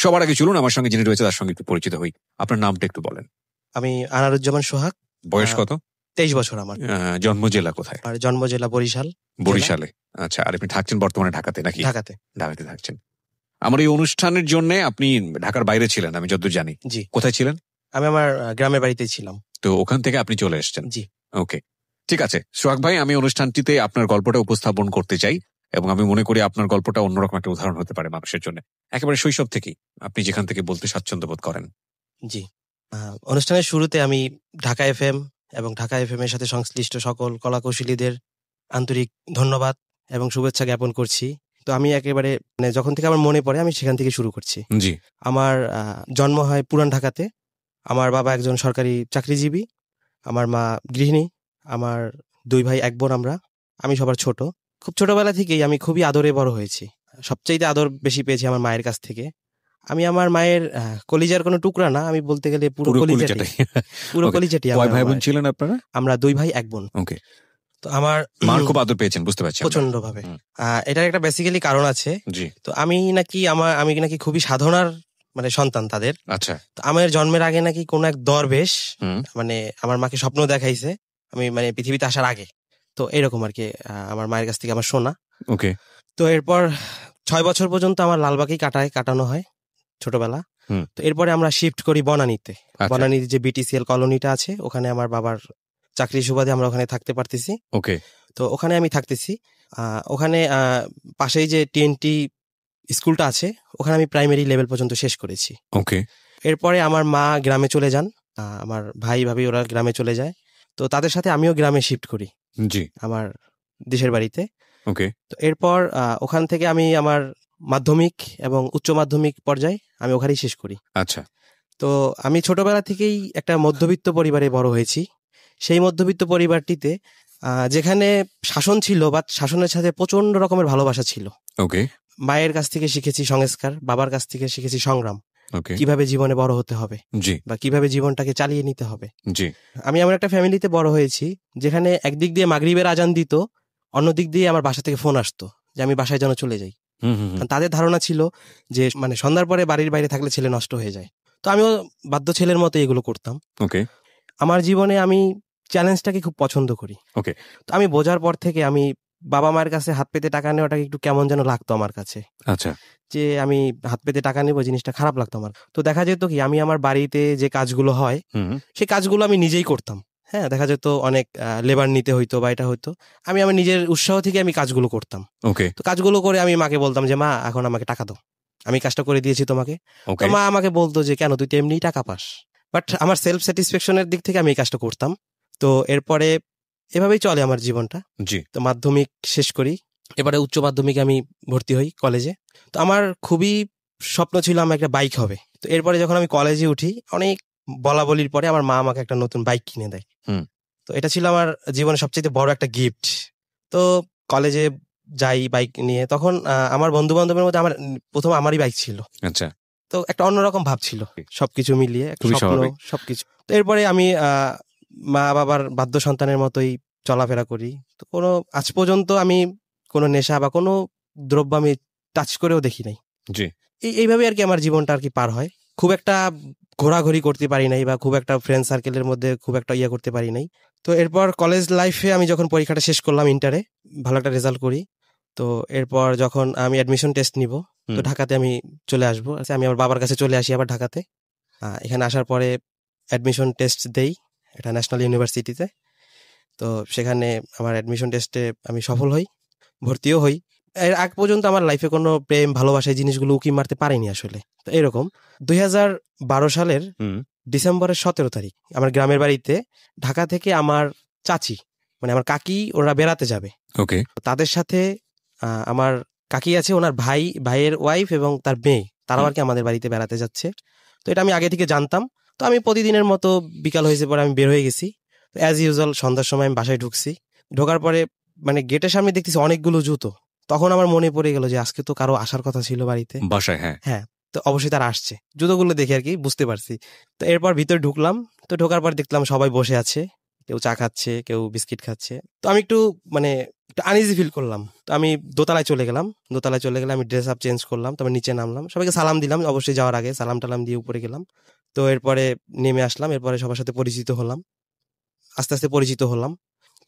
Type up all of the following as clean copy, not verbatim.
সবার আগে চলুন আমার সঙ্গে যিনি রয়েছে তার সঙ্গে একটু পরিচিত হই। আপনার নামটা একটু বলেন। আমি আনারুজ্জামান সোহাগ। বয়স কত? 23 বছর আমার। জন্ম জেলা কোথায়? আর জন্ম জেলা বরিশাল। বরিশালে। আচ্ছা, আর আপনি থাকছেন বর্তমানে ঢাকাতে নাকি? ঢাকাতে থাকছেন। আমার এই অনুষ্ঠানের জন্য আপনি ঢাকার বাইরে ছিলেন আমি যতদূর জানি। জি। কোথায় ছিলেন? আমি আমার গ্রামের বাড়িতেই ছিলাম। তো ওখান থেকে আপনি চলে এসেছেন? জি। ওকে, ঠিক আছে সোহাগ ভাই, আমি অনুষ্ঠানটিতে আপনার গল্পটা উপস্থাপন করতে চাই এবং আমি মনে করি আপনার গল্পটা অন্যরকম একটা উদাহরণ হতে পারে মানুষের জন্য। একেবারে শৈশব থেকেই আপনি যেখান থেকে বলতে স্বাচ্ছন্দ্য বোধ করেন। জি। অনুষ্ঠানের শুরুতে আমি ঢাকা এফএম এবং ঢাকা এফএম এর সাথে সংশ্লিষ্ট সকল কলাকৌশলীদের আন্তরিক ধন্যবাদ এবং শুভেচ্ছা জ্ঞাপন করছি। তো আমি একেবারে যখন থেকে আমার মনে পড়ে আমি সেখান থেকে শুরু করছি। জি। আমার জন্ম হয় পুরান ঢাকাতে। আমার বাবা একজন সরকারি চাকরিজীবী, আমার মা গৃহিণী, আমার 2 ভাই 1 বোন আমরা। আমি সবার ছোট। খুব ছোটবেলা থেকেই আমি খুবই আদরে বড় হয়েছি। সবচাইতে আদর বেশি পেয়েছি আমার মায়ের কাছ থেকে। আমি আমার মায়ের কলিজার কোনো টুকরা না, আমি বলতে গেলে পুরো কলিজাটাই। পুরো কলিজাটি। কয় ভাই বোন ছিলেন আপনারা? আমরা 2 ভাই 1 বোন। ওকে। তো আমার মার খুব আদর পেয়েছেন বুঝতে পারছি প্রচন্ড ভাবে। এটার একটা বেসিক্যালি কারণ আছে। জি। তো আমি নাকি খুবই সাধনার সন্তান তাদের। আচ্ছা। তো আমার জন্মের আগে নাকি কোন এক দরবেশ আমার মাকে স্বপ্ন দেখাইছে আমি পৃথিবীতে আসার আগে। তো এরকম আর কি আমার মায়ের কাছ থেকে আমার শোনা। ওকে। তো এরপর 6 বছর পর্যন্ত আমার লালবাগেই কাটানো হয় ছোটবেলা। তো এরপরে আমরা শিফট করি বনানীতে। বনানীতে যে বিটিসিএল কলোনিটা আছে ওখানে আমার বাবার চাকরির সুবাদে আমরা ওখানে থাকতে পারতেছি। ওকে। তো ওখানে আমি থাকতেছি। ওখানে পাশেই যে টিএনটি স্কুলটা আছে ওখানে আমি প্রাইমারি লেভেল পর্যন্ত শেষ করেছি। ওকে। এরপরে আমার মা গ্রামে চলে যান, আমার ভাই ভাবি ওরা গ্রামে চলে যায়। তো তাদের সাথে আমিও গ্রামে শিফট করি। জি। আমার দেশের বাড়িতে। ওকে। তো এরপর ওখান থেকে আমি আমার মাধ্যমিক এবং উচ্চ মাধ্যমিক পর্যায়ে আমি ওখানেই শেষ করি। আচ্ছা। তো আমি ছোটবেলা থেকেই একটা মধ্যবিত্ত পরিবারে বড় হয়েছি। সেই মধ্যবিত্ত পরিবারটিতে যেখানে শাসন ছিল বা শাসনের সাথে প্রচন্ড রকমের ভালোবাসা ছিল। ওকে। মায়ের কাছ থেকে শিখেছি সংস্কার, বাবার কাছ থেকে শিখেছি সংগ্রাম। ওকে। কিভাবে জীবনে বড় হতে হবে, জি, বা কিভাবে জীবনটাকে চালিয়ে নিতে হবে। জি। আমি এমন একটা ফ্যামিলিতে বড় হয়েছি যেখানে একদিক দিয়ে মাগরিবের আজান দিত, অন্যদিক দিয়ে আমার বাসা থেকে ফোন আসতো যে আমি বাসায় যেন চলে যাই। তাদের ধারণা ছিল যে সন্ধ্যার পরে বাড়ির বাইরে থাকলে ছেলে নষ্ট হয়ে যায়। তো আমিও বাধ্য ছেলের মতো এগুলো করতাম। ওকে। আমার জীবনে আমি চ্যালেঞ্জটাকে খুব পছন্দ করি। ওকে। তো আমি বোঝার পর থেকে আমি বাবা মায়ের কাছে হাত পেতে টাকা নেওয়াটাকে একটু কেমন যেন লাগতো আমার কাছে। আচ্ছা। যে আমি হাত পেতে টাকা নেবো, জিনিসটা খারাপ লাগতো আমার। তো দেখা যেত কি আমি আমার বাড়িতে যে কাজগুলো হয় সেই কাজগুলো আমি নিজেই করতাম। হ্যাঁ, দেখা যেত অনেক লেবার নিতে হইতো বা এটা হইতো, আমি আমার নিজের উৎসাহ থেকে আমি কাজগুলো করতাম। ওকে। তো কাজগুলো করে আমি মাকে বলতাম যে মা এখন আমাকে টাকা দাও, আমি কাজটা করে দিয়েছি তোমাকে। তো মা আমাকে বলতো যে কেন, তুই তো এমনিই টাকা পাস। বাট আমার সেলফ স্যাটিসফ্যাকশনের দিক থেকে আমি এই কাজটা করতাম। তো এরপরে এভাবেই চলে আমার জীবনটা। জি। তো মাধ্যমিক শেষ করি, এবারে উচ্চ মাধ্যমিকে আমি ভর্তি হই কলেজে। তো আমার খুবই স্বপ্ন ছিল আমার একটা বাইক হবে। তো এরপরে যখন আমি কলেজে উঠি, অনেক বলা বলির পরে আমার মা আমাকে একটা নতুন বাইক কিনে দেয়। তো এটা ছিল আমার জীবনের সবচেয়ে বড় একটা গিফট। তো কলেজে যাই বাইক নিয়ে, তখন আমার বন্ধু বান্ধবের মধ্যে আমার প্রথম আমারই বাইক ছিল। আচ্ছা। তো একটা অন্যরকম ভাব ছিল সবকিছু মিলিয়ে, স্বপ্ন সবকিছু। তো এরপরে আমি মা বাবার বাধ্য সন্তানের মতোই চলাফেরা করি। তো কোনো আজ পর্যন্ত আমি কোনো নেশা বা কোনো দ্রব্য আমি টাচ করেও দেখি নাই। জি। এইভাবে আর কি আমার জীবনটা আর কি পার হয়। খুব একটা ঘোরাঘুরি করতে পারি নাই বা খুব একটা ফ্রেন্ড সার্কেলের মধ্যে খুব একটা করতে পারি নাই। তো এরপর কলেজ লাইফে আমি যখন পরীক্ষাটা শেষ করলাম, ইন্টারে ভালো একটা রেজাল্ট করি। তো এরপর যখন আমি অ্যাডমিশন টেস্ট নিব, তো ঢাকাতে আমি চলে আসবো, আমি আমার বাবার কাছে চলে আসি আবার ঢাকাতে। এখানে আসার পরে অ্যাডমিশন টেস্ট দেই একটা ন্যাশনাল ইউনিভার্সিটিতে। তো সেখানে আমার অ্যাডমিশন টেস্টে আমি সফল হই, ভর্তিও হই। এর আগ পর্যন্ত আমার লাইফে কোনো প্রেম ভালোবাসা জিনিসগুলো উকি মারতে পারিনি আসলে। তো এরকম 2012 সালের ডিসেম্বরের 17 তারিখ আমার গ্রামের বাড়িতে ঢাকা থেকে আমার চাচি আমার কাকি ওরা বেড়াতে যাবে। ওকে। তাদের সাথে আমার কাকি আছে, ওনার ভাইয়ের ওয়াইফ এবং তার মেয়ে, তারাও আর কি আমাদের বাড়িতে বেড়াতে যাচ্ছে। তো এটা আমি আগে থেকে জানতাম। তো আমি প্রতিদিনের মতো বিকাল হয়েছে পরে আমি বের হয়ে গেছি। অ্যাজ ইউজুয়াল সন্ধ্যার সময় আমি বাসায় ঢুকছি। ঢোকার পরে গেটের সামনে দেখতেছি অনেকগুলো জুতো। তখন আমার মনে পড়ে গেল যে আজকে তো কারো আসার কথা ছিল বাড়িতে, বাসায়। হ্যাঁ, তো অবশ্যই তারা আসছে। জুতোগুলো দেখে আর কি বুঝতে পারছি। তো এরপর ভিতরে ঢুকলাম। তো ঢোকার পর দেখলাম সবাই বসে আছে, কেউ চা খাচ্ছে, কেউ বিস্কিট খাচ্ছে। তো আমি একটু একটু আনইজি ফিল করলাম। তো আমি দোতলায় চলে গেলাম আমি ড্রেস আপ চেঞ্জ করলাম, তারপর নিচে নামলাম, সবাইকে সালাম দিলাম, অবশ্যই যাওয়ার আগে সালাম টালাম দিয়ে উপরে গেলাম। তো এরপরে নেমে আসলাম, এরপরে সবার সাথে পরিচিত হলাম, আস্তে আস্তে পরিচিত হলাম।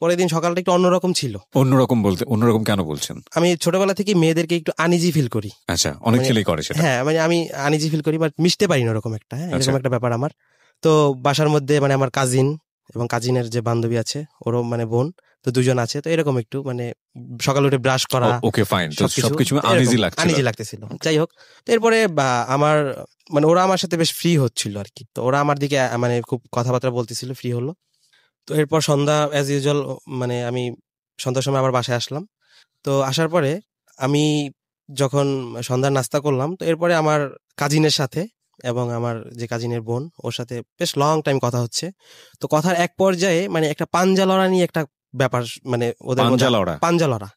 পরের দিন সকালটা একটু অন্যরকম ছিল। অন্যরকম বলতে অন্যরকম কেন বলছেন? আমি ছোটবেলা থেকে মেয়েদেরকে একটু আনইজি ফিল করি। আচ্ছা, অনেক ছেলেই করে সেটা। হ্যাঁ, মানে আমি আনইজি ফিল করি, বাট মিশতে পারি না, ওরকম একটা, হ্যাঁ, এরকম একটা ব্যাপার আমার। তো বাসার মধ্যে মানে আমার কাজিন এবং কাজিনের যে বান্ধবী আছে, ওরও মানে বোন, তো দুজন আছে, তো এরকম একটু মানে সকালে উঠে ব্রাশ করা, ওকে ফাইন, সবকিছু আনইজি লাগছিল। যাই হোক, তো এরপরে আমার মানে ওরা আমার সাথে বেশ ফ্রি হচ্ছিল আর কি, তো ওরা আমার দিকে মানে খুব কথাবার্তা বলতেছিল, ফ্রি হলো। তো এরপর সন্ধ্যা অ্যাজ ইউজুয়াল, মানে আমি সন্ধ্যার সময় আবার বাসায় আসলাম। তো আসার পরে আমি যখন সন্ধ্যার নাস্তা করলাম, তো এরপরে আমার কাজিনের সাথে এবং আমার যে কাজিনের বোন, ওর সাথে বেশ লং টাইম কথা হচ্ছে। তো কথার এক পর্যায়ে মানে একটা পাঞ্জা লড়া নিয়ে একটা ব্যাপার, মানে ওদের পাঞ্জা লড়া,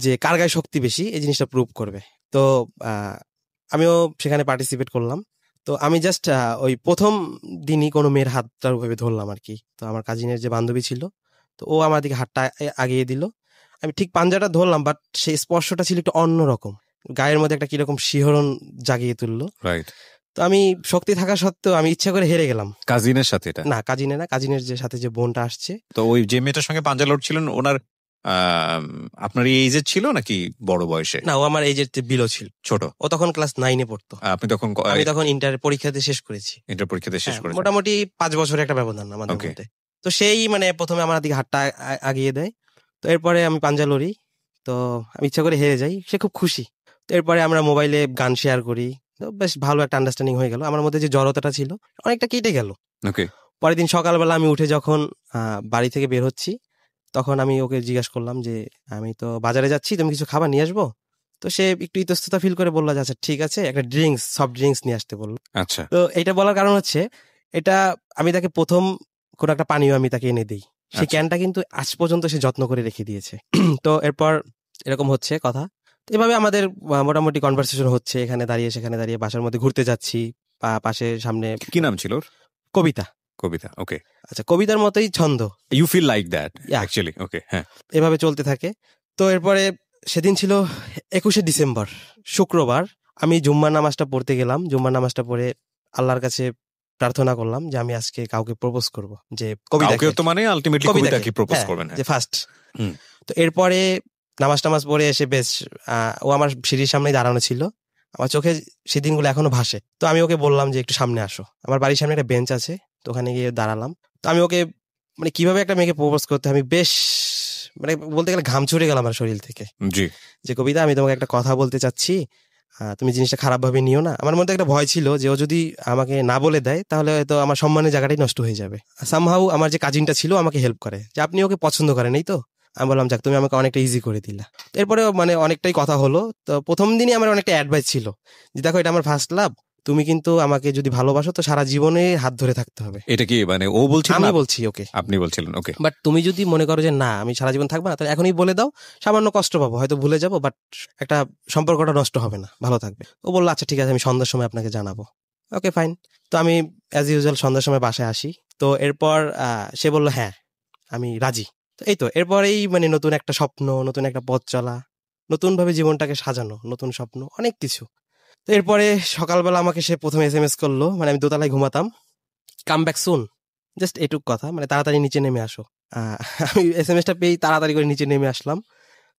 যে কার গায়ে শক্তি বেশি, এই জিনিসটা প্রুভ করবে। তো আমিও সেখানে পার্টিসিপেট করলাম। তো আমি জাস্ট ওই প্রথম দিনই কোনো মেয়ের হাতটা ওইভাবে ধরলাম আর কি। তো আমার কাজিনের যে বান্ধবী ছিল, তো ও আমার দিকে হাতটা আগিয়ে দিল, আমি ঠিক পাঞ্জাটা ধরলাম, বাট সেই স্পর্শটা ছিল একটু অন্যরকম, গায়ের মধ্যে একটা কিরকম শিহরণ জাগিয়ে তুললো। তো আমি শক্তি থাকা সত্ত্বেও আমি ইচ্ছা করে হেরে গেলাম। কাজিনের সাথে? না, কাজিনের যে সাথে যে বোনটা আসছে, তো ওই যে মেয়েটার সঙ্গে পাঞ্জা লড়ছিলেন, ওনার আপনার এই এজের ছিল নাকি বড় বয়সে? না, ও আমার এজের বিলো ছিল, ছোট। ও তখন ক্লাস 9-এ পড়তো। আপনি তখন? আমি তখন ইন্টার পরীক্ষাতে শেষ করেছি। মোটামুটি 5 বছরের একটা ব্যবধান আমাদের মধ্যে। তো সেই মানে প্রথমে আমার দিকে হাতটা আগিয়ে দেয়, তো এরপরে আমি পাঞ্জা লড়ি, তো আমি ইচ্ছা করে হেরে যাই, সে খুব খুশি। তো এরপরে আমরা মোবাইলে গান শেয়ার করি, তো বেশ ভালো একটা আন্ডারস্ট্যান্ডিং হয়ে গেল। আমার মধ্যে যে জড়তাটা ছিল অনেকটা কেটে গেল। পরের দিন সকালবেলা আমি উঠে যখন বাড়ি থেকে বের হচ্ছি, তখন আমি ওকে জিজ্ঞাসা করলাম যে আমি তো বাজারে যাচ্ছি, তুমি কিছু খাবার নিয়ে আসবো? তো সে একটু ইতস্ততা ফিল করে বললো যে আচ্ছা ঠিক আছে, একটা সফট ড্রিঙ্কস নিয়ে আসতে বললো। আচ্ছা। তো এটা বলার কারণ হচ্ছে, এটা আমি তাকে প্রথম কোন একটা পানীয় আমি তাকে এনে দিই, সেই ক্যানটা কিন্তু আজ পর্যন্ত সে যত্ন করে রেখে দিয়েছে। তো এরপর এরকম হচ্ছে কথা, এভাবে আমাদের মোটামুটি কনভারসেশন হচ্ছে, এখানে দাঁড়িয়ে সেখানে দাঁড়িয়ে, বাসার মধ্যে ঘুরতে যাচ্ছি, পাশে সামনে। কি নাম ছিল? কবিতা। ওকে। আচ্ছা, কবিতার মতোই ছন্দ। You feel like that actually? Okay, হ্যাঁ। এভাবে চলতে থাকে। তো এরপরে সেদিন ছিল 21শে ডিসেম্বর, শুক্রবার। আমি জুম্মার নামাজটা পড়তে গেলাম, জুম্মার নামাজটা পড়ে আল্লাহর কাছে প্রার্থনা করলাম যে আমি আজকে কাউকে প্রপোজ করব, যে কবিতাকে, তো মানে আলটিমেটলি কবিতাকে প্রপোজ করবেন, যে ফার্স্ট। তো এরপরে নামাজ পড়ে এসে বেশ ও আমার সিঁড়ির সামনেই দাঁড়ানো ছিল, আমার চোখে সেদিনগুলো এখনো ভাসে। তো আমি ওকে বললাম যে একটু সামনে আসো, আমার বাড়ির সামনে একটা বেঞ্চ আছে, তো ওখানে গিয়ে দাঁড়ালাম। তো আমি ওকে মানে কিভাবে একটা মেয়েকে প্রপোজ করতে, আমি বেশ মানে বলতে গেলে ঘাম ছুটে গেল আমার শরীর থেকে। যে কবিতা, আমি তোমাকে একটা কথা বলতে চাচ্ছি, তুমি জিনিসটা খারাপ ভাবে নিও না। আমার মধ্যে একটা ভয় ছিল যে ও যদি আমাকে না বলে দেয় তাহলে হয়তো আমার সম্মানের জায়গাটাই নষ্ট হয়ে যাবে। সামহাউ আমার যে কাজিনটা ছিল আমাকে হেল্প করে, যে আপনি ওকে পছন্দ করেন, এই তো। আমি বললাম যাক, তুমি আমাকে অনেকটা ইজি করে দিলা। এরপরে মানে অনেকটাই কথা হলো। তো প্রথম দিনই আমার অনেকটা অ্যাডভাইস ছিল যে দেখো, এটা আমার ফার্স্ট লাভ, তুমি কিন্তু আমাকে যদি ভালোবাসো তো সারা জীবনে হাত ধরে থাকতে হবে। এটা কি মানে ও বলছে? আমি বলছি ওকে, আপনি বলছিলেন? ওকে। বাট তুমি যদি মনে করো যে না আমি সারা জীবন থাকবো না, তাহলে এখনই বলে দাও, সামান্য কষ্ট পাবো, হয়তো ভুলে যাবো, বাট একটা সম্পর্কটা নষ্ট হবে না, ভালো থাকবে। ও বললো আচ্ছা ঠিক আছে, আমি সন্ধ্যার সময় আপনাকে জানাবো। Okay fine. তো আমি অ্যাজ ইউজুয়াল সন্ধ্যার সময় বাসায় আসি। তো এরপর সে বললো হ্যাঁ আমি রাজি। তো এই তো এরপরেই মানে নতুন একটা স্বপ্ন, নতুন একটা পথ চলা, নতুন ভাবে জীবনটাকে সাজানো, নতুন স্বপ্ন, অনেক কিছু। তো এরপরে সকালবেলা আমাকে সে প্রথমে SMS করলো, মানে আমি দোতলায় ঘুমাতাম, কাম ব্যাক সুন, জাস্ট এটুক কথা, মানে তাড়াতাড়ি নিচে নেমে আসো। আমি SMS-টা পেয়ে তাড়াতাড়ি করে নিচে নেমে আসলাম।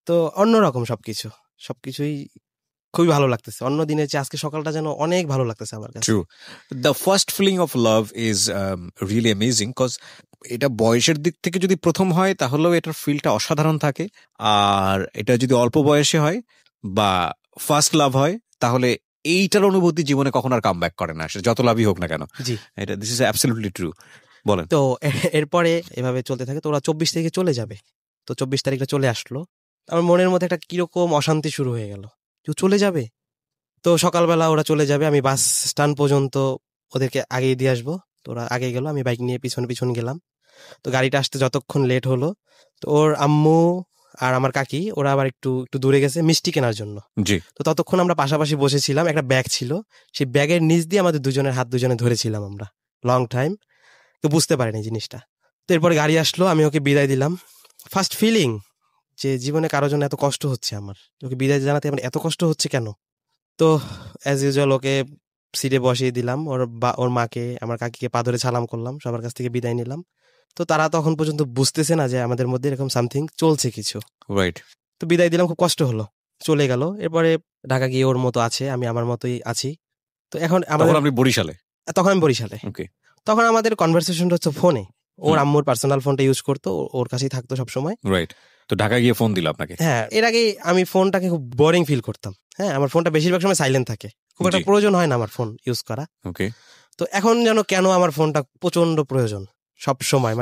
তো অন্যরকম সবকিছুই খুবই ভালো লাগতেছে, অন্য দিনের চেয়ে আজকে সকালটা যেন অনেক ভালো লাগতেছে আমার কাছে। The first feeling of love is really amazing, cause এটা বয়সের দিক থেকে যদি প্রথম হয় তাহলেও এটার ফিলটা অসাধারণ থাকে, আর এটা যদি অল্প বয়সে হয় বা ফার্স্ট লাভ হয় তাহলে এইটার অনুভূতি জীবনে কখনো আর কাম ব্যাক করে না, সেটা যত লাভই হোক না কেন। জি, এটা দিস ইজ অ্যাবসলিউটলি ট্রু। বলেন। তো এরপরে এভাবে চলতে থাকে। তো ওরা 24 তারিখে চলে যাবে। তো 24 তারিখটা চলে আসলো, আমার মনের মধ্যে একটা কিরকম অশান্তি শুরু হয়ে গেল, চলে যাবে। তো সকালবেলা ওরা চলে যাবে, আমি বাস স্ট্যান্ড পর্যন্ত ওদেরকে আগিয়ে দিয়ে আসবো। তো ওরা আগে গেল, আমি বাইক নিয়ে পিছন গেলাম। তো গাড়িটা আসতে যতক্ষণ লেট হলো, তো ওর আম্মু আর আমার কাকি ওরা আবার একটু দূরে গেছে মিষ্টি কেনার জন্য। তো ততক্ষণ আমরা পাশাপাশি বসেছিলাম, একটা ব্যাগ ছিল, সেই ব্যাগের নিচ দিয়ে আমাদের দুজনের হাত দুজনে ধরেছিলাম আমরা লং টাইম। তো বুঝতে পারিনি জিনিসটা। তো এরপরে গাড়ি আসলো, আমি ওকে বিদায় দিলাম। ফার্স্ট ফিলিং যে জীবনে কারোর জন্য এত কষ্ট হচ্ছে, আমার ওকে বিদায় জানাতে আমার এত কষ্ট হচ্ছে কেন। তো অ্যাজ ইউজুয়াল ওকে সিটে বসিয়ে দিলাম, ওর মাকে, আমার কাকিকে পা ধরে সালাম করলাম, সবার কাছ থেকে বিদায় নিলাম। তো তারা তখন পর্যন্ত বুঝতেছে না যে আমাদের মধ্যে এরকম সামথিং চলছে কিছু। রাইট। তো বিদায় দিলাম, খুব কষ্ট হলো, চলে গেল। এরপরে ঢাকা গিয়ে ওর মতো আছে, আমি আমার মতোই আছি। তো এখন তখন আপনি বরিশালে? তখন আমি বরিশালে। ওকে। তখন আমাদের কনভারসেশনটা হচ্ছে ফোনে, ওর আম্মুর পার্সোনাল ফোনটা ইউজ করতো, ওর কাছেই থাকতো সবসময়। রাইট। তো ঢাকা গিয়ে ফোন দিল আপনাকে? হ্যাঁ, এর আগে আমি ফোনটাকে খুব বোরিং ফিল করতাম। হ্যাঁ, আমার ফোনটা বেশিরভাগ সময় সাইলেন্ট থাকে, খুব একটা প্রয়োজন হয় না আমার ফোন ইউজ করা। ওকে। তো এখন যেন কেন আমার ফোনটা প্রচন্ড প্রয়োজন সব সময়,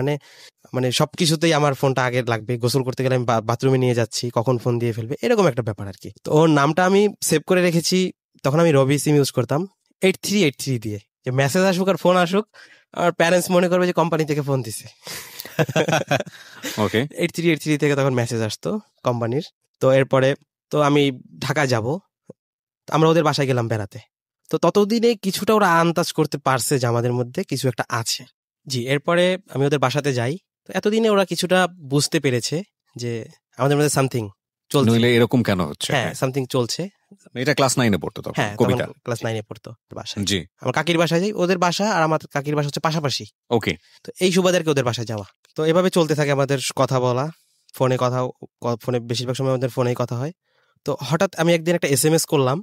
মানে সবকিছুতেই আমার ফোনটা আগে লাগবে। গোসল করতে গেলে আমি বাথরুমে নিয়ে যাচ্ছি, কখন ফোন দিয়ে ফেলবে, এরকম একটা ব্যাপার আর কি। তো ওর নামটা আমি সেভ করে রেখেছি, তখন আমি রবি সিম ইউজ করতাম 8383 দিয়ে, যে মেসেজ আসুক আর ফোন আসুক আমার প্যারেন্টস মনে করবে যে কোম্পানি থেকে ফোন দিছে। ওকে। 8383 থেকে তখন মেসেজ আসতো কোম্পানির। তো এরপরে তো আমি ঢাকা যাব, আমরা ওদের বাসায় গেলাম বেড়াতে। তো ততদিনে কিছুটা ওরা আন্দাজ করতে পারছে যে আমাদের মধ্যে কিছু একটা আছে। জি, এরপরে আমি ওদের বাসাতে যাই। তো এতদিনে ওরা কিছুটা বুঝতে পেরেছে যে আমাদের মধ্যে সামথিং চলছে। নইলে এরকম কেন হচ্ছে? হ্যাঁ, সামথিং চলছে। এটা ক্লাস 9 এ পড়তো তখন? হ্যাঁ, কবিতা ক্লাস 9 এ পড়তো বাসায়। জি। আমার কাকির বাসায় যাই, ওদের বাসা আর আমার কাকির বাসা হচ্ছে পাশাপাশি। ওকে। তো এই সুবাদেরকে ওদের বাসায় যাওয়া। তো এভাবে চলতে থাকে আমাদের কথা বলা, ফোনে বেশিরভাগ সময় আমাদের ফোনেই কথা হয়। তো হঠাৎ আমি একদিন একটা SMS করলাম,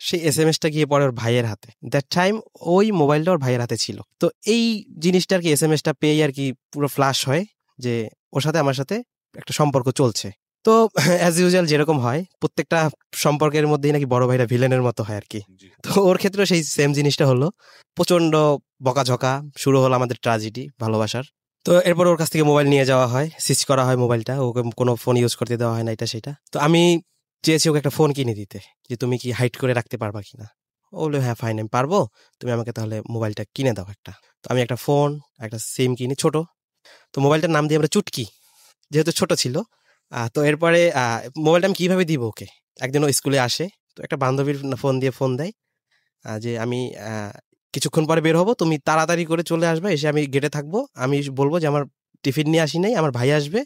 সেই SMS-টা গিয়ে পড়ে ওর ভাইয়ের হাতে। দ্যাট টাইম ওই মোবাইলটা ওর ভাইয়ের হাতে ছিল। তো এই জিনিসটা আর কি, SMS-টা পেয়ে আর কি পুরো ফ্লাশ হয় যে ওর সাথে আমার সাথে একটা সম্পর্ক চলছে। তো অ্যাজ ইউজুয়াল যেরকম হয় প্রত্যেকটা সম্পর্কের মধ্যেই নাকি বড় ভাইরা ভিলেনের মতো হয় আর কি। তো ওর ক্ষেত্রে সেই সেম জিনিসটা হলো, প্রচন্ড বকাঝকা শুরু হলো আমাদের ট্র্যাজেডি ভালোবাসার। তো এরপর ওর কাছ থেকে মোবাইল নিয়ে যাওয়া হয়, সুইচ করা হয় মোবাইলটা, ওকে কোনো ফোন ইউজ করতে দেওয়া হয় না, এটা সেটা। তো আমি চেয়েছি ওকে একটা ফোন কিনে দিতে, যে তুমি কি হাইড করে রাখতে পারবা কিনা। ও বললো হ্যাঁ ফাইন, আমি পারবো, তুমি আমাকে তাহলে মোবাইলটা কিনে দাও একটা। তো আমি একটা ফোন, একটা সিম কিনি ছোট। তো মোবাইলটার নাম দিয়ে আমরা চুটকি, যেহেতু ছোট ছিল। তো এরপরে মোবাইলটা আমি কিভাবে দিব ওকে, একদিন ও স্কুলে আসে, তো একটা বান্ধবীর ফোন দেয় যে আমি কিছুক্ষণ পরে বের হবো, তুমি তাড়াতাড়ি করে চলে আসবে, এসে আমি গেটে থাকবো, আমি বলবো যে আমার টিফিন নিয়ে আসি নাই, আমার ভাই আসবে,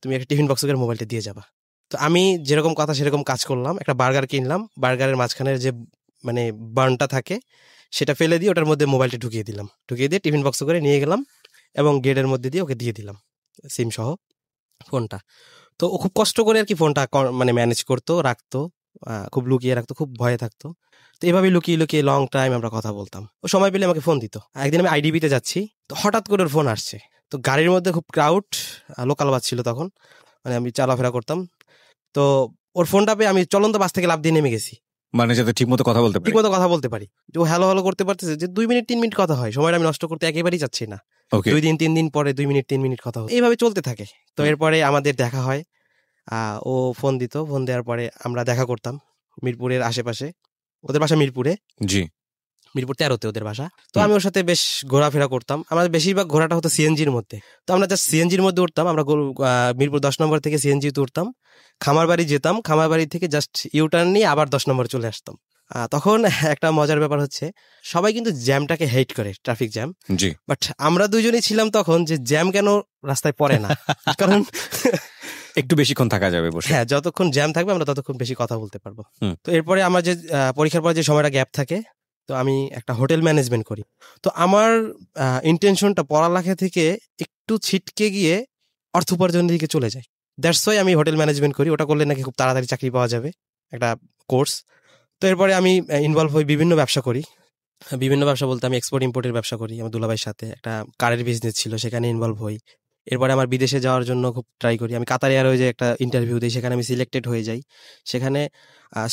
তুমি একটা টিফিন বক্স করে মোবাইলটা দিয়ে যাবা। তো আমি যেরকম কথা সেরকম কাজ করলাম, একটা বার্গার কিনলাম, বার্গারের মাঝখানের যে মানে বার্নটা থাকে সেটা ফেলে দিয়ে ওটার মধ্যে মোবাইলটা ঢুকিয়ে দিয়ে টিফিন বক্স করে নিয়ে গেলাম এবং গেটের মধ্যে দিয়ে ওকে দিয়ে দিলাম সিম সহ ফোনটা। তো ও খুব কষ্ট করে আর কি ফোনটা মানে ম্যানেজ করতো, রাখতো, খুব লুকিয়ে রাখতো, খুব ভয়ে থাকতো। তো এভাবে লুকিয়ে লুকিয়ে লং টাইম আমরা কথা বলতাম। ও সময় পেলে আমাকে ফোন দিত। একদিন আমি IDB-তে যাচ্ছি, তো হঠাৎ করে ওর ফোন আসছে। তো গাড়ির মধ্যে খুব ক্রাউড, লোকাল বাস ছিল তখন, মানে আমি চলাফেরা করতাম। তো ওর ফোনটা পেয়ে আমি চলন্ত বাস থেকে লাফ দিয়ে নেমে গেছি, মানে যাতে ঠিকমতো কথা বলতে পারি। ঠিকমতো কথা বলতে পারি, যে ও হ্যালো হ্যালো করতে পারতেছে, যে 2 মিনিট 3 মিনিট কথা হয়, সময়টা আমি নষ্ট করতে একেবারেই চাচ্ছি না। 2 দিন 3 দিন পরে 2 মিনিট 3 মিনিট কথা হয়, এইভাবে চলতে থাকে। তো এরপরে আমাদের দেখা হয়, ও ফোন দিত, ফোন দেওয়ার পরে আমরা দেখা করতাম মিরপুরের আশেপাশে, ওদের বাসা মিরপুরে। জি, মিরপুর 13-তে ওদের বাসা। তো আমি ওর সাথে বেশ ঘোরাফেরা করতাম। আমাদের বেশিরভাগ ঘোরাটা হতো সিএনজির মধ্যে। তো আমরা জাস্ট সিএনজির মধ্যে উঠতাম, আমরা মিরপুর 10 নম্বর থেকে সিএনজিতে উঠতাম, খামারবাড়ি যেতাম, খামারবাড়ি থেকে জাস্ট ইউটার্ন নিয়ে আবার 10 নম্বর চলে আসতাম। তখন একটা মজার ব্যাপার হচ্ছে, সবাই কিন্তু জ্যামটাকে হেট করে, ট্রাফিক জ্যাম। জি, বাট আমরা দুজনেই ছিলাম তখন যে জ্যাম কেন রাস্তায় পড়ে না, কারণ একটু বেশিক্ষণ থাকা যাবে বসে। হ্যাঁ, যতক্ষণ জ্যাম থাকবে আমরা ততক্ষণ বেশি কথা বলতে পারবো। তো এরপরে আমার যে পরীক্ষার পরে যে সময়টা গ্যাপ থাকে, তো আমি একটা হোটেল ম্যানেজমেন্ট করি। তো আমার ইন্টেনশনটা পড়ালেখা থেকে একটু ছিটকে গিয়ে অর্থ উপার্জনের দিকে চলে যায়। দ্যাটস ওয়াই আমি হোটেল ম্যানেজমেন্ট করি, ওটা করলে নাকি খুব তাড়াতাড়ি চাকরি পাওয়া যাবে, একটা কোর্স। তো এরপরে আমি ইনভলভ হই, বিভিন্ন ব্যবসা করি। বিভিন্ন ব্যবসা বলতে আমি এক্সপোর্ট ইম্পোর্টের ব্যবসা করি আমার দুলাভাইয়ের সাথে, একটা কারের বিজনেস ছিল, সেখানে ইনভলভ হই। এরপরে আমার বিদেশে যাওয়ার জন্য খুব ট্রাই করি, আমি কাতার এয়ারওয়েজে একটা ইন্টারভিউ দিই, সেখানে আমি সিলেক্টেড হয়ে যাই। সেখানে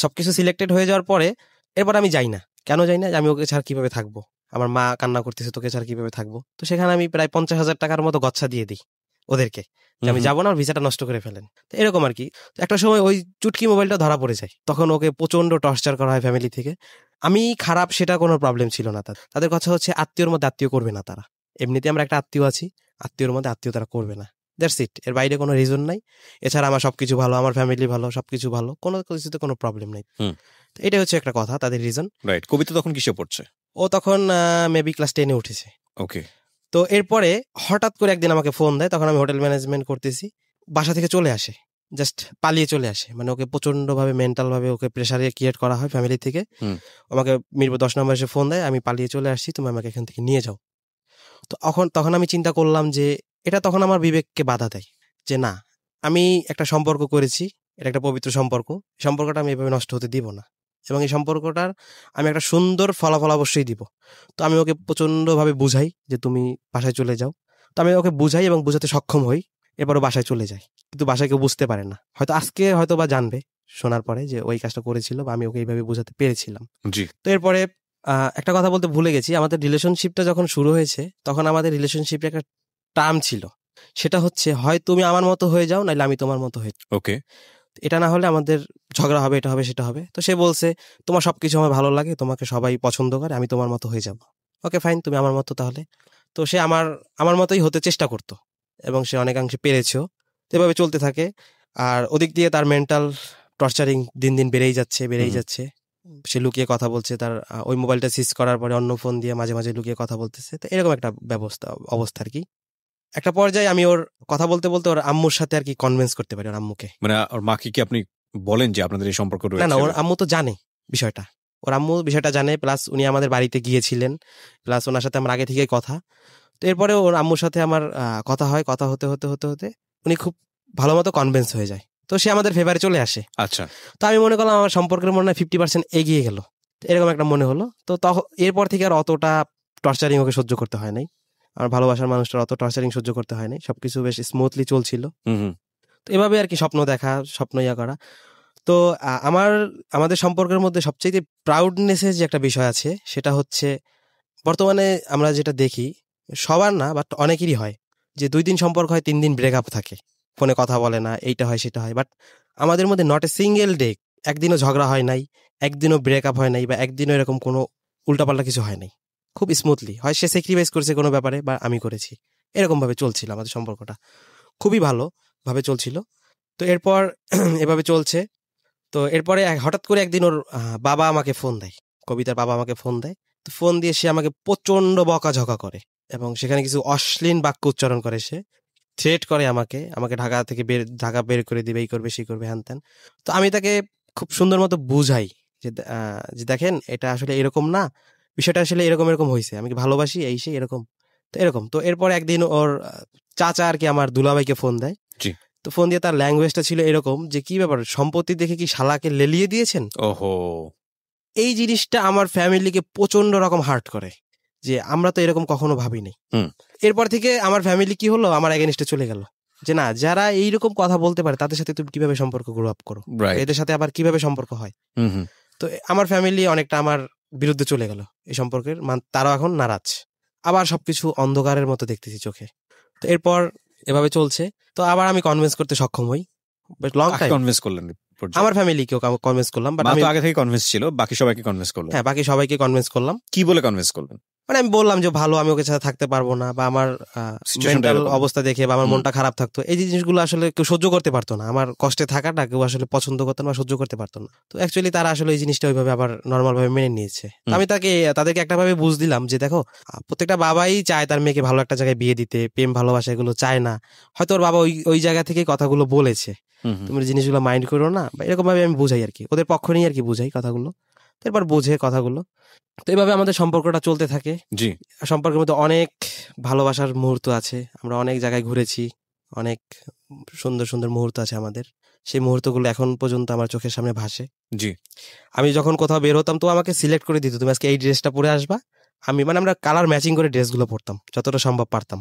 সবকিছু সিলেক্টেড হয়ে যাওয়ার পরে এরপর আমি যাই না। কেন যাই না? আমি ওকে ছাড়া কিভাবে থাকবো, আমার মা কান্না করতেছে, তোকে ছাড়া কিভাবে থাকবো। তো সেখানে আমি প্রায় 50,000 টাকার মতো গচ্ছা দিয়ে দিই ওদেরকে, যে আমি যাবো না, ভিসাটা নষ্ট করে ফেলেন। তো এরকম আর কি। একটা সময় ওই চুটকি মোবাইলটা ধরা পড়ে যায়, তখন ওকে প্রচন্ড টর্চার করা হয় ফ্যামিলি থেকে। আমি খারাপ, সেটা কোনো প্রবলেম ছিল না তাদের কথা হচ্ছে আত্মীয়র মধ্যে আত্মীয় করবে না তারা, এমনিতে আমরা একটা আত্মীয় আছি, আত্মীয়র মধ্যে আত্মীয় তারা করবে না, দ্যাটস ইট। এর বাইরে কোনো রিজন নাই। এছাড়া আমার সবকিছু ভালো, আমার ফ্যামিলি ভালো, সবকিছু ভালো, কোনো কিছুতে কোনো প্রবলেম নেই। এটাই হচ্ছে একটা কথা, তাদের রিজন। রাইট। কবিতা তখন কিসে পড়ছে? ও তখন মেবি ক্লাস 10-এ উঠেছে। ওকে। তো এরপরে হঠাৎ করে একদিন আমাকে ফোন দেয়, তখন আমি হোটেল ম্যানেজমেন্ট করতেছি, বাসা থেকে চলে আসে জাস্ট পালিয়ে চলে আসে, মানে ওকে প্রচন্ড ভাবে মেন্টাল ভাবে ওকে প্রেসারে ক্রিয়েট করা হয় ফ্যামিলি থেকে। আমাকে মিরপুর 10 নম্বর এসে ফোন দেয়, আমি পালিয়ে চলে আসছি, তুমি আমাকে এখান থেকে নিয়ে যাও। তো তখন আমি চিন্তা করলাম যে এটা তখন আমার বিবেককে বাধা দেয় যে না, আমি একটা সম্পর্ক করেছি, এটা একটা পবিত্র সম্পর্কটা আমি এভাবে নষ্ট হতে দিব না, এবং এই সম্পর্কটার আমি একটা সুন্দর ফলাফল অবশ্যই দিব। তো আমি ওকে প্রচন্ডভাবে বুঝাই যে তুমি বাসায় চলে যাও। তো আমি ওকে বুঝাই এবং বুঝাতে সক্ষম হই, এরপরও বাসায় চলে যায়, কিন্তু বাসায় কেউ বুঝতে পারে না। হয়তো আজকে হয়তো বা জানবে শোনার পরে যে ওই কাজটা করেছিল বা আমি ওকে এইভাবে বুঝাতে পেরেছিলাম। তো এরপরে একটা কথা বলতে ভুলে গেছি, আমাদের রিলেশনশিপটা যখন শুরু হয়েছে তখন আমাদের রিলেশনশিপে একটা টার্ম ছিল, সেটা হচ্ছে হয় তুমি আমার মতো হয়ে যাও, নাহলে আমি তোমার মতো হয়ে যাও। ওকে, এটা না হলে আমাদের ঝগড়া হবে, এটা হবে সেটা হবে। তো সে বলছে তোমার সবকিছু আমার ভালো লাগে, তোমাকে সবাই পছন্দ করে, আমি তোমার মতো হয়ে যাব। ওকে ফাইন, তুমি আমার মতো তাহলে। তো সে আমার মতোই হতে চেষ্টা করতো এবং সে অনেকাংশে পেরেছেও। এভাবে চলতে থাকে। আর ওদিক দিয়ে তার মেন্টাল টর্চারিং দিন দিন বেড়েই যাচ্ছে। সে লুকিয়ে কথা বলছে, তার ওই মোবাইলটা সিজ করার পরে অন্য ফোন দিয়ে মাঝে মাঝে লুকিয়ে কথা বলতেছে। তো এরকম একটা অবস্থা আর কি। একটা পর্যায়ে আমি ওর কথা বলতে বলতে ওর আম্মুর সাথে আর কি কনভিন্স করতে পারি, ওর আম্মুকে। মানে ওর মাকে কি আপনি বলেন যে আপনাদের এই সম্পর্ক রয়েছে? না, ওর আম্মু তো জানে বিষয়টা, ওর আম্মু বিষয়টা জানে, প্লাস উনি আমাদের বাড়িতে গিয়েছিলেন, প্লাস ওনার সাথে আমার আগে থেকেই কথা। তো এরপরে ওর আম্মুর সাথে আমার কথা হয়, কথা হতে হতে হতে হতে উনি খুব ভালো মতো কনভিন্স হয়ে যায়। তো সে আমাদের ফেভারে চলে আসে। আচ্ছা, তো আমি মনে করলাম আমার সম্পর্কের মনে হয় 50% এগিয়ে গেল, এরকম একটা মনে হলো। তো তখন এরপর থেকে আর অতটা টর্চারিং ওকে সহ্য করতে হয় নাই, আমার ভালোবাসার মানুষটার অত টর্চারিং সহ্য করতে হয় নাই, সবকিছু বেশ স্মুথলি চলছিল। তো এভাবে আর কি স্বপ্ন দেখা, স্বপ্ন ইয়া করা। তো আমাদের সম্পর্কের মধ্যে সবচেয়ে প্রাউডনেসের যে একটা বিষয় আছে, সেটা হচ্ছে বর্তমানে আমরা যেটা দেখি, সবার না বাট অনেকেরই হয়, যে 2 দিন সম্পর্ক হয়, 3 দিন ব্রেকআপ থাকে, ফোনে কথা বলে না, এইটা হয় সেটা হয়। বাট আমাদের মধ্যে নট এ সিঙ্গেল ডে, একদিনও ঝগড়া হয় নাই, একদিনও ব্রেকআপ হয় নাই, বা একদিনও এরকম কোনো উল্টাপাল্টা কিছু হয় নাই। খুব স্মুথলি হয়, সে স্যাক্রিফাইস করেছে কোনো ব্যাপারে বা আমি করেছি, এরকম ভাবে চলছিল আমাদের সম্পর্কটা, খুবই ভালো ভাবে চলছিল। তো এরপর এভাবে চলছে। তো এরপরে হঠাৎ করে একদিন ওর বাবা আমাকে ফোন দেয়, কবিতার বাবা আমাকে ফোন দেয়। তো ফোন দিয়ে সে আমাকে প্রচন্ড বকাঝকা করে এবং সেখানে কিছু অশ্লীল বাক্য উচ্চারণ করে, সে থ্রেট করে আমাকে ঢাকা বের করে দিবে, এই করবে সেই করবে, হ্যান ত্যান। তো আমি তাকে খুব সুন্দর মতো বুঝাই যে দেখেন এটা আসলে এরকম না, বিষয়টা আসলে এরকম এরকম হয়েছে, আমি ভালোবাসি এই সে এরকম। তো এরকম। তো এরপর একদিন ওর চাচা আর কি আমার দুলাভাইকে ফোন দেয়। তো ফোন দিয়ে তার ল্যাঙ্গুয়েজটা ছিল এরকম যে কি ব্যাপার, সম্পত্তি দেখে কি শালাকে লেলিয়ে দিয়েছেন? ওহো, এই জিনিসটা আমার ফ্যামিলিকে প্রচন্ড রকম হার্ট করে, যে আমরা তো এরকম কখনো ভাবিনি। এরপর থেকে আমার ফ্যামিলি কি হলো, আমার এগেইনস্টে চলে গেল, যে না, যারা এইরকম কথা বলতে পারে তাদের সাথে তুমি কিভাবে সম্পর্ক গ্রো আপ করো, এদের সাথে আবার কিভাবে সম্পর্ক হয়। তো আমার ফ্যামিলি অনেকটা আমার বিরুদ্ধে চলে গেল এই সম্পর্কের, তারাও এখন নারাজ, আবার সবকিছু অন্ধকারের মতো দেখতেছি চোখে। তো এরপর এভাবে চলছে। তো আবার আমি কনভিন্স করতে সক্ষম হই, লং টাইম কনভিন্স করলেন আমার ফ্যামিলিকেও কনভিন্স করলাম, বাট আমি আগে থেকে কনভিন্স ছিল, বাকি সবাইকে কনভিন্স করলাম। হ্যাঁ, বাকি সবাইকে কনভিন্স করলাম। কি বলে কনভিন্স করলেন? মানে আমি বললাম যে ভালো, আমি ওকে সাথে থাকতে পারবো না, বা আমার মেন্টাল অবস্থা দেখে বা আমার মনটা খারাপ থাকতো, এই জিনিসগুলো আসলে কেউ সহ্য করতে পারতো না, আমার কষ্টে থাকাটা কেউ আসলে পছন্দ করতো না, সহ্য করতে পারতো না। তো অ্যাকচুয়ালি তারা আসলে এই জিনিসটা ওইভাবে আবার নর্মাল ভাবে মেনে নিয়েছে। আমি তাদেরকে একটা ভাবে বুঝ দিলাম যে দেখো, প্রত্যেকটা বাবাই চায় তার মেয়েকে ভালো একটা জায়গায় বিয়ে দিতে, প্রেম ভালোবাসা এগুলো চায় না। হয়তো ওর বাবা ওই জায়গা থেকে কথাগুলো বলেছে, তুমি জিনিসগুলো মাইন্ড করো না, বা এরকম ভাবে আমি বুঝাই আর কি, ওদের পক্ষ নিয়ে আর কি বুঝাই কথাগুলো। এরপর বোঝে কথাগুলো। তো এইভাবে আমাদের সম্পর্কটা চলতে থাকে। জি, সম্পর্কের মধ্যে অনেক ভালোবাসার মুহূর্ত আছে, আমরা অনেক জায়গায় ঘুরেছি, অনেক সুন্দর সুন্দর মুহূর্ত আছে আমাদের, সেই মুহূর্তগুলো এখন পর্যন্ত আমার চোখের সামনে ভাসে। জি, আমি যখন কোথাও বের হতাম তো আমাকে সিলেক্ট করে দিত, তুমি আজকে এই ড্রেসটা পরে আসবা। আমরা কালার ম্যাচিং করে ড্রেসগুলো পরতাম, যতটা সম্ভব পারতাম,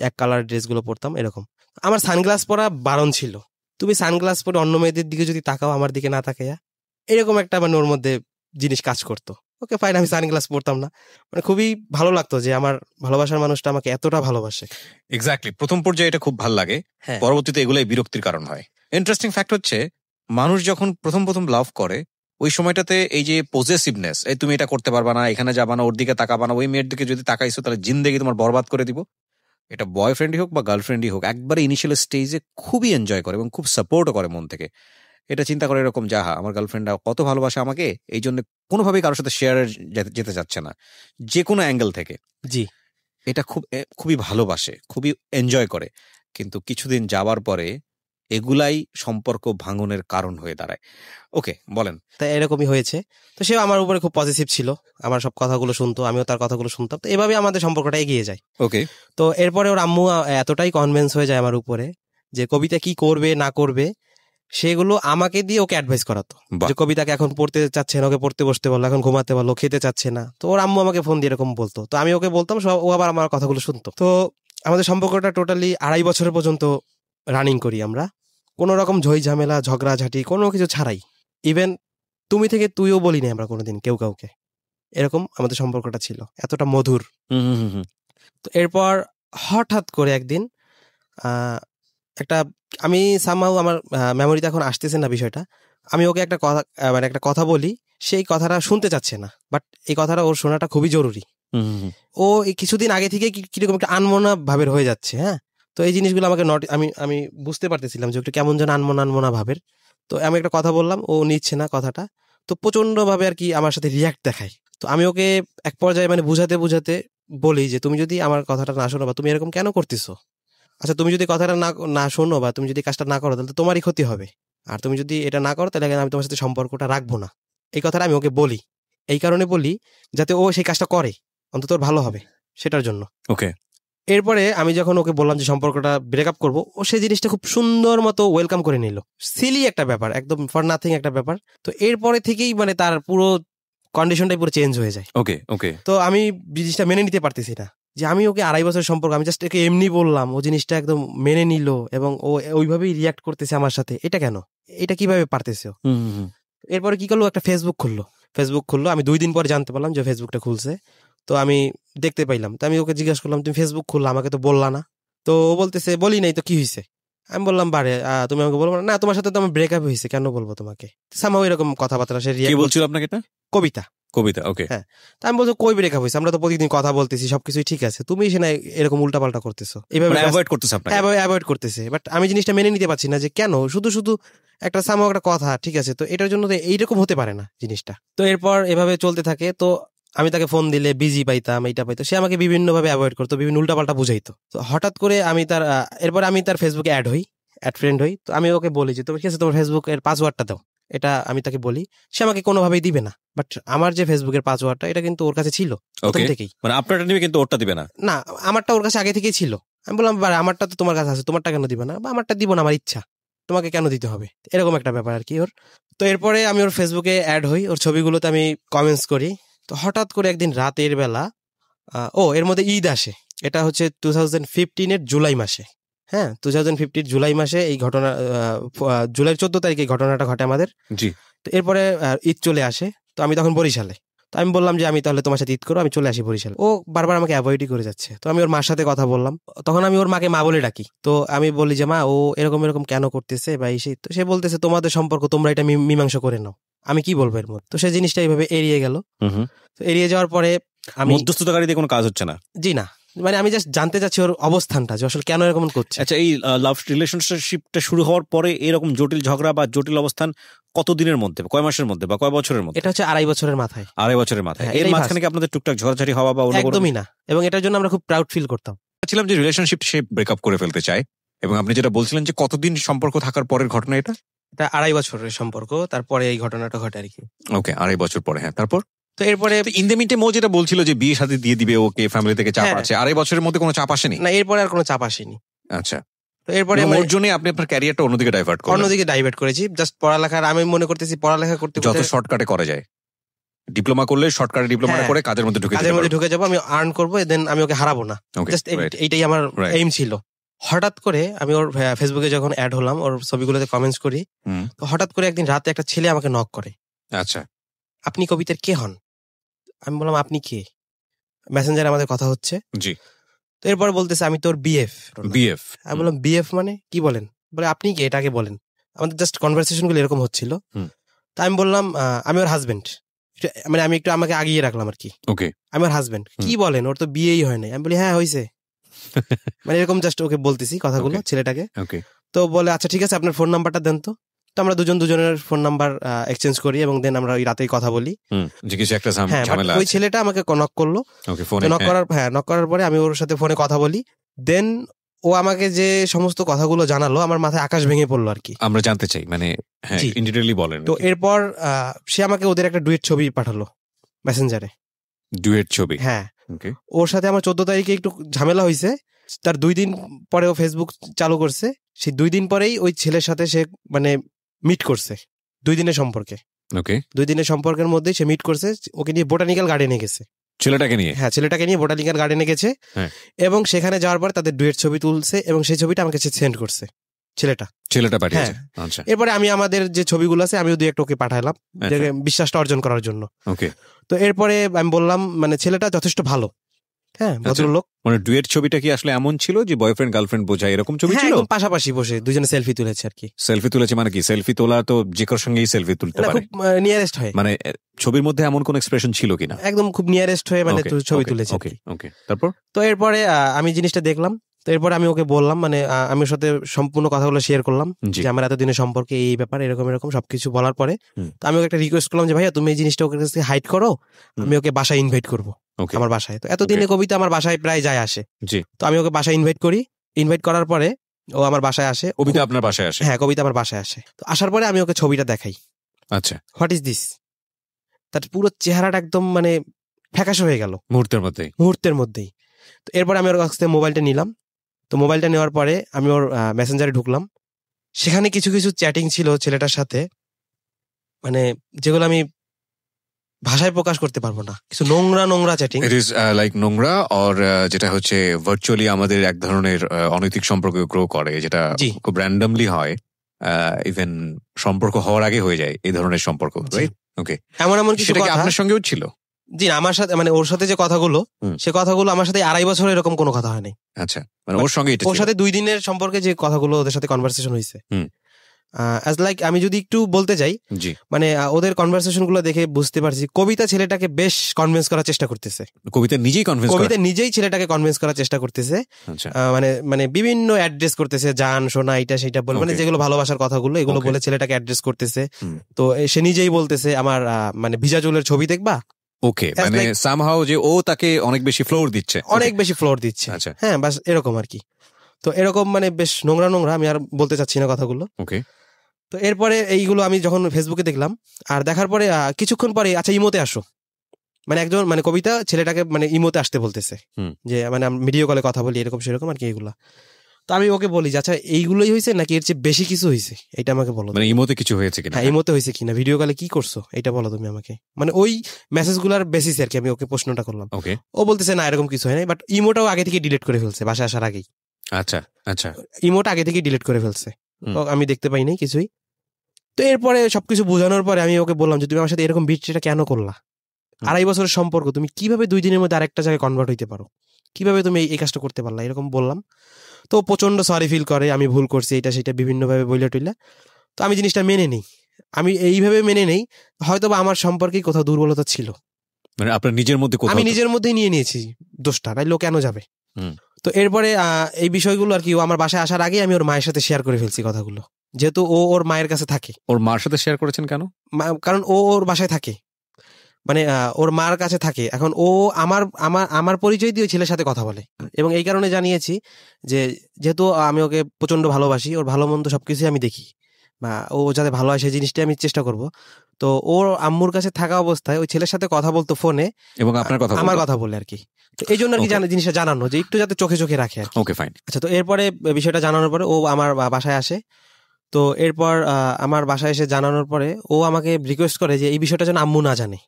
এক কালার ড্রেসগুলো পরতাম এরকম। আমার সানগ্লাস পরা বারণ ছিল, তুমি সানগ্লাস পরে অন্য মেয়েদের দিকে যদি তাকাও, আমার দিকে না তাকাইয়া, এরকম একটা মানে ওর মধ্যে জিনিস কাজ করতো। ওকে ফাইন, আমি সানগ্লাস পরতাম না। মানে খুবই ভালো লাগতো যে আমার ভালোবাসার মানুষটা আমাকে এতটা ভালোবাসে। এক্স্যাক্টলি, প্রথম পর্যায়ে এটা খুব ভালো লাগে, পরবর্তীতে এগুলাই বিরক্তির কারণ হয়। ইন্টারেস্টিং ফ্যাক্ট হচ্ছে, মানুষ যখন প্রথম লাভ করে, ওই সময়টাতে এই যে পজেসিভনেস, এই তুমি এটা করতে পারবা না, এখানে যাবা না, ওর দিকে তাকাবা না, ওই মেয়ের দিকে যদি তাকাইছো তাহলে জিন্দেগি তোমার বরবাদ করে দিব, এটা বয়ফ্রেন্ডই হোক বা গার্লফ্রেন্ডই হোক, একবারে ইনিশিয়াল স্টেজে খুবই এনজয় করে এবং খুব সাপোর্টও করে মন থেকে। এটা চিন্তা করে এরকম, যাহা আমার গার্লফ্রেন্ডরা কত ভালোবাসে আমাকে, এই জন্য কোনোভাবেই কারোর সাথে শেয়ার যেতে যাচ্ছে না, যে কোনো অ্যাঙ্গেল থেকে। জি, এটা খুবই ভালোবাসে, খুবই এনজয় করে। কিন্তু কিছুদিন যাওয়ার পরে এগুলাই সম্পর্ক ভাঙনের কারণ হয়ে দাঁড়ায়। ওকে, বলেন। তাই এরকমই হয়েছে। তো সেও আমার উপরে খুব পজিটিভ ছিল, আমার সব কথাগুলো শুনতো, আমিও তার কথাগুলো শুনতাম। তো এভাবে আমাদের সম্পর্কটা এগিয়ে যায়। ওকে। তো এরপরে ওর আম্মু এতটাই কনভিন্স হয়ে যায় আমার উপরে যে কবিতা কি করবে না করবে সেগুলো আমাকে দিয়ে ওকে অ্যাডভাইস করাতো। যে কবিতাকে এখন পড়তে চাচ্ছে না, ওকে পড়তে বসতে বললো, এখন ঘুমাতে বললো, খেতে চাচ্ছে না। তো ওর আম্মু আমাকে ফোন দিয়ে এরকম বলতো, তো আমি ওকে বলতাম, ও আবার আমার কথাগুলো শুনতো। তো আমাদের সম্পর্কটা টোটালি 2.5 বছরের পর্যন্ত রানিং করি আমরা, কোনো রকম ঝই ঝামেলা ঝগড়াঝাটি কোনো কিছু ছাড়াই। ইভেন তুমি থেকে তুইও বলি না আমরা কোনোদিন কেউ কাউকে। এরকম আমাদের সম্পর্কটা ছিল, এতটা মধুর। তো এরপর হঠাৎ করে একদিন একটা, আমি সামহাউ আমার মেমোরিতে এখন আসতেছে না বিষয়টা, আমি ওকে একটা কথা মানে একটা কথা বলি, সেই কথাটা শুনতে চাচ্ছে না, বাট এই কথাটা ওর শোনাটা খুবই জরুরি। ও এই কিছুদিন আগে থেকে কিরকম একটা আনমনা ভাবের হয়ে যাচ্ছে। হ্যাঁ, তো এই জিনিসগুলো আমাকে আমি বুঝতে পারতেছিলাম যে একটু কেমন যেন আনমনা ভাবের। তো আমি একটা কথা বললাম, ও নিচ্ছে না কথাটা, তো প্রচন্ড ভাবে আর কি আমার সাথে রিয়াক্ট দেখায়। তো আমি ওকে এক পর্যায়ে মানে বুঝাতে বলি যে তুমি যদি আমার কথাটা না শোনো বা তুমি এরকম কেন করতেছো, আচ্ছা তুমি যদি কথাটা না শোনো বা তুমি যদি কাজটা না করো তাহলে তোমারই ক্ষতি হবে, আর তুমি যদি এটা না করো তাহলে আমি তোমার সাথে সম্পর্কটা রাখবো না। এই কথাটা আমি ওকে বলি, এই কারণে বলি যাতে ও সেই কাজটা করে, অন্তত ওর ভালো হবে সেটার জন্য। ওকে। এরপরে আমি যখন ওকে বললাম যে সম্পর্কটা ব্রেকআপ করবো, ও সেই জিনিসটা খুব সুন্দর মতো ওয়েলকাম করে নিল। সিলি একটা ব্যাপার, একদম ফর নাথিং একটা ব্যাপার। তো এরপরে থেকেই মানে তার পুরো কন্ডিশনটাই পুরো চেঞ্জ হয়ে যায়। ওকে ওকে। তো আমি জিনিসটা মেনে নিতে পারতেছি না যে আমি ওকে 2.5 বছরের সম্পর্ক, আমি জাস্ট একে এমনি বললাম, ও জিনিসটা একদম মেনে নিল এবং ও ওইভাবেই রিয়াক্ট করতেছে আমার সাথে। এটা কেন, এটা কিভাবে পারতেছে? এরপরে কি করলো, একটা ফেসবুক খুললো। আমি 2 দিন পরে জানতে পারলাম যে ফেসবুকটা খুলছে। তো আমি দেখতে পাইলাম, তো আমি ওকে জিজ্ঞাসা করলাম তুমি ফেসবুক খুললা, আমাকে তো বললা না। তো ও বলতেছে বলি নাই, তো কি হয়েছে? আমি বললাম বারে তুমি আমাকে বলবো না, তোমার সাথে তো আমার ব্রেকআপ হয়েছে, কেন বলবো তোমাকে? সামহাউ এরকম কথাবার্তা সে রিয়াক্ট বলছিল আপনাকে, এটা কবিতা। ওকে। হ্যাঁ, তা আমি বলছি কই ব্রেকআপ হয়েছে, আমরা তো প্রতিদিন কথা বলতেছি, সবকিছুই ঠিক আছে, তুমি এসে না এরকম উল্টাপাল্টা করতেছো, এভাবে অ্যাভয়েড করতেছে। বাট আমি জিনিসটা মেনে নিতে পারছি না যে কেন শুধু একটা সামহাউ একটা কথা, ঠিক আছে, তো এটার জন্য তো এইরকম হতে পারে না জিনিসটা। তো এরপর এভাবে চলতে থাকে। তো আমি তাকে ফোন দিলে বিজি পাইতাম, এইটা পাইতো, সে আমাকে বিভিন্নভাবে অ্যাভয়েড করতো, বিভিন্ন উল্টাপাল্টা বুঝাইতো। তো হঠাৎ করে আমি তার ফেসবুকে অ্যাড ফ্রেন্ড হই। তো আমি ওকে বলি যে ঠিক আছে তোমার ফেসবুকের পাসওয়ার্ডটা দাও, এটা আমি তাকে বলি। সে আমাকে কোনোভাবেই দিবে না, বাট আমার যে ফেসবুকের পাসওয়ার্ডটা এটা কিন্তু ওর কাছে ছিল প্রথম থেকেই। মানে আপনারটা নিবে কিন্তু ওরটা দিবে না? না, আমারটা ওর কাছে আগে থেকেই ছিল। আমি বললাম আমারটা তো তোমার কাছে আছে, তোমারটা কেন দিবে না? বা আমারটা দিব না, আমার ইচ্ছা, তোমাকে কেন দিতে হবে, এরকম একটা ব্যাপার আর কি ওর। তো এরপরে আমি ওর ফেসবুকে অ্যাড হই, ওর ছবিগুলোতে আমি কমেন্টস করি। তো হঠাৎ করে একদিন রাতের বেলা, এর মধ্যে ঈদ আসে, এটা হচ্ছে 2015 জুলাই মাসে। হ্যাঁ, 2015 জুলাই মাসে এই ঘটনা, জুলাই 14 তারিখে এই ঘটনাটা ঘটে আমাদের। জি। তো এরপরে ঈদ চলে আসে। তো আমি তখন বরিশালে। তো আমি বললাম যে আমি তাহলে তোমার সাথে ঈদ করো, আমি চলে আসি বরিশাল। ও বারবার আমাকে অ্যাভয়েডই করে যাচ্ছে। তো আমি ওর মার সাথে কথা বললাম, তখন আমি ওর মাকে মা বলে ডাকি। তো আমি বলি যে মা, ও এরকম কেন করতেছে বা এই সেই। তো সে বলতেছে তোমাদের সম্পর্ক, তোমরা এটা মীমাংসা করে নাও, আমি কি বলবো এর মধ্যে। তো সে জিনিসটা এইভাবে এড়িয়ে গেল। তো এড়িয়ে যাওয়ার পরে আমি, মধ্যস্থতাকারীদের কোনো কাজ হচ্ছে না? জি না, মানে আমি জাস্ট জানতে চাচ্ছি ওর অবস্থানটা, যে আসলে কেন এরকম করছে। আচ্ছা, এই লাভ রিলেশনশিপটা শুরু হওয়ার পরে এরকম জটিল ঝগড়া বা জটিল অবস্থান কতদিনের মধ্যে, কয় মাসের মধ্যে বা কয় বছরের মধ্যে? এটা হচ্ছে 2.5 বছরের মাথায়। 2.5 বছরের মাথায়। এর মাঝখানে কি আপনাদের টুকটাক ঝগড়াঝাটি হওয়া বা একদমই না, এবং এটার জন্য আমরা খুব প্রাউড ফিল করতাম। ছিলাম যে রিলেশনশিপ সে ব্রেকআপ করে ফেলতে চায়, এবং আপনি যেটা বলছিলেন যে কতদিন সম্পর্ক থাকার পরের ঘটনা এটা? এটা 2.5 বছরের সম্পর্ক, তারপরে এই ঘটনাটা ঘটে আর কি। ওকে, 2.5 বছর পরে। হ্যাঁ, তারপর? তো এরপরে ইন দ্য মিনটাইম ও যেটা বলছিল যে বিয়ে শাদী দিয়ে দিবে ওকে, ফ্যামিলি থেকে চাপ আছে, 2.5 বছরের মধ্যে কোনো চাপ আসেনি? না, এরপরে আর কোনো চাপ আসেনি। আচ্ছা, তো এরপরে ওর জন্য আপনি আপনার ক্যারিয়ারটা অন্যদিকে ডাইভার্ট করেছি। জাস্ট পড়ালেখার, আমি মনে করতেছি পড়ালেখা করতে যত শর্টকাটে করা যায়, ডিপ্লোমা করলে শর্টকাটে ডিপ্লোমাটা করে কাজের মধ্যে ঢুকে যাবো, আমি আর্ন করবো, দেন আমি ওকে হারাবো না। জাস্ট এইটাই আমার এইম ছিল। হঠাৎ করে আমি ওর ফেসবুকে যখন অ্যাড হলাম, ওর ছবিগুলোতে কমেন্টস করি, তো হঠাৎ করে একদিন রাতে একটা ছেলে আমাকে নক করে। আচ্ছা, আপনি কবিতার কে হন? আমি বললাম আপনি কে? মেসেঞ্জারে আমাদের কথা হচ্ছে। জি। তো এরপর বলতেছে আমি তোর বিএফ। আমি বললাম বিএফ মানে কি বলেন? বলে আপনি কি, এটাকে বলেন। আমাদের জাস্ট কনভারসেশন গুলো এরকম হচ্ছিল। তা আমি বললাম আমি ওর হাজবেন্ড, মানে আমি একটু আমাকে আগিয়ে রাখলাম আর কি। ওকে, আমি ওর হাজবেন্ড। কি বলেন, ওর তো বিয়েই হয় নাই। আমি বলি হ্যাঁ হয়েছে, মানে এরকম জাস্ট ওকে বলতেছি কথাগুলো ছেলেটাকে। তো বলে আচ্ছা ঠিক আছে, আপনার ফোন নাম্বারটা দেন তো। তো আমরা দুজনের ফোন নাম্বার এক্সচেঞ্জ করি, এবং দেন আমরা ওই রাতেই কথা বলি। ওই ছেলেটা আমাকে নক করলো। নক করার পরে আমি ওর সাথে ফোনে কথা বলি। দেন ও আমাকে যে সমস্ত কথাগুলো জানালো আমার মাথায় আকাশ ভেঙে পড়লো আর কি। আমরা জানতে চাই, মানে হ্যাঁ, জি। ইন ডিটেইলি বলেন। তো এরপর সে আমাকে ওদের একটা ডুয়েট ছবি পাঠালো মেসেঞ্জারে। ডুয়েট ছবি? হ্যাঁ। ওকে। ওর সাথে আমার 14 তারিখে একটু ঝামেলা হয়েছে, তার 2 দিন পরে ও ফেসবুক চালু করছে, সেই 2 দিন পরেই ওই ছেলের সাথে সে মানে মিট করছে 2 দিনের সম্পর্কে। ওকে। 2 দিনের সম্পর্কের মধ্যেই সে মিট করছে, ওকে নিয়ে বোটানিক্যাল গার্ডেনে গেছে। ছেলেটাকে নিয়ে? হ্যাঁ, ছেলেটাকে নিয়ে বোটানিক্যাল গার্ডেনে গেছে। হ্যাঁ। এবং সেখানে যাওয়ার পর তাদের ডুয়েট ছবি তুলছে এবং সেই ছবিটা আমাকে সেন্ড করছে ছেলেটা পাঠিয়েছে? আচ্ছা। এরপরে আমি আমাদের যে ছবিগুলো আছে আমিও 2-1 ওকে পাঠালাম বিশ্বাসটা অর্জন করার জন্য। ওকে। তো এরপরে আমি বললাম মানে ছেলেটা যথেষ্ট ভালো, হ্যাঁ, ভদ্রলোক। মানে ডুয়েট ছবিটা কি আসলে এমন ছিল যে বয়ফ্রেন্ড গার্লফ্রেন্ড বোঝায় এরকম ছবি ছিল? একদম পাশাপাশি বসে দুজনে সেলফি তুলেছে আর কি। সেলফি তুলেছে মানে কি? সেলফি তোলা তো যে কারোর সঙ্গেই সেলফি তুলতে পারে, খুব নিয়ারেস্ট হয়। মানে ছবির মধ্যে এমন কোন এক্সপ্রেশন ছিল কিনা? একদম খুব নিয়ারেস্ট হয়ে মানে ছবি তুলেছে। ওকে ওকে। তারপর তো এরপরে আমি জিনিসটা দেখলাম। তো এরপরে আমি ওকে বললাম, মানে আমি ওর সাথে সম্পূর্ণ কথাগুলো শেয়ার করলাম যে আমার এতদিনের সম্পর্কে এই ব্যাপার এরকম এরকম সবকিছু বলার পরে তো আমি ওকে একটা রিকোয়েস্ট করলাম যে ভাইয়া তুমি এই জিনিসটা ওকে কাছ থেকে হাইড করো, আমি ওকে বাসায় ইনভাইট করবো আমার বাসায়। তো এতদিনে কবিতা আমার বাসায় প্রায় যায় আসে, তো আমি ওকে বাসায় ইনভাইট করি। ইনভাইট করার পরে ও আমার বাসায় আসে। কবিতা আপনার বাসায় আসে? হ্যাঁ, কবিতা আমার বাসায় আসে। তো আসার পরে আমি ওকে ছবিটা দেখাই। আচ্ছা, হোয়াট ইজ দিস? তার পুরো চেহারাটা একদম মানে ফ্যাকাশে হয়ে গেল মুহূর্তের মধ্যেই। তো এরপরে আমি ওর কাছ থেকে মোবাইলটা নিলাম। তো মোবাইলটা নেওয়ার পরে আমি ওর মেসেঞ্জারে ঢুকলাম। সেখানে কিছু কিছু চ্যাটিং ছিল ছেলেটার সাথে, মানে যেগুলো আমি ভাষায় প্রকাশ করতে পারবো না, কিছু নোংরা চ্যাটিং। ইট ইজ লাইক নোংরা, অর যেটা হচ্ছে ভার্চুয়ালি আমাদের এক ধরনের অনৈতিক সম্পর্ক গ্রো করে, যেটা খুব র্যান্ডমলি হয়, ইভেন সম্পর্ক হওয়ার আগে হয়ে যায় এই ধরনের সম্পর্ক, রাইট? ওকে। এমন কিছু কথা আপনার সঙ্গেও ছিল? জি, আমার সাথে মানে ওর সাথে যে কথাগুলো, সে কথাগুলো আমার সাথে 2.5 বছর এরকম কোনো কথা হয় নাই। আচ্ছা, মানে ওর সাথে 2 দিনের সম্পর্কে যে কথাগুলো ওদের সাথে কনভারসেশন হয়েছে, অ্যাজ লাইক আমি যদি একটু বলতে যাই, মানে ওদের কনভারসেশন গুলো দেখে বুঝতে পারছি কবিতা ছেলেটাকে বেশ কনভিন্স করার চেষ্টা করতেছে। কবিতা নিজেই ছেলেটাকে কনভিন্স করার চেষ্টা করতেছে, মানে বিভিন্ন অ্যাড্রেস করতেছে, জান সোনা এটা সেটা বলে, মানে যেগুলো ভালোবাসার কথাগুলো এগুলো বলে ছেলেটাকে অ্যাড্রেস করতেছে। তো সে নিজেই বলতেছে আমার মানে ভিজাজুলের ছবি দেখবা। ওকে, মানে সামহাউ যে ও তাকে অনেক বেশি ফ্লোর দিচ্ছে। আচ্ছা, হ্যাঁ, বাস এরকম আর কি। তো এরকম মানে বেশ নোংরা আমি আর বলতে চাচ্ছি না কথাগুলো। ওকে। তো এরপরে এইগুলো আমি যখন ফেসবুকে দেখলাম, আর দেখার পরে কিছুক্ষণ পরে আচ্ছা ইমোতে আসো, মানে একজন মানে কবিতা ছেলেটাকে মানে ইমোতে আসতে বলতেছে যে মানে ভিডিও কলে কথা বলি এরকম সেরকম আর কি এগুলা। তো আমি ওকে বলি যে আচ্ছা এইগুলোই হয়েছে নাকি এর চেয়ে বেশি কিছু হয়েছে, এটা আমাকে বলো। মানে ইমোতে কিছু হয়েছে কিনা? হ্যাঁ, ইমোতে হয়েছে কিনা, ভিডিও কলে কি করছো এটা বলো তুমি আমাকে। মানে ওই মেসেজগুলোর বেসিসে আর কি আমি ওকে প্রশ্নটা করলাম। ওকে। ও বলতেছে না এরকম কিছু হয় নাই, বাট ইমোটাও আগে থেকে ডিলিট করে ফেলছে বাসায় আসার আগেই। আচ্ছা আচ্ছা, ইমোটা আগে থেকে ডিলিট করে ফেলছে, আমি দেখতে পাই নাই কিছুই। তো এরপরে সবকিছু বোঝানোর পরে আমি ওকে বললাম যে তুমি আমার সাথে এরকম বিট্রিটা কেন করলা? 2.5 বছরের সম্পর্ক, তুমি কিভাবে 2 দিনের মধ্যে আরেকটা জায়গায় কনভার্ট হইতে পারো? কিভাবে তুমি এই কাজটা করতে পারলা? এরকম বললাম। তো প্রচন্ড সরি ফিল করে, আমি ভুল করছি এটা সেটা বিভিন্নভাবে বইলা টইলা। তো আমি জিনিসটা মেনে নিই, আমি এইভাবে মেনে নেই হয়তো বা আমার সম্পর্কেই কোথাও দুর্বলতা ছিল, মানে আপনার নিজের মধ্যে আমি নিজের মধ্যেই নিয়ে নিয়েছি দোষটা, তাই লোক কেন যাবে। তো এরপরে এই বিষয়গুলো আর কি ও আমার বাসায় আসার আগে আমি ওর মায়ের সাথে শেয়ার করে ফেলছি কথাগুলো, যেহেতু ও ওর মায়ের কাছে থাকে। ওর মার সাথে শেয়ার করেছেন কেন? কারণ ও ওর বাসায় থাকে, মানে ওর মার কাছে থাকে। এখন ও আমার পরিচয় দিয়ে ছেলের সাথে কথা বলে, এবং এই কারণে জানিয়েছি যে যেহেতু আমি ওকে প্রচন্ড ভালোবাসি, ওর ভালো মন্দ সবকিছু আমি দেখি, বা ও যাতে ভালো হয় সেই জিনিসটা আমি চেষ্টা করব। তো ওর আম্মুর কাছে থাকা অবস্থায় ওই ছেলের সাথে কথা বলতো ফোনে, এবং আমার কথা বলে আর কি। তো এই জন্য আর কি জিনিসটা জানানো, যে একটু যাতে চোখে রাখে। ওকে, ফাইন। আচ্ছা, তো এরপরে বিষয়টা জানানোর পরে ও আমার বাসায় আসে। তো এরপর আমার বাসায় এসে জানানোর পরে ও আমাকে রিকোয়েস্ট করে যে এই বিষয়টা যেন আম্মু না জানে।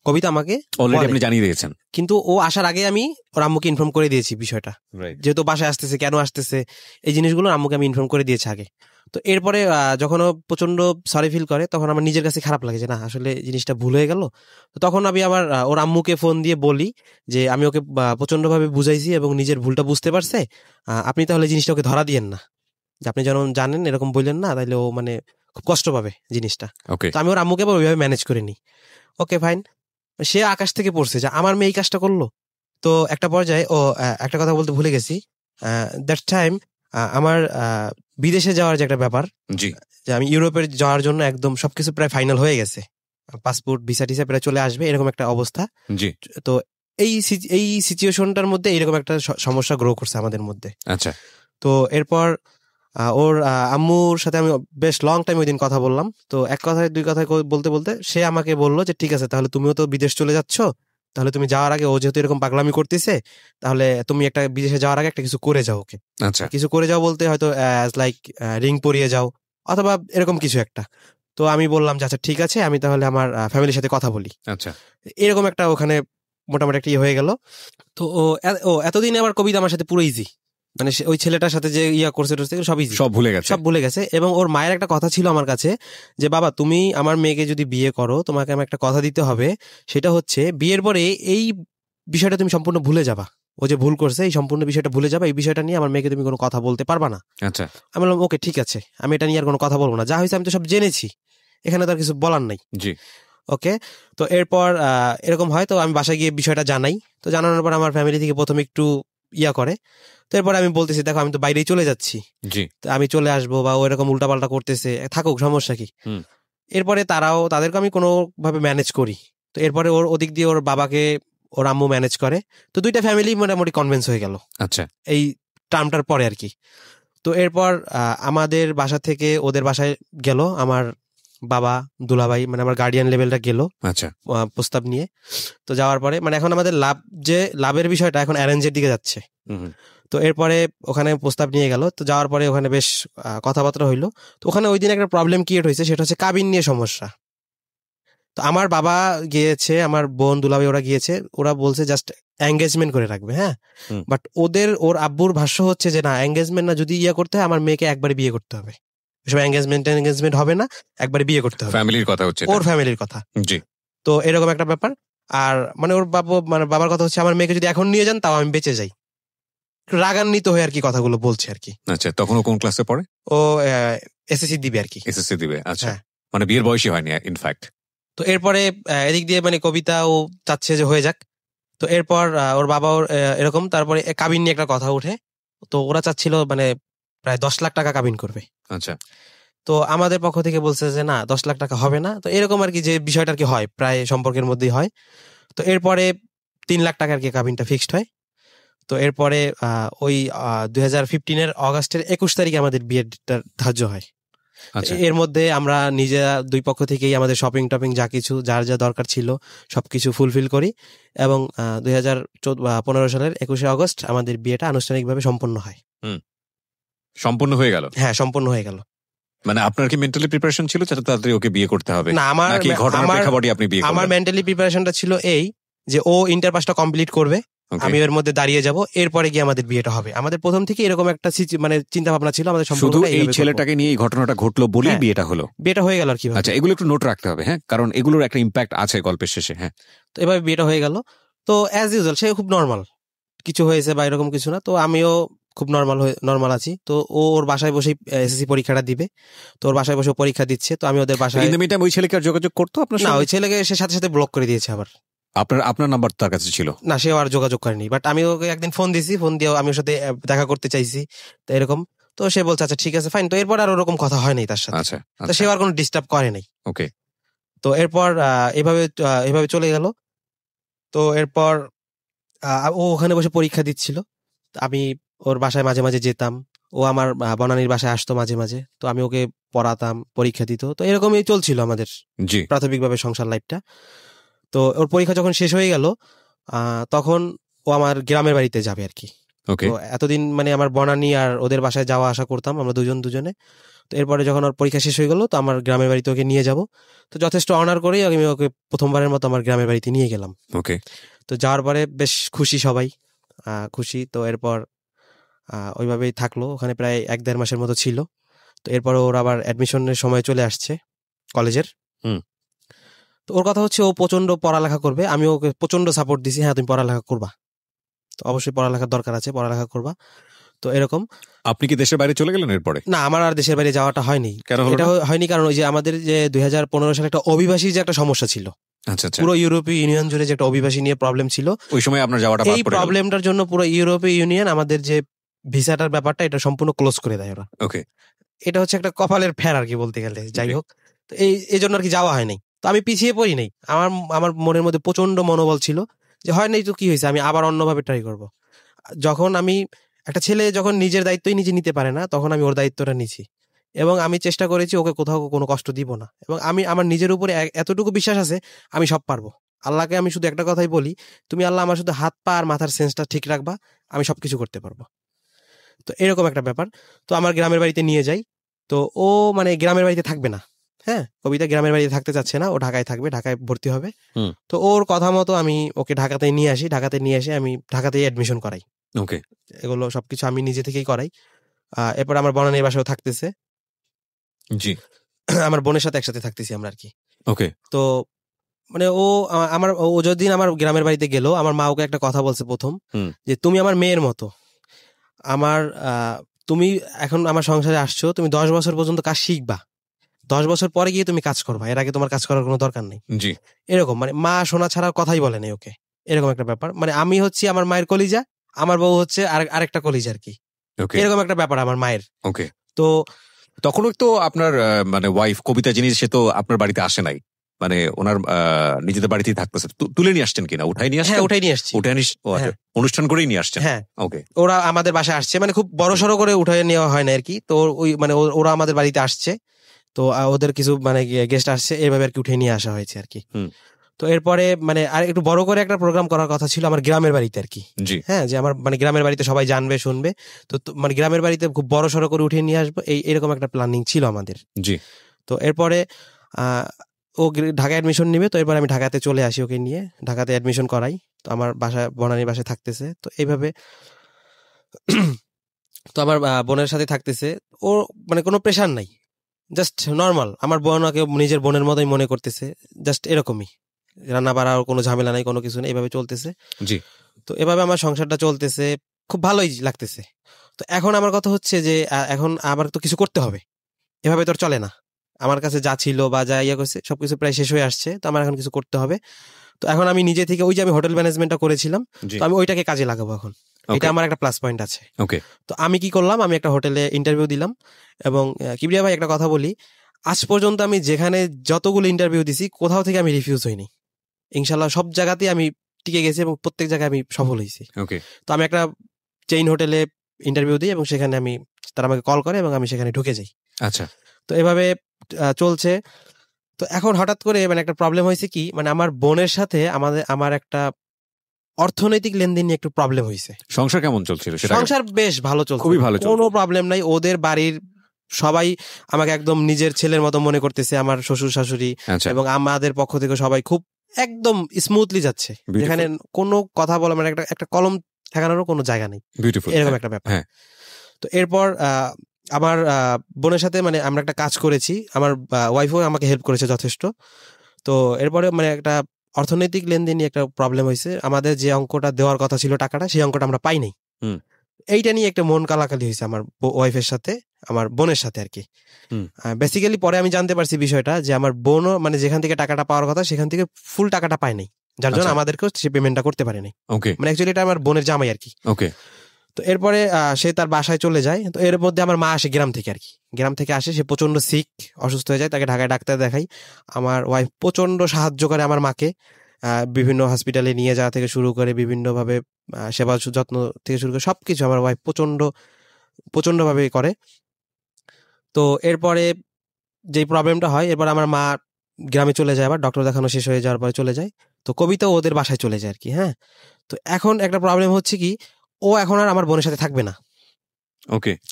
কবিতা আমাকে অলরেডি আপনি জানিয়ে দিয়েছেন, কিন্তু ও আসার আগে আমি ওর আম্মুকে ইনফর্ম করে দিয়েছি বিষয়টা, যেহেতু বাসায় আসতেছে, কেন আসতেছে, এই জিনিসগুলো আম্মুকে আমি ইনফর্ম করে দিয়েছি আগে। তো এরপরে যখন ও প্রচন্ড সরি ফিল করে তখন আমার নিজের কাছে খারাপ লাগে যে না আসলে জিনিসটা ভুল হয়ে গেল। তো তখন আমি আবার ওর আম্মুকে ফোন দিয়ে বলি যে আমি ওকে প্রচন্ডভাবে বুঝাইছি এবং নিজের ভুলটা বুঝতে পারছে, আপনি তাহলে জিনিসটা ওকে ধরা দিয়েন না, যে আপনি যেন জানেন এরকম বললেন না, তাইলে ও মানে খুব কষ্ট পাবে জিনিসটা। তো আমি ওর আম্মুকে আবার ওইভাবে ম্যানেজ করে নিই। ওকে, ফাইন। সে আকাশ থেকে পড়ছে যে আমার মেয়ে এই কাজটা করলো। তো একটা পর্যায়ে ও একটা কথা বলতে ভুলে গেছি, দ্যাট টাইম আমার বিদেশে যাওয়ার যে একটা ব্যাপার, যে আমি ইউরোপের যাওয়ার জন্য একদম সবকিছু প্রায় ফাইনাল হয়ে গেছে, পাসপোর্ট ভিসা টিসা প্রায় চলে আসবে এরকম একটা অবস্থা। তো এই সিচুয়েশনটার মধ্যে এইরকম একটা সমস্যা গ্রো করছে আমাদের মধ্যে। আচ্ছা। তো এরপর ওর আম্মুর সাথে আমি বেশ লং টাইম ওই দিন কথা বললাম। তো এক কথায় দুই কথায় বলতে বলতে সে আমাকে বললো যে ঠিক আছে, তাহলে তুমিও তো বিদেশ চলে যাচ্ছ, তাহলে তুমি যাওয়ার আগে, ও যেহেতু এরকম পাগলামি করতেছে, তাহলে তুমি একটা বিদেশে যাওয়ার আগে একটা কিছু করে যাও ওকে। আচ্ছা, কিছু করে যাও বলতে হয়তো লাইক রিং পরিয়ে যাও অথবা এরকম কিছু একটা। তো আমি বললাম যে আচ্ছা ঠিক আছে, আমি তাহলে আমার ফ্যামিলির সাথে কথা বলি। আচ্ছা, এরকম একটা ওখানে মোটামুটি একটা হয়ে গেল। তো ও এতদিনে আমার কবিতা আমার সাথে পুরো ইজি, মানে ওই ছেলেটার সাথে যে করছে সব ইজি, সব ভুলে গেছে, সব ভুলে গেছে। এবং ওর মায়ের একটা কথা ছিল আমার কাছে যে বাবা, তুমি আমার মেয়েকে যদি বিয়ে করো, তোমাকে আমি একটা কথা দিতে হবে, সেটা হচ্ছে বিয়ের পরে এই বিষয়টা তুমি সম্পূর্ণ ভুলে যাবা। ও যে ভুল করছে এই সম্পূর্ণ বিষয়টা ভুলে যাবা, এই বিষয়টা নিয়ে আমার মেয়েকে তুমি কোনো কথা বলতে পারবা না। আচ্ছা, আমি বললাম ওকে ঠিক আছে, আমি এটা নিয়ে আর কোনো কথা বলবো না, যা হয়েছে আমি তো সব জেনেছি, এখানে তো আর কিছু বলার নাই। জি, ওকে। তো এরপর এরকম হয়, তো আমি বাসায় গিয়ে বিষয়টা জানাই। তো জানানোর পর আমার ফ্যামিলি থেকে প্রথমে একটু করে। তো এরপর আমি বলতেছি দেখো আমি তো বাইরেই চলে যাচ্ছি, জি, তো আমি চলে আসবো, বা ও এরকম উল্টাপাল্টা করতেছে, থাকুক, সমস্যা কি। এরপরে তাদেরকে আমি কোনো ভাবে ম্যানেজ করি। তো এরপরে ওর ওদিক দিয়ে ওর বাবাকে ওর আম্মু ম্যানেজ করে। তো দুইটা ফ্যামিলি মোটামুটি কনভিন্স হয়ে গেল আচ্ছা, এই টার্মটার পরে আর কি। তো এরপর আমাদের বাসা থেকে ওদের বাসায় গেল আমার বাবা, দুলাভাই, মানে আমার গার্ডিয়ান লেভেলটা গেল আচ্ছা, প্রস্তাব নিয়ে। তো যাওয়ার পরে মানে এখন আমাদের লাভের বিষয়টা এখন অ্যারেঞ্জের দিকে যাচ্ছে। তো এরপরে ওখানে প্রস্তাব নিয়ে গেল। তো যাওয়ার পরে ওখানে বেশ কথাবার্তা হইলো। তো ওখানে ওই দিন একটা প্রবলেম ক্রিয়েট হয়েছে, সেটা হচ্ছে কাবিন নিয়ে সমস্যা। তো আমার বাবা গিয়েছে, আমার বোন দুলাভাই ওরা গিয়েছে, ওরা বলছে জাস্ট এঙ্গেজমেন্ট করে রাখবে, হ্যাঁ। বাট ওর আব্বুর ভাষ্য হচ্ছে যে না, এঙ্গেজমেন্ট না, যদি করতে হয় আমার মেয়েকে একবারে বিয়ে করতে হবে, এসব এঙ্গেজমেন্ট হবে না, একবারে বিয়ে করতে হবে। ফ্যামিলির কথা হচ্ছে, ওর ফ্যামিলির কথা। জি। তো এরকম একটা ব্যাপার। আর মানে ওর বাবার কথা হচ্ছে আমার মেয়েকে যদি এখন নিয়ে যান তাও আমি বেঁচে যাই, রাগান্বিত হয়ে আর কি কথাগুলো বলছে আর কি। আচ্ছা, তখন ও কোন ক্লাসে পড়ে? ও এসএসসি দিবে আর কি। এসএসসি দিবে, আচ্ছা, মানে বিয়ের বয়সই হয়নি ইনফ্যাক্ট। তো এরপরে এদিক দিয়ে মানে কবিতা ও চাচ্ছে যে হয়ে যাক। তো এরপর ওর বাবা ওর এরকম, তারপরে কাবিন নিয়ে একটা কথা উঠে। তো ওরা চাচ্ছিল মানে প্রায় 10 লাখ টাকা কাবিন করবে। আচ্ছা। তো আমাদের পক্ষ থেকে বলছে যে না, 10 লাখ টাকা হবে না। তো এরকম আর কি, যে বিষয়টা আর কি হয় প্রায় সম্পর্কের মধ্যেই হয়। তো এরপরে 3 লাখ টাকা আর কি কাবিনটা ফিক্সড হয়। তো এরপরে ওই 2015 অগাস্টের 21 তারিখে আমাদের বিয়েটা ধার্য হয়। এর মধ্যে আমরা নিজেরা দুই পক্ষ থেকেই আমাদের শপিং টপিং যা কিছু যার যা দরকার ছিল সবকিছু ফুলফিল করি, এবং 2015 সালের 21 অগস্ট আমাদের বিয়েটা আনুষ্ঠানিকভাবে সম্পন্ন হয়। সম্পূর্ণ হয়ে গেল? হ্যাঁ, সম্পন্ন হয়ে গেল। মানে আপনার কি মেন্টালি প্রিপারেশন ছিল যাতে তাড়াতাড়ি ওকে বিয়ে করতে হবে? না, আমার মেন্টালি প্রিপারেশনটা ছিল এই যে ও ইন্টার পাসটা কমপ্লিট করবে, আমি এর মধ্যে দাঁড়িয়ে যাব, এরপরে গিয়ে আমাদের বিয়েটা হবে। আমাদের প্রথম থেকে এরকম একটা মানে চিন্তা ভাবনা ছিল আমাদের। শুধু এই ছেলেটাকে নিয়ে এই ঘটনাটা ঘটলো বলেই বিয়েটা হলো? বিয়েটা হয়ে গেল আর কি। আচ্ছা, এগুলো একটু নোট রাখতে হবে, হ্যাঁ, কারণ এগুলোর একটা ইম্প্যাক্ট আছে গল্পের শেষে। হ্যাঁ, তো এভাবে বিয়েটা হয়ে গেল। তো অ্যাজ ইউজুয়াল সে খুব নর্মাল, কিছু হয়েছে বা এরকম কিছু না। তো আমিও খুব নর্মাল আছি। তো ওর বাসায় বসেই এসএসসি পরীক্ষাটা দিবে। তো ওর বাসায় বসে পরীক্ষা দিচ্ছে। তো আমি ওদের বাসায়। ওই ছেলেকে আর যোগাযোগ করতো আপনার? না, ওই ছেলেকে সে সাথে সাথে ব্লক করে দিয়েছে আবার। আপনার নাম্বার তার কাছে ছিল না, সে আর যোগাযোগ করেনি। বাট আমি ওকে একদিন ফোন দিয়েছি, ফোন দিয়ে আমি ওর সাথে দেখা করতে চাইছি, তো এরকম। তো সে বলছে আচ্ছা ঠিক আছে ফাইন। তো এরপর আর ওরকম কথা হয় নাই তার সাথে। আচ্ছা, তো সে আর কোনো ডিস্টার্ব করে নাই। ওকে। তো এরপর এভাবে চলে গেল। তো এরপর ও ওখানে বসে পরীক্ষা দিচ্ছিল, আমি ওর বাসায় মাঝে মাঝে যেতাম, ও আমার বনানীর বাসায় আসতো মাঝে মাঝে। তো আমি ওকে পড়াতাম, পরীক্ষা দিত। তো এরকমই চলছিল আমাদের প্রাথমিকভাবে সংসার লাইফটা। তো ওর পরীক্ষা যখন শেষ হয়ে গেল তখন ও আমার গ্রামের বাড়িতে যাবে আর কি। তো এতদিন মানে আমার বনানী আর ওদের বাসায় যাওয়া আসা করতাম আমরা দুজনে। তো এরপরে যখন ওর পরীক্ষা শেষ হয়ে গেল, তো আমার গ্রামের বাড়িতে ওকে নিয়ে যাব। তো যথেষ্ট অনার করেই আমি ওকে প্রথমবারের মতো আমার গ্রামের বাড়িতে নিয়ে গেলাম। ওকে। তো যাওয়ার পরে বেশ খুশি, সবাই খুশি। তো এরপর ওইভাবেই থাকলো ওখানে প্রায় 1-1.5 মাসের মতো ছিল। তো এরপর ওর আবার অ্যাডমিশনের সময় চলে আসছে কলেজের। তো ওর কথা হচ্ছে ও প্রচন্ড পড়ালেখা করবে, আমি ওকে প্রচন্ড সাপোর্ট দিছি, হ্যাঁ তুমি পড়ালেখা করবা, তো অবশ্যই পড়ালেখার দরকার আছে, পড়ালেখা করবা। তো এরকম। আপনি কি দেশের বাইরে চলে গেলেন এরপরে? না, আমার আর দেশের বাইরে যাওয়াটা হয়নি। এটা হয়নি কারণ ওই যে আমাদের যে 2015 সালে একটা অভিবাসী যে একটা সমস্যা ছিল, পুরো ইউরোপীয় ইউনিয়ন জুড়ে যে একটা অভিবাসী নিয়ে প্রবলেম ছিল, ওই সময় আপনার যাওয়াটা বাদ পড়ে গেল। এই প্রবলেমটার জন্য পুরো ইউরোপীয় ইউনিয়ন আমাদের যে ভিসাটার ব্যাপারটা এটা সম্পূর্ণ ক্লোজ করে দেয় ওরা। ওকে। এটা হচ্ছে একটা কপালের ফের আর কি বলতে গেলে। যাই হোক, তো এই জন্য আর কি যাওয়া হয় নাই। তো আমি পিছিয়ে পড়ি নাই, আমার মনের মধ্যে প্রচন্ড মনোবল ছিল যে হয় নাই তো কি হয়েছে, আমি আবার অন্যভাবে ট্রাই করব। যখন আমি একটা ছেলে যখন নিজের দায়িত্বই নিজে নিতে পারে না, তখন আমি ওর দায়িত্বটা নিছি এবং আমি চেষ্টা করেছি ওকে কোথাও কোনো কষ্ট দিব না। এবং আমি আমার নিজের উপরে এতটুকু বিশ্বাস আছে আমি সব পারবো। আল্লাহকে আমি শুধু একটা কথাই বলি, তুমি আল্লাহ আমার শুধু হাত পা আর মাথার সেন্সটা ঠিক রাখবা, আমি সবকিছু করতে পারবো। তো এরকম একটা ব্যাপার। তো আমার গ্রামের বাড়িতে নিয়ে যাই। তো ও মানে গ্রামের বাড়িতে থাকবে না, হ্যাঁ, কবিতা গ্রামের বাড়িতে থাকতে চাচ্ছে না, ও ঢাকায় থাকবে, ঢাকায় ভর্তি হবে। তো ওর কথা মতো আমি ওকে ঢাকাতে নিয়ে আসি, ঢাকাতে নিয়ে এসে আমি ঢাকাতেই অ্যাডমিশন করাই। ওকে, এগুলো সবকিছু আমি নিজে থেকেই করাই। এরপর আমার বনানীর বাসাও থাকতেছে, জি, আমার বোনের সাথে একসাথে থাকতেছি আমরা আর কি। ওকে, তো মানে ও যতদিন আমার গ্রামের বাড়িতে গেল, আমার মা ওকে একটা কথা বলছে প্রথম, যে তুমি আমার মেয়ের মতো, আমার তুমি এখন আমার সংসারে আসছো, তুমি 10 বছর পর্যন্ত কাজ শিখবা, 10 বছর পরে গিয়ে তুমি কাজ করবা, এর আগে তোমার কাজ করার কোনো দরকার নেই। জি, এরকম মানে মা শোনা ছাড়া কথাই বলে নাই ওকে, এরকম একটা ব্যাপার। মানে আমি হচ্ছি আমার মায়ের কলিজা, আমার বউ হচ্ছে আরেকটা কলিজা আর কি, এরকম একটা ব্যাপার আমার মায়ের। ওকে। তো তখনও তো আপনার মানে ওয়াইফ কবিতা যিনি, সে তো আপনার বাড়িতে আসে নাই, মানে ওনার নিজেদের বাড়িতেই থাকতেছে। তুলে নিয়ে আসছেন কিনা? উঠাই নিয়ে আসছেন? হ্যাঁ, উঠাই নিয়ে আসছি। অনুষ্ঠান করেই নিয়ে আসছেন? হ্যাঁ, ওকে। ওরা আমাদের বাসায় আসছে, মানে খুব বড় সড়ো করে উঠাই নেওয়া হয় না আর কি। তো ওই মানে ওরা আমাদের বাড়িতে আসছে, তো ওদের কিছু মানে গেস্ট আসছে, এইভাবে আর কি উঠে নিয়ে আসা হয়েছে আর কি। তো এরপরে মানে আর একটু বড় করে একটা প্রোগ্রাম করার কথা ছিল আমার গ্রামের বাড়িতে আর কি। হ্যাঁ, যে আমার মানে গ্রামের বাড়িতে সবাই জানবে শুনবে, তো মানে গ্রামের বাড়িতে খুব বড় সড়ো করে উঠিয়ে নিয়ে আসবো, এরকম একটা প্ল্যানিং ছিল আমাদের। জি। তো এরপরে ও ঢাকায় অ্যাডমিশন নিবে, তো এরপর আমি ঢাকাতে চলে আসি, ওকে নিয়ে ঢাকাতে অ্যাডমিশন করাই। তো আমার বাসায় বনানীর বাসায় থাকতেছে, তো এইভাবে তো আমার বোনের সাথে থাকতেছে। ও মানে কোনো প্রেশার নাই, জাস্ট নর্মাল, আমার বোন ওকে নিজের বোনের মতোই মনে করতেছে, জাস্ট এরকমই, রান্না বাড়ার কোনো ঝামেলা নাই, কোনো কিছু নেই, এভাবে চলতেছে। জি। তো এভাবে আমার সংসারটা চলতেছে, খুব ভালোই লাগতেছে। তো এখন আমার কথা হচ্ছে যে এখন আবার তো কিছু করতে হবে, এভাবে তো চলে না। আমার কাছে যা ছিল বা যা ইয়ে করছে সবকিছু প্রায় শেষ হয়ে আসছে, তো আমার এখন কিছু করতে হবে। তো এখন আমি নিজে থেকে ওই যে আমি হোটেল ম্যানেজমেন্টটা করেছিলাম, তো আমি ওইটাকে কাজে লাগাবো এখন, এটা আমার একটা প্লাস পয়েন্ট আছে। ওকে। তো আমি কি করলাম, আমি একটা হোটেলে ইন্টারভিউ দিলাম, এবং কিবরিয়া ভাই একটা কথা বলি, আজ পর্যন্ত আমি যেখানে যতগুলো ইন্টারভিউ দিছি কোথাও থেকে আমি রিফিউজ হইনি, ইনশাল্লাহ সব জায়গাতেই আমি টিকে গেছি এবং প্রত্যেক জায়গায় আমি সফল হয়েছি। তো আমি একটা চেইন হোটেলে ইন্টারভিউ দিই এবং সেখানে তারা আমাকে কল করে এবং আমি সেখানে ঢুকে যাই। আচ্ছা। তো এভাবে চলছে। তো এখন হঠাৎ করে মানে একটা প্রবলেম হয়েছে কি, মানে আমার বোনের সাথে আমার একটা অর্থনৈতিক লেনদেন নিয়ে একটু প্রবলেম হয়েছে। সংসার কেমন চলছিল? সংসার বেশ ভালো চলছে, খুবই ভালো, কোনো প্রবলেম নাই। ওদের বাড়ির সবাই আমাকে একদম নিজের ছেলের মতো মনে করতেছে, আমার শ্বশুর শাশুড়ি এবং আমাদের পক্ষ থেকে সবাই খুব একদম স্মুথলি যাচ্ছে, যেখানে কোনো কথা বলা মানে একটা কলম ঠেকানোরও কোনো জায়গা নেই, এরকম একটা ব্যাপার। তো এরপর আমার বোনের সাথে মানে আমরা একটা কাজ করেছি, আমার ওয়াইফও আমাকে হেল্প করেছে যথেষ্ট। তো এরপরে মানে একটা অর্থনৈতিক লেনদেন নিয়ে একটা প্রবলেম হয়েছে, আমাদের যে অঙ্কটা দেওয়ার কথা ছিল টাকাটা, সেই অঙ্কটা আমরা পাই নাই। এইটা নিয়ে একটা মন কালাকালি হয়েছে আমার ওয়াইফের সাথে, আমার বোনের সাথে আর কি। বেসিক্যালি পরে আমি জানতে পারছি বিষয়টা, যে আমার বোনও মানে যেখান থেকে টাকাটা পাওয়ার কথা সেখান থেকে ফুল টাকাটা পায় নাই, যার জন্য আমাদেরকেও সে পেমেন্টটা করতে পারে নাই। মানে অ্যাকচুয়ালি এটা আমার বোনের জামাই আর কি। তো এরপরে সে তার বাসায় চলে যায়। তো এর মধ্যে আমার মা আসে গ্রাম থেকে আর কি, গ্রাম থেকে আসে, সে প্রচন্ড সিক, অসুস্থ হয়ে যায়, তাকে ঢাকায় ডাক্তার দেখাই। আমার ওয়াইফ প্রচন্ড সাহায্য করে আমার মাকে, বিভিন্ন হসপিটালে নিয়ে যাওয়া থেকে শুরু করে বিভিন্নভাবে সেবা যত্ন থেকে শুরু করে সবকিছু আমার ওয়াইফ প্রচন্ডভাবে করে। তো এরপরে যে প্রবলেমটা হয়, এরপর আমার মা গ্রামে চলে যায়, আবার ডক্টর দেখানো শেষ হয়ে যাওয়ার পরে চলে যায়। তো কবিতা ওদের বাসায় চলে যায় আর কি। হ্যাঁ, তো এখন একটা প্রবলেম হচ্ছে কি, ও এখন আর আমার বোনের সাথে থাকবে না।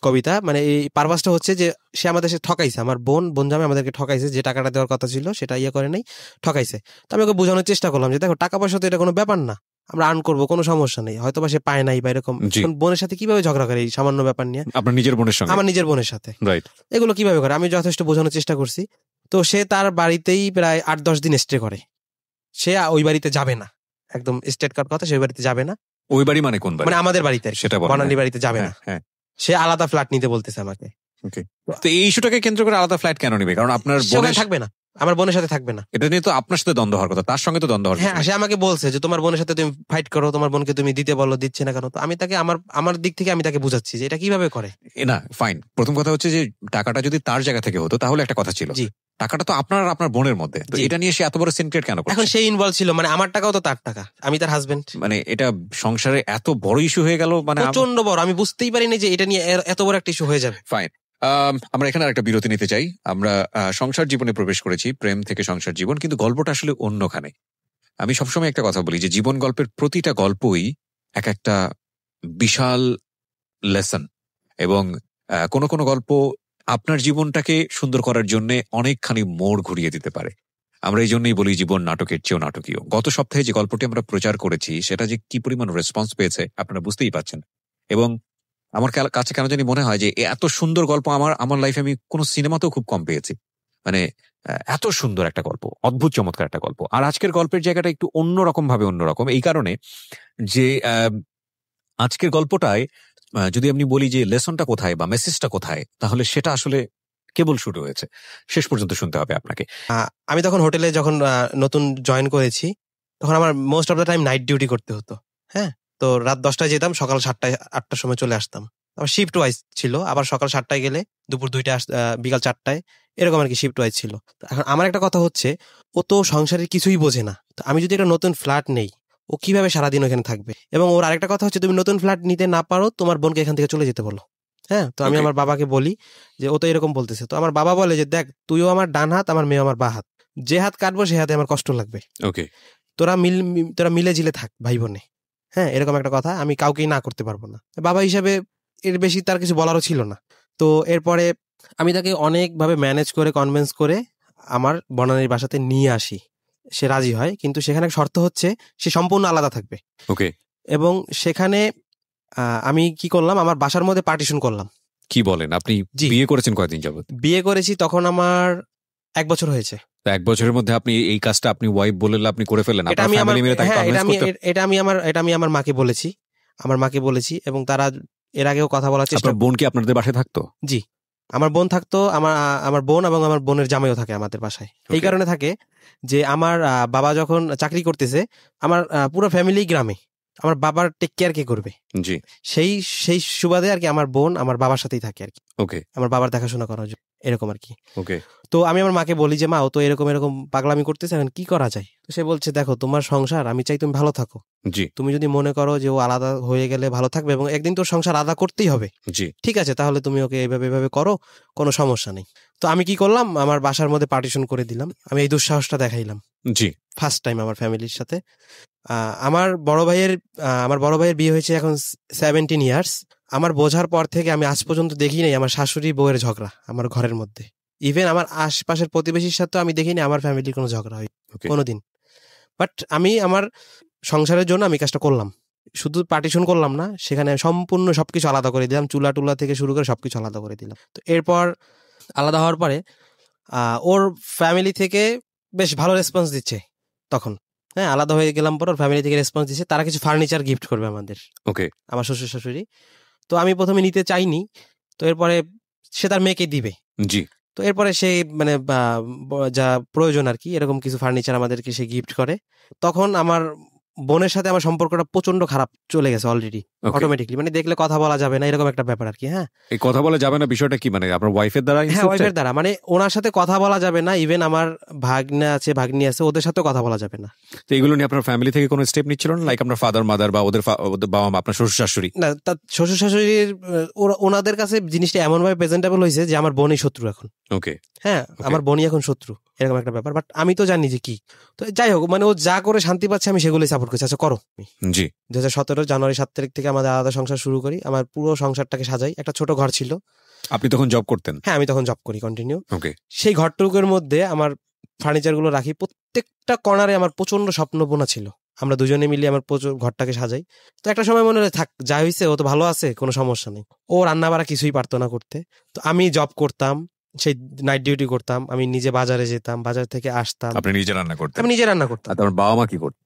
কবিতা মানে এই পারপাসটা হচ্ছে যে সে আমাদের সাথে ঠকাইছে, আমার বোন জামাই আমাদেরকে ঠকাইছে, যে টাকাটা দেওয়ার কথা ছিল সেটা করে নাই, ঠকাইছে। তো আমি ওকে বোঝানোর চেষ্টা করলাম যে দেখো, টাকা পয়সা তো এটা কোনো ব্যাপার না, আমরা আর্ন করবো, কোনো সমস্যা নেই, হয়তো বা সে পায় নাই বা এরকম। বোনের সাথে কিভাবে ঝগড়া করে এই সামান্য ব্যাপার নিয়ে? আপনার নিজের বোনের সঙ্গে? আমার নিজের বোনের সাথে এগুলো কিভাবে করে? আমি যথেষ্ট বোঝানোর চেষ্টা করছি। তো সে তার বাড়িতেই প্রায় 8-10 দিন স্টে করে, সে ওই বাড়িতে যাবে না, একদম স্টেট কার্ড কথা, সে বাড়িতে যাবে না। ওই বাড়ি মানে কোন বাড়ি? মানে আমাদের বাড়িতে, সেটা বনানী বাড়িতে যাবে না, সে আলাদা ফ্ল্যাট নিতে বলতেছে আমাকে। তো এই ইস্যুটাকে কেন্দ্র করে আলাদা ফ্ল্যাট কেন নিবে? কারণ আপনার বোন থাকবে না, আমার বোনের সাথে থাকবে না। এটা নিয়ে তো আপনার সাথে দ্বন্দ্ব হওয়ার কথা, তার সঙ্গে তো দ্বন্দ্ব হওয়ার হ্যাঁ, কিছু নেই। সে আমাকে বলছে যে তোমার বোনের সাথে তুমি ফাইট করো, তোমার বোনকে তুমি দিতে বলো, দিচ্ছে না কেন। তো আমি তাকে আমার দিক থেকে আমি তাকে বুঝাচ্ছি যে এটা কিভাবে করে। না ফাইন, প্রথম কথা হচ্ছে যে টাকাটা যদি তার জায়গা থেকে হতো তাহলে একটা কথা ছিল, জি। টাকাটা তো আপনার আর আপনার বোনের মধ্যে, তো জি। এটা নিয়ে সে এত বড় সিন ক্রিয়েট কেন এখন করছে? সেই ইনভলভ ছিল, মানে আমার টাকাও তো তার টাকা, আমি তার হাজবেন্ড। মানে এটা সংসারে এত বড় ইস্যু হয়ে গেল, মানে প্রচন্ড বড়, আমি বুঝতেই পারিনি যে এটা নিয়ে এত বড় একটা ইস্যু হয়ে যাবে। ফাইন, আমরা এখানে একটা বিরতি নিতে চাই। আমরা সংসার জীবনে প্রবেশ করেছি, প্রেম থেকে সংসার জীবন, কিন্তু গল্পটা আসলে অন্যখানে। আমি সবসময় একটা কথা বলি যে জীবন গল্পের প্রতিটা গল্পই এক একটা বিশাল লেসন, এবং কোনো কোনো গল্প আপনার জীবনটাকে সুন্দর করার জন্য অনেকখানি মোড় ঘুরিয়ে দিতে পারে। আমরা এই জন্যই বলি জীবন নাটকের চেয়েও নাটকীয়। গত সপ্তাহে যে গল্পটি আমরা প্রচার করেছি সেটা যে কি পরিমাণ রেসপন্স পেয়েছে আপনারা বুঝতেই পারছেন। এবং আমার কাছে কেন জানি মনে হয় যে এত সুন্দর গল্প আমার লাইফে আমি কোনো সিনেমাতেও খুব কম পেয়েছি। মানে এত সুন্দর একটা গল্প, অদ্ভুত চমৎকার একটা গল্প। আর আজকের গল্পের জায়গাটা একটু অন্যরকম ভাবে অন্যরকম, এই কারণে যে আজকের গল্পটায় যদি আপনি বলি যে লেসনটা কোথায় বা মেসেজটা কোথায়, তাহলে সেটা আসলে কেবল শুরু হয়েছে, শেষ পর্যন্ত শুনতে হবে আপনাকে। আমি তখন হোটেলে যখন নতুন জয়েন করেছি, তখন আমার most of the time night duty করতে হতো। হ্যাঁ, তো রাত 10টায় যেতাম, সকাল 7টায় 8টার সময় চলে আসতাম। আবার শিফট ওয়াইজ ছিল, আবার সকাল 7টায় গেলে দুপুর 2টায় বিকাল 4টায়, এরকম আর কি শিফট ওয়াইজ ছিল। এখন আমার একটা কথা হচ্ছে, ও তো সংসারের কিছুই বোঝে না। তো আমি যদি একটা নতুন ফ্ল্যাট নেই, ও কিভাবে সারাদিন ওখানে থাকবে? এবং ওর আরেকটা কথা হচ্ছে, তুমি নতুন ফ্ল্যাট নিতে না পারো, তোমার বোনকে এখান থেকে চলে যেতে বলো। হ্যাঁ, তো আমি আমার বাবাকে বলি যে ও তো এরকম বলতেছে। তো আমার বাবা বলে যে দেখ, তুইও আমার ডান হাত, আমার মেয়ে আমার বা হাত, যে হাত কাটবো সে হাতে আমার কষ্ট লাগবে। ওকে, তোরা মিলে জিলে থাক ভাই বোনে। হ্যাঁ, এরকম একটা কথা, আমি কাউকেই না করতে পারবো না। বাবা হিসাবে এর বেশি তার কিছু বলারও ছিল না। তো এরপরে আমি তাকে অনেকভাবে ম্যানেজ করে কনভিন্স করে আমার বনানীর বাসাতে নিয়ে আসি। সে রাজি হয়, কিন্তু সেখানে শর্ত হচ্ছে সে সম্পূর্ণ আলাদা থাকবে। ওকে। এবং সেখানে আমি কি করলাম, আমার বাসার মধ্যে পার্টিশন করলাম। কি বলেন, আপনি বিয়ে করেছেন কয়দিন যাবত? বিয়ে করেছি তখন আমার 1 বছর হয়েছে। 1 বছরের মধ্যে আপনি এই কাজটা আপনি ওয়াইফ বলে আপনি করে ফেলেন? এটা আমি আমার মাকে বলেছি, এবং তারা এর আগেও কথা বলার চেষ্টা। আপনার বোন কি আপনাদের বাসায় থাকতো? জি, আমার বোন থাকতো। আমার বোন এবং আমার বোনের জামাইও থাকে আমাদের বাসায়। এই কারণে থাকে যে আমার বাবা যখন চাকরি করতেছে, আমার পুরো ফ্যামিলি গ্রামে, আমার বাবার টেক কেয়ার কে করবে? জি, সেই সুবাদে আর কি আমার বোন আমার বাবার সাথেই থাকে আর কি। ওকে, আমার বাবার দেখাশোনা করার জন্য, এরকম আর কি। ওকে, তো আমি আমার মাকে বলি যে মা, ও তো এরকম পাগলামি করতেছে, এখন কি করা যায়? তো সে বলছে, দেখো তোমার সংসার, আমি চাই তুমি ভালো থাকো। জি, তুমি যদি মনে করো যে ও আলাদা হয়ে গেলে ভালো থাকবে এবং একদিন তোর সংসার আলাদা করতেই হবে, জি ঠিক আছে, তাহলে তুমি ওকে এভাবে করো, কোনো সমস্যা নেই। তো আমি কি করলাম, আমার বাসার মধ্যে পার্টিশন করে দিলাম। আমি এই দুঃসাহসটা দেখাইলাম। জি, ফার্স্ট টাইম আমার ফ্যামিলির সাথে। আমার বড় ভাইয়ের বিয়ে হয়েছে এখন 17 ইয়ার্স। আমার বোঝার পর থেকে আমি আজ পর্যন্ত দেখি নাই আমার শাশুড়ি বউয়ের ঝগড়া আমার ঘরের মধ্যে। ইভেন আমার আশপাশের প্রতিবেশীর সাথে আমি দেখিনি আমার ফ্যামিলির কোনো ঝগড়া হয় কোনোদিন। বাট আমি আমার সংসারের জন্য আমি কাজটা করলাম। শুধু পার্টিশন করলাম না, সেখানে সম্পূর্ণ সবকিছু আলাদা করে দিলাম, চুলা টুলা থেকে শুরু করে সবকিছু আলাদা করে দিলাম। তো এরপর আলাদা হওয়ার পরে ওর ফ্যামিলি থেকে বেশ ভালো রেসপন্স দিচ্ছে তখন। হ্যাঁ, আলাদা হয়ে গেলাম পর ওর ফ্যামিলি থেকে রেসপন্স দিচ্ছে, তারা কিছু ফার্নিচার গিফট করবে আমাদের। ওকে, আমার শ্বশুর শাশুড়ি। তো আমি প্রথমে নিতে চাইনি, তো এরপরে সে তার মেয়েকে দিবে। জি, তো এরপরে সে মানে যা প্রয়োজন আর কি, এরকম কিছু ফার্নিচার আমাদেরকে সে গিফট করে। তখন আমার বোনের সাথে আমার সম্পর্কটা প্রচন্ড খারাপ চলে গেছে অলরেডি, অটোমেটিকলি। মানে দেখলে কথা বলা যাবে না, এরকম একটা ব্যাপার আর কি। হ্যাঁ, এই কথা বলা যাবে না বিষয়টা কি, মানে আপনার ওয়াইফের দ্বারা? হ্যাঁ, ওয়াইফের দ্বারা, মানে ওনার সাথে কথা বলা যাবে না। ইভেন আমার ভাগ্নি আছে, ওদের সাথেও কথা বলা যাবে না। তো এগুলো নিয়ে আপনার ফ্যামিলি থেকে কোনো স্টেপ নিচ্ছিল না, লাইক আপনার ফাদার মাদার বা ওদের বাবা মা, আপনার শ্বশুর শাশুড়ি? না, তার শ্বশুর শাশুড়ির ওনাদের কাছে জিনিসটা এমন ভাবে প্রেজেন্টেবল হয়েছে যে আমার বোনই শত্রু এখন। ওকে, হ্যাঁ, আমার বোনই এখন শত্রু, এরকম একটা ব্যাপার। বাট আমি তো জানি যে কি। তো যাই হোক, মানে ও যা করে শান্তি পাচ্ছে আমি সেগুলোই সাপোর্ট করছি। আচ্ছা করো। জি, 2017 জানুয়ারি 7 তারিখ থেকে আমাদের আলাদা সংসার শুরু করি। আমার পুরো সংসারটাকে সাজাই। একটা ছোট ঘর ছিল। আপনি তখন জব করতেন? হ্যাঁ, আমি তখন জব করি কন্টিনিউ। ওকে, সেই ঘরটুকুর মধ্যে আমার ফার্নিচার গুলো রাখি। প্রত্যেকটা কর্নারে আমার প্রচন্ড স্বপ্ন বোনা ছিল। আমরা দুজনে মিলে আমার প্রচুর ঘরটাকে সাজাই। তো একটা সময় মনে হলো থাক, যা হয়েছে ও তো ভালো আছে, কোনো সমস্যা নেই। ও রান্না বাড়া কিছুই পারতো না করতে। তো আমি জব করতাম, সেই নাইট ডিউটি করতাম, আমি নিজে বাজারে যেতাম, বাজার থেকে আসতাম। আপনি নিজে রান্না করতেন? আমি নিজে রান্না করতাম। তোমার বাবা মা কি করতো?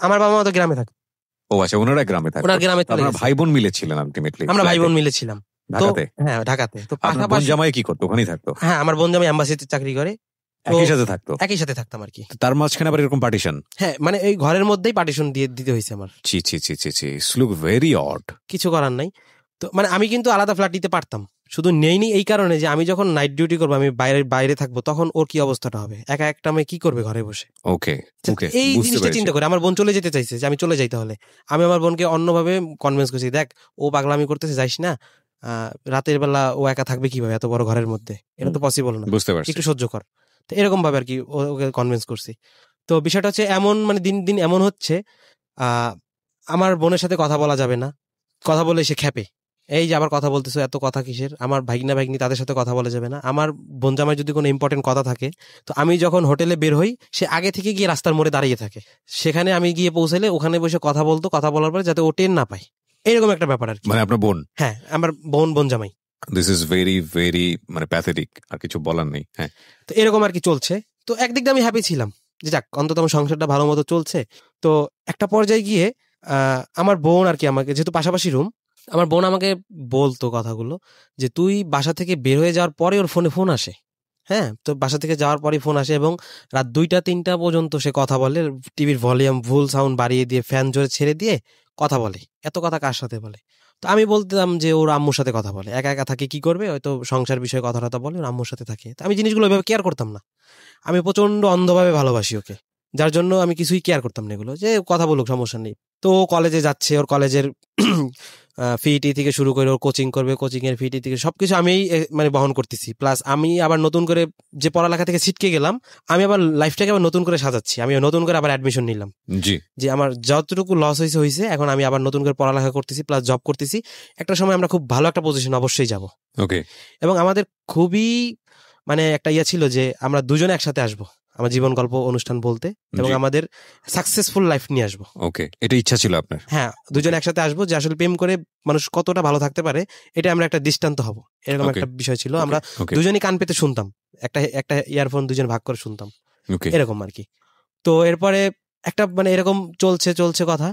আমার বাবা মা তো গ্রামে থাকতো। ও আচ্ছা, ওনারা গ্রামে থাকতো। ওনারা গ্রামে, আপনারা ভাই বোন মিলে ছিলেন আলটিমেটলি? আমরা ভাই বোন মিলে ছিলাম ঢাকাতে। হ্যাঁ, ঢাকাতে। তো আপনার বোন জামাই কি করতো? ওখানেই থাকতো? হ্যাঁ, আমার বোন জামাই এমবাসিতে চাকরি করে। একই সাথে থাকতো, একই সাথে থাকতাম আর কি। তার মাঝখানে আবার এরকম পার্টিশন? হ্যাঁ, মানে এই ঘরের মধ্যেই পার্টিশন দিয়ে দিতে হয়েছে আমার। ছি ছি ছি ছি ছি, লুক ভেরি অড। কিছু করার নাই। তো মানে আমি কিন্তু আলাদা ফ্ল্যাট নিতে পারতাম, শুধু নেইনি এই কারণে যে আমি যখন নাইট ডিউটি করবো, আমি বাইরে থাকবো, তখন ওর কি অবস্থাটা হবে, একা একটা আমি কি করবে ঘরে বসে। ওকে ওকে, এই জিনিসটা চিন্তা করে আমার বোন চলে যেতে চাইছে, যে আমি চলে যাই, তাহলে আমি আমার বোনকে অন্যভাবে কনভিন্স করছি, দেখ ও পাগলামি করতেছে, যাইস না, রাতের বেলা ও একা থাকবে কিভাবে এত বড় ঘরের মধ্যে, এটা তো পসিবল না, বুঝতে পারছি, একটু সহ্য কর। তো এরকম ভাবে আর কি ওকে কনভিন্স করছি। তো বিষয়টা হচ্ছে এমন, মানে দিন দিন এমন হচ্ছে, আমার বোনের সাথে কথা বলা যাবে না, কথা বলে সে খ্যাপে, এই যে আবার কথা বলতেছো, এত কথা কিসের, আমার ভাগনি তাদের সাথে কথা বলা যাবে না। আমার বোন জামাই যদি কোনো ইম্পর্টেন্ট কথা থাকে, তো আমি যখন হোটেলে বের হই, সে আগে থেকে গিয়ে রাস্তার মোড়ে দাঁড়িয়ে থাকে, সেখানে আমি গিয়ে পৌঁছালে ওখানে বসে কথা বলতো, কথা বলার পরে যাতে ও টেন না পায়, এরকম একটা ব্যাপার আর কি। মানে আপনার বোন? হ্যাঁ, আমার বোন জামাই। দিস ইজ ভেরি ভেরি মানে প্যাথেটিক, আর কিছু বলার নেই। হ্যাঁ, তো এরকম আর কি চলছে। তো একদিক দিয়ে আমি হ্যাপি ছিলাম যে যাক, অন্তত আমার সংসারটা ভালো মতো চলছে। তো একটা পর্যায়ে গিয়ে আমার বোন আর কি, আমাকে যেহেতু পাশাপাশি রুম, আমার বোন আমাকে বলতো কথাগুলো, যে তুই বাসা থেকে বের হয়ে যাওয়ার পরে ওর ফোন আসে, হ্যাঁ, তো বাসা থেকে যাওয়ার পরে ফোন আসে, এবং রাত 2টা-3টা পর্যন্ত সে কথা বলে, টিভির ভলিউম ফুল সাউন্ড বাড়িয়ে দিয়ে, ফ্যান জোরে ছেড়ে দিয়ে কথা বলে। এত কথা কার সাথে বলে? তো আমি বলতাম যে ওর আম্মুর সাথে কথা বলে, একা একা থাকে, কি করবে, হয়তো সংসার বিষয়ে কথা টথা বলে, ওর আম্মুর সাথে থাকে। তো আমি জিনিসগুলো ওইভাবে কেয়ার করতাম না, আমি প্রচন্ড অন্ধভাবে ভালোবাসি ওকে, যার জন্য আমি কিছুই কেয়ার করতাম না এগুলো, যে কথা বলুক, সমস্যা নেই। তো কলেজে যাচ্ছে, ওর কলেজের ফিটি থেকে শুরু করে, ওর কোচিং করবে, কোচিং এর ফিটি থেকে সবকিছু আমি মানে বহন করতেছি। প্লাস আমি আবার নতুন করে যে পড়ালেখা থেকে ছিটকে গেলাম, আমি আবার লাইফটাকে আবার নতুন করে সাজাচ্ছি, আমি নতুন করে আবার অ্যাডমিশন নিলাম, যে আমার যতটুকু লস হয়েছে এখন আমি আবার নতুন করে পড়ালেখা করতেছি, প্লাস জব করতেছি। একটা সময় আমরা খুব ভালো একটা পজিশন অবশ্যই যাব। ওকে, এবং আমাদের খুবই মানে একটা ইয়ে ছিল যে আমরা দুজনে একসাথে আসবো, আমার জীবন গল্প অনুষ্ঠান বলতে, এবং আমাদের সাকসেসফুল লাইফ নিয়ে আসবো। ওকে, এটা ইচ্ছা ছিল আপনার? হ্যাঁ, দুজনে একসাথে আসবো, যে আসলে প্রেম করে মানুষ কতটা ভালো থাকতে পারে, এটা আমরা একটা দৃষ্টান্ত হব, এরকম একটা বিষয় ছিল। আমরা দুজনই কান পেতে শুনতাম, একটা ইয়ারফোন দুজন ভাগ করে শুনতাম, এরকম আর কি। তো এরপরে একটা মানে এরকম চলছে কথা।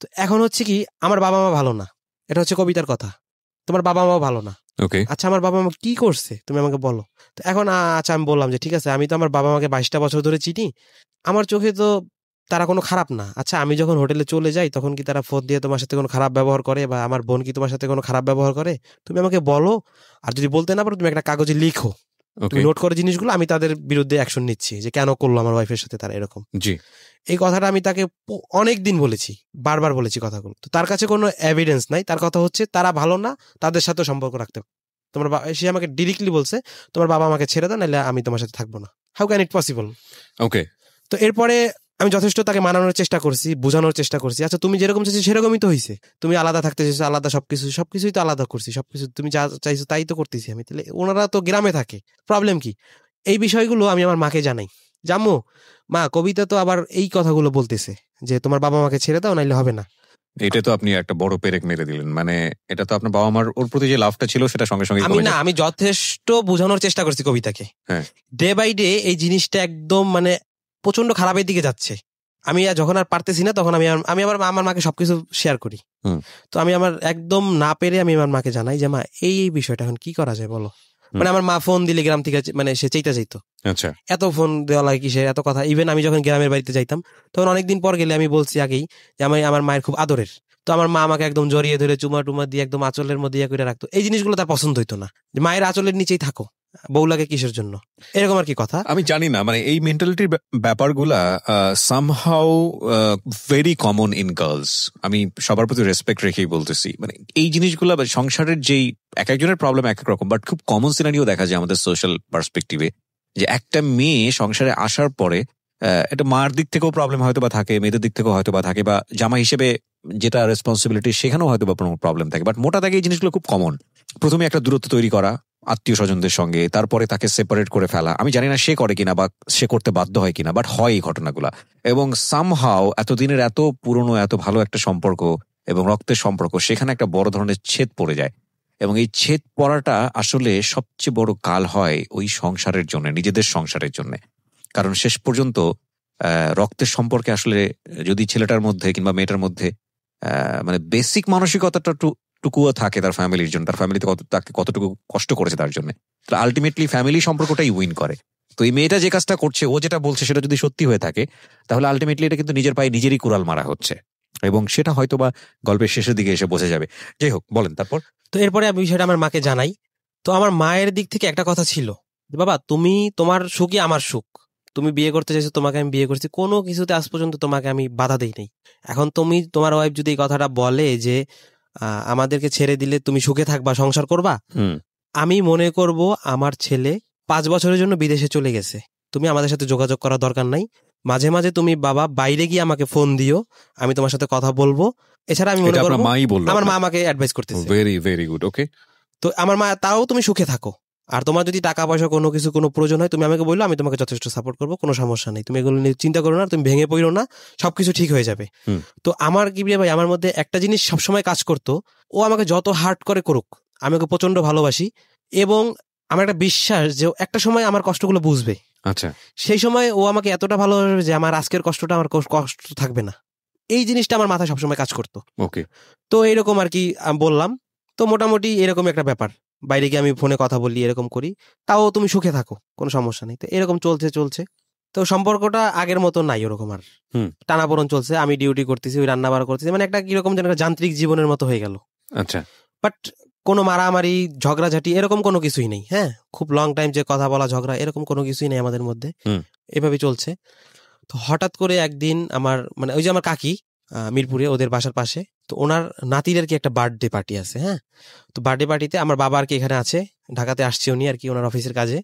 তো এখন হচ্ছে কি, আমার বাবা মা ভালো না, এটা হচ্ছে কবিতার কথা, তোমার বাবা মাও ভালো না। আচ্ছা, আমার বাবা মা কি করছে তুমি আমাকে বলো। তো এখন আচ্ছা, আমি বললাম যে ঠিক আছে, আমি তো আমার বাবা মাকে 22টা বছর ধরে চিনি, আমার চোখে তো তারা কোনো খারাপ না। আচ্ছা, আমি যখন হোটেলে চলে যাই, তখন কি তারা ফোন দিয়ে তোমার সাথে কোনো খারাপ ব্যবহার করে, বা আমার বোন কি তোমার সাথে কোনো খারাপ ব্যবহার করে? তুমি আমাকে বলো, আর যদি বলতে না পারো, তুমি একটা কাগজে লিখো, তুমি নোট করে জিনিসগুলো, আমি তাদের বিরুদ্ধে অ্যাকশন নিচ্ছি, যে কেন করলো আমার ওয়াইফের সাথে তারা এরকম। জি, এই কথাটা আমি তাকে অনেক দিন বলেছি, বারবার বলেছি কথাগুলো। তো তার কাছে কোনো এভিডেন্স নাই, তার কথা হচ্ছে তারা ভালো না, তাদের সাথে সম্পর্ক রাখতে। তোমার সে আমাকে ডিরেক্টলি বলছে, তোমার বাবা আমাকে ছেড়ে দাও, নাহলে আমি তোমার সাথে থাকবো না। How can it possible? Okay, তো এরপরে আমি যথেষ্ট তাকে মানানোর চেষ্টা করছি, বোঝানোর চেষ্টা করছি। আচ্ছা, তুমি যেরকম চাইছো সেরকমই তো হয়েছে, তুমি আলাদা থাকতে চাইছো, আলাদা সবকিছুই তো আলাদা করছি, সবকিছু তুমি যা চাইছো তাই তো করতেছি আমি। তাহলে ওনারা তো গ্রামে থাকে, প্রবলেম কি? এই বিষয়গুলো আমি আমার মাকে জানাই, জাম্মু মা, কবিতা তো আবার এই কথাগুলো বলতেছে যে তোমার বাবা মাকে ছেড়ে দাও, নাইলে হবে না। এটা তো আপনি একটা বড় পেরেক মেরে দিলেন। মানে এটা তো আপনার বাবা মার ওর প্রতি যে লাভটা ছিল সেটা সঙ্গে সঙ্গে আমি যথেষ্ট বোঝানোর চেষ্টা করছি কবিতাকে। ডে বাই ডে এই জিনিসটা একদম মানে প্রচন্ড খারাপের দিকে যাচ্ছে। আমি যখন আর পারতেছি না, তখন আমি আমার মাকে সবকিছু শেয়ার করি। তো আমি আমার একদম না পেরে আমি আমার মাকে জানাই যে মা, এই বিষয়টা এখন কি করা যায় বলো। মানে আমার মা ফোন দিলে গ্রাম থেকে মানে সে চাইতে যাইতো, আচ্ছা এত ফোন দেওয়া লাগে কিসের, এত কথা। ইভেন আমি যখন গ্রামের বাড়িতে যাইতাম, তখন অনেকদিন পর গেলে আমি বলছি আগেই যে আমি আমার মায়ের খুব আদরের। তো আমার মা আমাকে একদম জড়িয়ে ধরে চুমা টুমা দিয়ে একদম আঁচলের মধ্যে ইয়ে করে রাখতো। এই জিনিসগুলো তার পছন্দ হইতো না, যে মায়ের আঁচলের নিচেই থাকো, বউ লাগে কিসের জন্য, এরকম আর কি কথা। আমি জানি না, মানে এই মেন্টালিটির ব্যাপারগুলা somehow very common in girls. আমি সবার প্রতি রেসপেক্ট রেখেই বলতেছি, মানে এই জিনিসগুলা সংসারের যেই এক একজনের প্রবলেম এক এক রকম, বাট খুব কমন সিনারিও দেখা যায় আমাদের সোশ্যাল পার্সপেক্টিভে, যে একটা মেয়ে সংসারে আসার পরে এটা মার দিক থেকেও প্রবলেম হয়তো বা থাকে, মেয়েদের দিক থেকেও হয়তো বা থাকে, বা জামা হিসেবে যেটা রেসপন্সিবিলিটি সেখানেও হয়তো বা প্রবলেম থাকে। বাট মোটা দাগে এই জিনিসগুলো খুব কমন। প্রথমে একটা দূরত্ব তৈরি করা আত্মীয় স্বজনদের সঙ্গে, তারপরে তাকে সেপারেট করে ফেলা। আমি জানি না সে করে কিনা বা সে করতে বাধ্য হয় কিনা, বাট হয় এই ঘটনাগুলা। এবং সামহাও এতদিনের এত পুরনো এত ভালো একটা সম্পর্ক এবং রক্তের সম্পর্ক, সেখানে একটা বড় ধরনের ছেদ পড়ে যায়। এবং এই ছেদ পড়াটা আসলে সবচেয়ে বড় কাল হয় ওই সংসারের জন্য, নিজেদের সংসারের জন্য। কারণ শেষ পর্যন্ত রক্তের সম্পর্কে আসলে যদি ছেলেটার মধ্যে কিংবা মেয়েটার মধ্যে মানে বেসিক মানসিকতাটা টুকুও থাকে তার ফ্যামিলির জন্য, তার ফ্যামিলিতে তাকে কতটুকু কষ্ট করেছে তার জন্য, আলটিমেটলি ফ্যামিলি সম্পর্কটাই উইন করে। তো এই মেয়েটা যে কাজটা করছে, ও যেটা বলছে সেটা যদি সত্যি হয়ে থাকে, তাহলে আলটিমেটলি এটা কিন্তু নিজের পায়ে নিজেরই কুড়াল মারা হচ্ছে, এবং সেটা হয়তো বা গল্পের শেষের দিকে এসে বোঝা যাবে। যাই হোক, বলেন তারপর। তো এরপরে আমি বিষয়টা আমার মাকে জানাই। তো আমার মায়ের দিক থেকে একটা কথা ছিল, বাবা তুমি তোমার সুখই আমার সুখ, তুমি বিয়ে করতে চাইছো, তোমাকে আমি বিয়ে করছি, কোনো কিছুতে আজ পর্যন্ত তোমাকে আমি বাধা দেই নাই। এখন তুমি তোমার ওয়াইফ যদি এই কথাটা বলে যে আমাদেরকে ছেড়ে দিলে তুমি সুখে থাকবা, সংসার করবা, আমি মনে করব আমার ছেলে 5 বছরের জন্য বিদেশে চলে গেছে, তুমি আমাদের সাথে যোগাযোগ করার দরকার নাই। মাঝে মাঝে তুমি বাবা বাইরে গিয়ে আমাকে ফোন দিও, আমি তোমার সাথে কথা বলবো। এছাড়া আমি মনে করব আমার মা আমাকে অ্যাডভাইস করতেছে। ভেরি ভেরি গুড, ওকে। তো আমার মা, তাও তুমি সুখে থাকো, আর তোমার যদি টাকা পয়সা কোনো কিছু কোনো প্রয়োজন হয় তুমি আমাকে বললো, আমি তোমাকে যথেষ্ট সাপোর্ট করবো, কোনো সমস্যা নেই, তুমি এগুলো নিয়ে চিন্তা করো না, তুমি ভেঙে পড়ো না, সবকিছু ঠিক হয়ে যাবে। তো আমার কিবরিয়া ভাই আমার মধ্যে একটা জিনিস সবসময় কাজ করতো, ও আমাকে যত হার্ট করে করুক আমি ওকে প্রচন্ড ভালোবাসি, এবং আমার একটা বিশ্বাস যে একটা সময় আমার কষ্টগুলো বুঝবে। আচ্ছা, সেই সময় ও আমাকে এতটা ভালোবাসবে যে আমার আজকের কষ্টটা আমার কষ্ট থাকবে না। এই জিনিসটা আমার মাথায় সবসময় কাজ করতো। ওকে, তো এইরকম আর কি বললাম। তো মোটামুটি এরকম একটা ব্যাপার, বাইরে গিয়ে আমি ফোনে কথা বলি, এরকম করি, তাও তুমি সুখে থাকো, কোনো সমস্যা নেই। তো এরকম চলছে। তো সম্পর্কটা আগের মতো নাই ওরকম আর, টানাপোড়েন চলছে, আমি ডিউটি করতেছি, ওই রান্না বাড়া করতেছি, মানে একটা কিরকম যেন যান্ত্রিক জীবনের মতো হয়ে গেল। আচ্ছা, বাট কোনো মারামারি ঝগড়াঝাটি এরকম কোনো কিছুই নেই। হ্যাঁ, খুব লং টাইম যে কথা বলা ঝগড়া এরকম কোনো কিছুই নেই আমাদের মধ্যে, এভাবেই চলছে। তো হঠাৎ করে একদিন আমার মানে ওই যে আমার কাকি মিরপুরে, ওদের বাসার পাশে, তো ওনার নাতির আর কি একটা বার্থডে পার্টি আছে। হ্যাঁ, তো বার্থডে পার্টিতে আমার বাবা আর কি এখানে আছে, ঢাকাতে আসছে উনি আর কি ওনার অফিসের কাজে।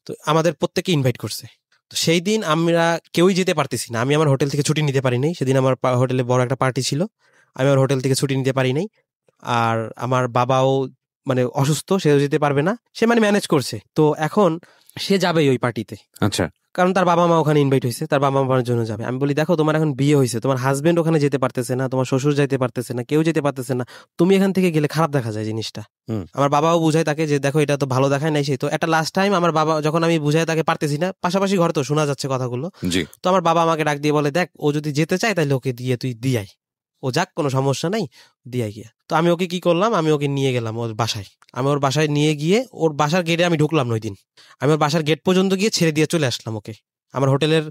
তো আমাদের প্রত্যেককে ইনভাইট করছে। তো সেই দিন আমরা কেউই যেতে পারতেছি না, আমি আমার হোটেল থেকে ছুটি নিতে পারি নাই, সেদিন আমার হোটেলে বড় একটা পার্টি ছিল, আমি আমার হোটেল থেকে ছুটি নিতে পারি নাই। আর আমার বাবাও মানে অসুস্থ, সেও যেতে পারবে না, সে মানে ম্যানেজ করছে। তো এখন সে যাবেই ওই পার্টিতে। আচ্ছা, কারণ তার বাবা মা ওখানে ইনভাইট হয়েছে, তার বাবা মার জন্য যাবে। আমি বলি দেখো তোমার এখন বিয়ে হয়েছে, তোমার হাজবেন্ড ওখানে যেতে পারতেছে না, তোমার শ্বশুর যেতে পারতেছে না, কেউ যেতে পারতেছে না, তুমি এখান থেকে গেলে খারাপ দেখা যায় জিনিসটা। আমার বাবাও বুঝায় তাকে যে দেখো এটা তো ভালো দেখায় নাই। সেই তো একটা লাস্ট টাইম আমার বাবা যখন আমি বুঝাই তাকে পারতেছি না, পাশাপাশি ঘরে তো শোনা যাচ্ছে কথাগুলো, তো আমার বাবা আমাকে ডাক দিয়ে বলে দেখ ও যদি যেতে চায় তাহলে ওকে দিয়ে তুই দিয়াই, ও যাক কোনো সমস্যা নাই, দিয়ে গিয়া। তো আমি ওকে কি করলাম, আমি ওকে নিয়ে গেলাম ওর বাসায়। আমি ওর বাসায় নিয়ে গিয়ে ওর বাসার গেটে আমি ঢুকলাম না ওই দিন, আমি ওর বাসার গেট পর্যন্ত গিয়ে ছেড়ে দিয়ে চলে আসলাম ওকে। আমার হোটেলের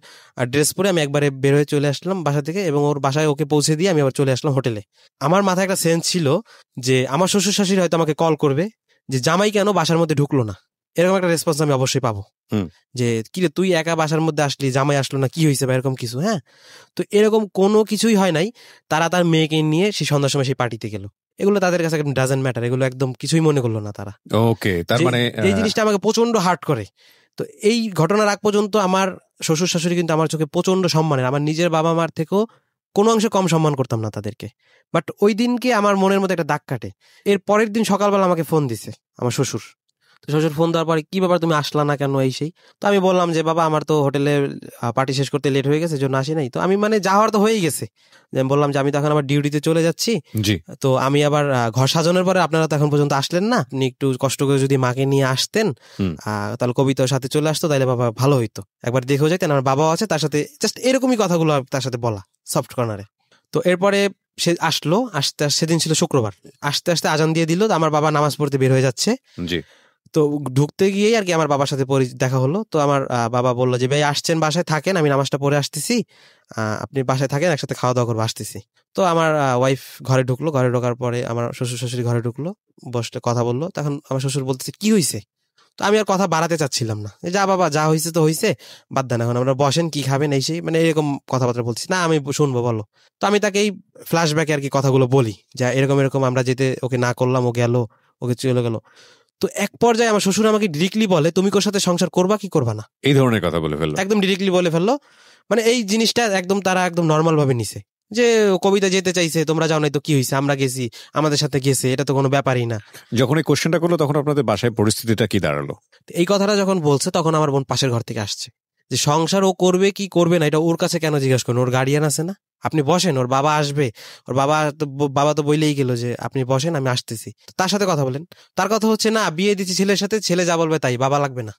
ড্রেস পরে আমি একবারে বের হয়ে চলে আসলাম বাসা থেকে, এবং ওর বাসায় ওকে পৌঁছে দিয়ে আমি আবার চলে আসলাম হোটেলে। আমার মাথায় একটা সেন্স ছিল যে আমার শ্বশুর শাশুড়ি হয়তো আমাকে কল করবে যে জামাই কেন বাসার মধ্যে ঢুকলো না, এরকম একটা রেসপন্স আমি অবশ্যই পাবো, যে কিরে তুই একা বাসার মধ্যে আসলি, জামাই আসলো না, কি হয়েছে বা এরকম কিছু। হ্যাঁ, তো এরকম কোনো কিছুই হয় নাই। তারা তার মেয়েকে নিয়ে সেই সন্ধ্যার সময় সেই পার্টিতে গেল, এগুলো তাদের কাছে একদম ডাজেন্ট ম্যাটার, এগুলো একদম কিছুই মনে করলো না তারা। ওকে, তার মানে এই জিনিসটা আমাকে প্রচন্ড হার্ট করে। তো এই ঘটনার আগ পর্যন্ত আমার শ্বশুর শাশুড়ি কিন্তু আমার চোখে প্রচন্ড সম্মানের, আমার নিজের বাবা মার থেকেও কোনো অংশে কম সম্মান করতাম না তাদেরকে। বাট ওই দিনকে আমার মনের মধ্যে একটা দাগ কাটে। এর পরের দিন সকালবেলা আমাকে ফোন দিছে আমার শ্বশুর। তো শ্বশুর ফোন দেওয়ার পরে কি ব্যাপার তুমি আসলা না কেন, এই সেই। তো আমি বললাম যে বাবা আমার তো হোটেলে পার্টি শেষ করতে লেট হয়ে গেছে, জন্য আসি নাই। তো আমি মানে যাওয়ার তো হয়েই গেছে, আমি বললাম যে আমি তো এখন আবার ডিউটিতে চলে যাচ্ছি, তো আমি আবার ঘর সাজানোর পরে আপনারা তো এখন পর্যন্ত আসলেন না, আপনি একটু কষ্ট করে যদি মাকে নিয়ে আসতেন তাহলে কবিতার সাথে চলে আসতো, তাহলে বাবা ভালো হইতো, একবার দেখেও যাইতেন, আমার বাবাও আছে তার সাথে, জাস্ট এরকমই কথাগুলো তার সাথে বলা সফট কর্নারে। তো এরপরে সে আসলো, সেদিন ছিল শুক্রবার, আসতে আসতে আজান দিয়ে দিল, আমার বাবা নামাজ পড়তে বের হয়ে যাচ্ছে। তো ঢুকতে গিয়েই আর কি আমার বাবার সাথে দেখা হলো। তো আমার বাবা বললো যে ভাই আসছেন, বাসায় থাকেন, আমি নামাজটা পড়ে আসতেছি, আপনি বাসায় থাকেন, একসাথে খাওয়া দাওয়া করবো, আসতেছি। তো আমার ওয়াইফ ঘরে ঢুকলো, ঘরে ঢোকার পরে আমার শ্বশুর শাশুড়ি ঘরে ঢুকলো, বসলে কথা বললো। তখন আমার শ্বশুর বলতেছে কি হয়েছে। তো আমি আর কথা বাড়াতে চাচ্ছিলাম না, যা বাবা যা হয়েছে তো হয়েছে, বাদ দেন, এখন আমরা বসেন, কি খাবেন, এই সেই, মানে এরকম কথাবার্তা বলছি না, আমি শুনবো বলো। তো আমি তাকে এই ফ্ল্যাশব্যাকে আর কি কথাগুলো বলি, যা এরকম এরকম আমরা যেতে ওকে না করলাম, ও গেল, ওকে চলে গেল। তো এক পর্যায়ে আমার শ্বশুর আমাকে ডিরেক্টলি বলে তুমি কোর সাথে সংসার করবা কি করবা না, এই ধরনের কথা বলে ফেললো, একদম ডিরেক্টলি বলে ফেললো। মানে এই জিনিসটা একদম তারা একদম নর্মাল ভাবে নিছে, যে কবিতা যেতে চাইছে, তোমরা যাও নাই তো কি হয়েছে, আমরা গেছি, আমাদের সাথে গেছে, এটা তো কোনো ব্যাপারই না। যখন এই কোশ্চেনটা করলো তখন আপনাদের বাসায় পরিস্থিতিটা কি দাঁড়ালো? এই কথাটা যখন বলছে তখন আমার বোন পাশের ঘর থেকে আসছে, যে সংসার ও করবে কি করবে না এটা ওর কাছে কেন জিজ্ঞাসা করেন, ওর গার্ডিয়ান আছে না, আপনি বসেন, ওর বাবা আসবে, ওর বাবা তো বইলেই গেল যে আপনি বসেন আমি আসতেছি, তার সাথে কথা বলেন। তার কথা হচ্ছে না বিয়ে দিচ্ছি ছেলের সাথে, ছেলে যা বলবে তাই, বাবা লাগবে না।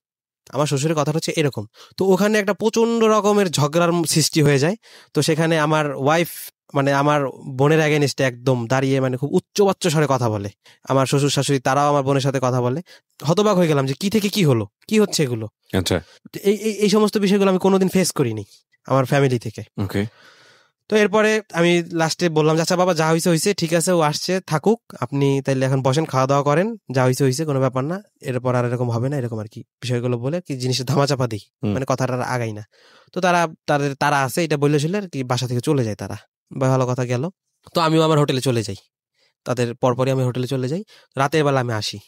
আমার শ্বশুরের কথা হচ্ছে এরকম। তো ওখানে একটা প্রচন্ড রকমের ঝগড়ার সৃষ্টি হয়ে যায়। তো সেখানে আমার ওয়াইফ মানে আমার বোনের এগেনস্টে একদম দাঁড়িয়ে মানে খুব উচ্চবাচ্য স্বরে কথা বলে। আমার শ্বশুর শাশুড়ি তারাও আমার বোনের সাথে কথা বলে। হতবাক হয়ে গেলাম যে কি থেকে কি হলো, কি হচ্ছে এগুলো। আচ্ছা, এই সমস্ত বিষয়গুলো আমি কোনোদিন ফেস করিনি আমার ফ্যামিলি থেকে। ওকে। তো এরপরে আমি লাস্টে বললাম, আচ্ছা বাবা যা হয়েছে হয়েছে, ঠিক আছে ও আসছে থাকুক, আপনি তাইলে এখন বসেন, খাওয়া দাওয়া করেন, যা হয়েছে হয়েছে, কোনো ব্যাপার না, এরপর আর এরকম হবে না, এরকম আর কি বিষয়গুলো বলে কি জিনিসের ধামাচাপা দিই, মানে কথাটা আগাই না। তো তারা আছে এটা বলেছিল আর কি, বাসা থেকে চলে যায় তারা, ভালো কথা গেল। তো আমিও আমার হোটেলে চলে যাই, তাদের পরপরই আমি হোটেলে চলে যাই। রাতের বেলা আমি আসি,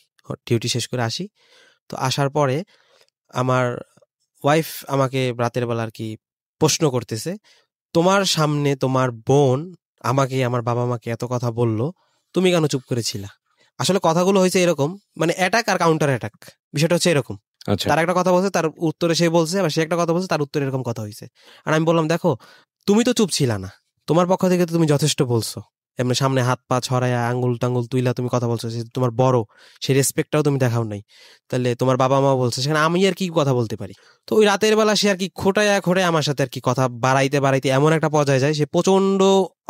ডিউটি শেষ করে আসি। তো আসার পরে আমার ওয়াইফ আমাকে রাতের বেলা আর কি প্রশ্ন করতেছে, তোমার সামনে তোমার বোন আমাকে, আমার বাবা মাকে এত কথা বললো, তুমি কেন চুপ করেছিলা? আসলে কথাগুলো হয়েছে এরকম, মানে অ্যাটাক আর কাউন্টার অ্যাটাক, বিষয়টা হচ্ছে এরকম। তার একটা কথা বলছে, তার উত্তরে সে বলছে, আবার সে একটা কথা বলছে, তার উত্তরে এরকম কথা হয়েছে। আর আমি বললাম, দেখো তুমি তো চুপ ছিলা না, তোমার পক্ষ থেকে তো তুমি যথেষ্ট বলছো, এমনি সামনে হাত পা ছড়ায়া আঙ্গুল টাঙ্গুল তুইলা তুমি কথা বলছো, যে তোমার বড়, সেই রেসপেক্টটাও তুমি দেখাও নাই। তাহলে তোমার বাবা মা বলছে, সেখানে আমি আর কি কথা বলতে পারি? তো ওই রাতের বেলা সে আর কি খোটায়া আমার সাথে আর কি কথা বাড়াইতে বাড়াইতে এমন একটা পর্যায়ে যায়, সে প্রচন্ড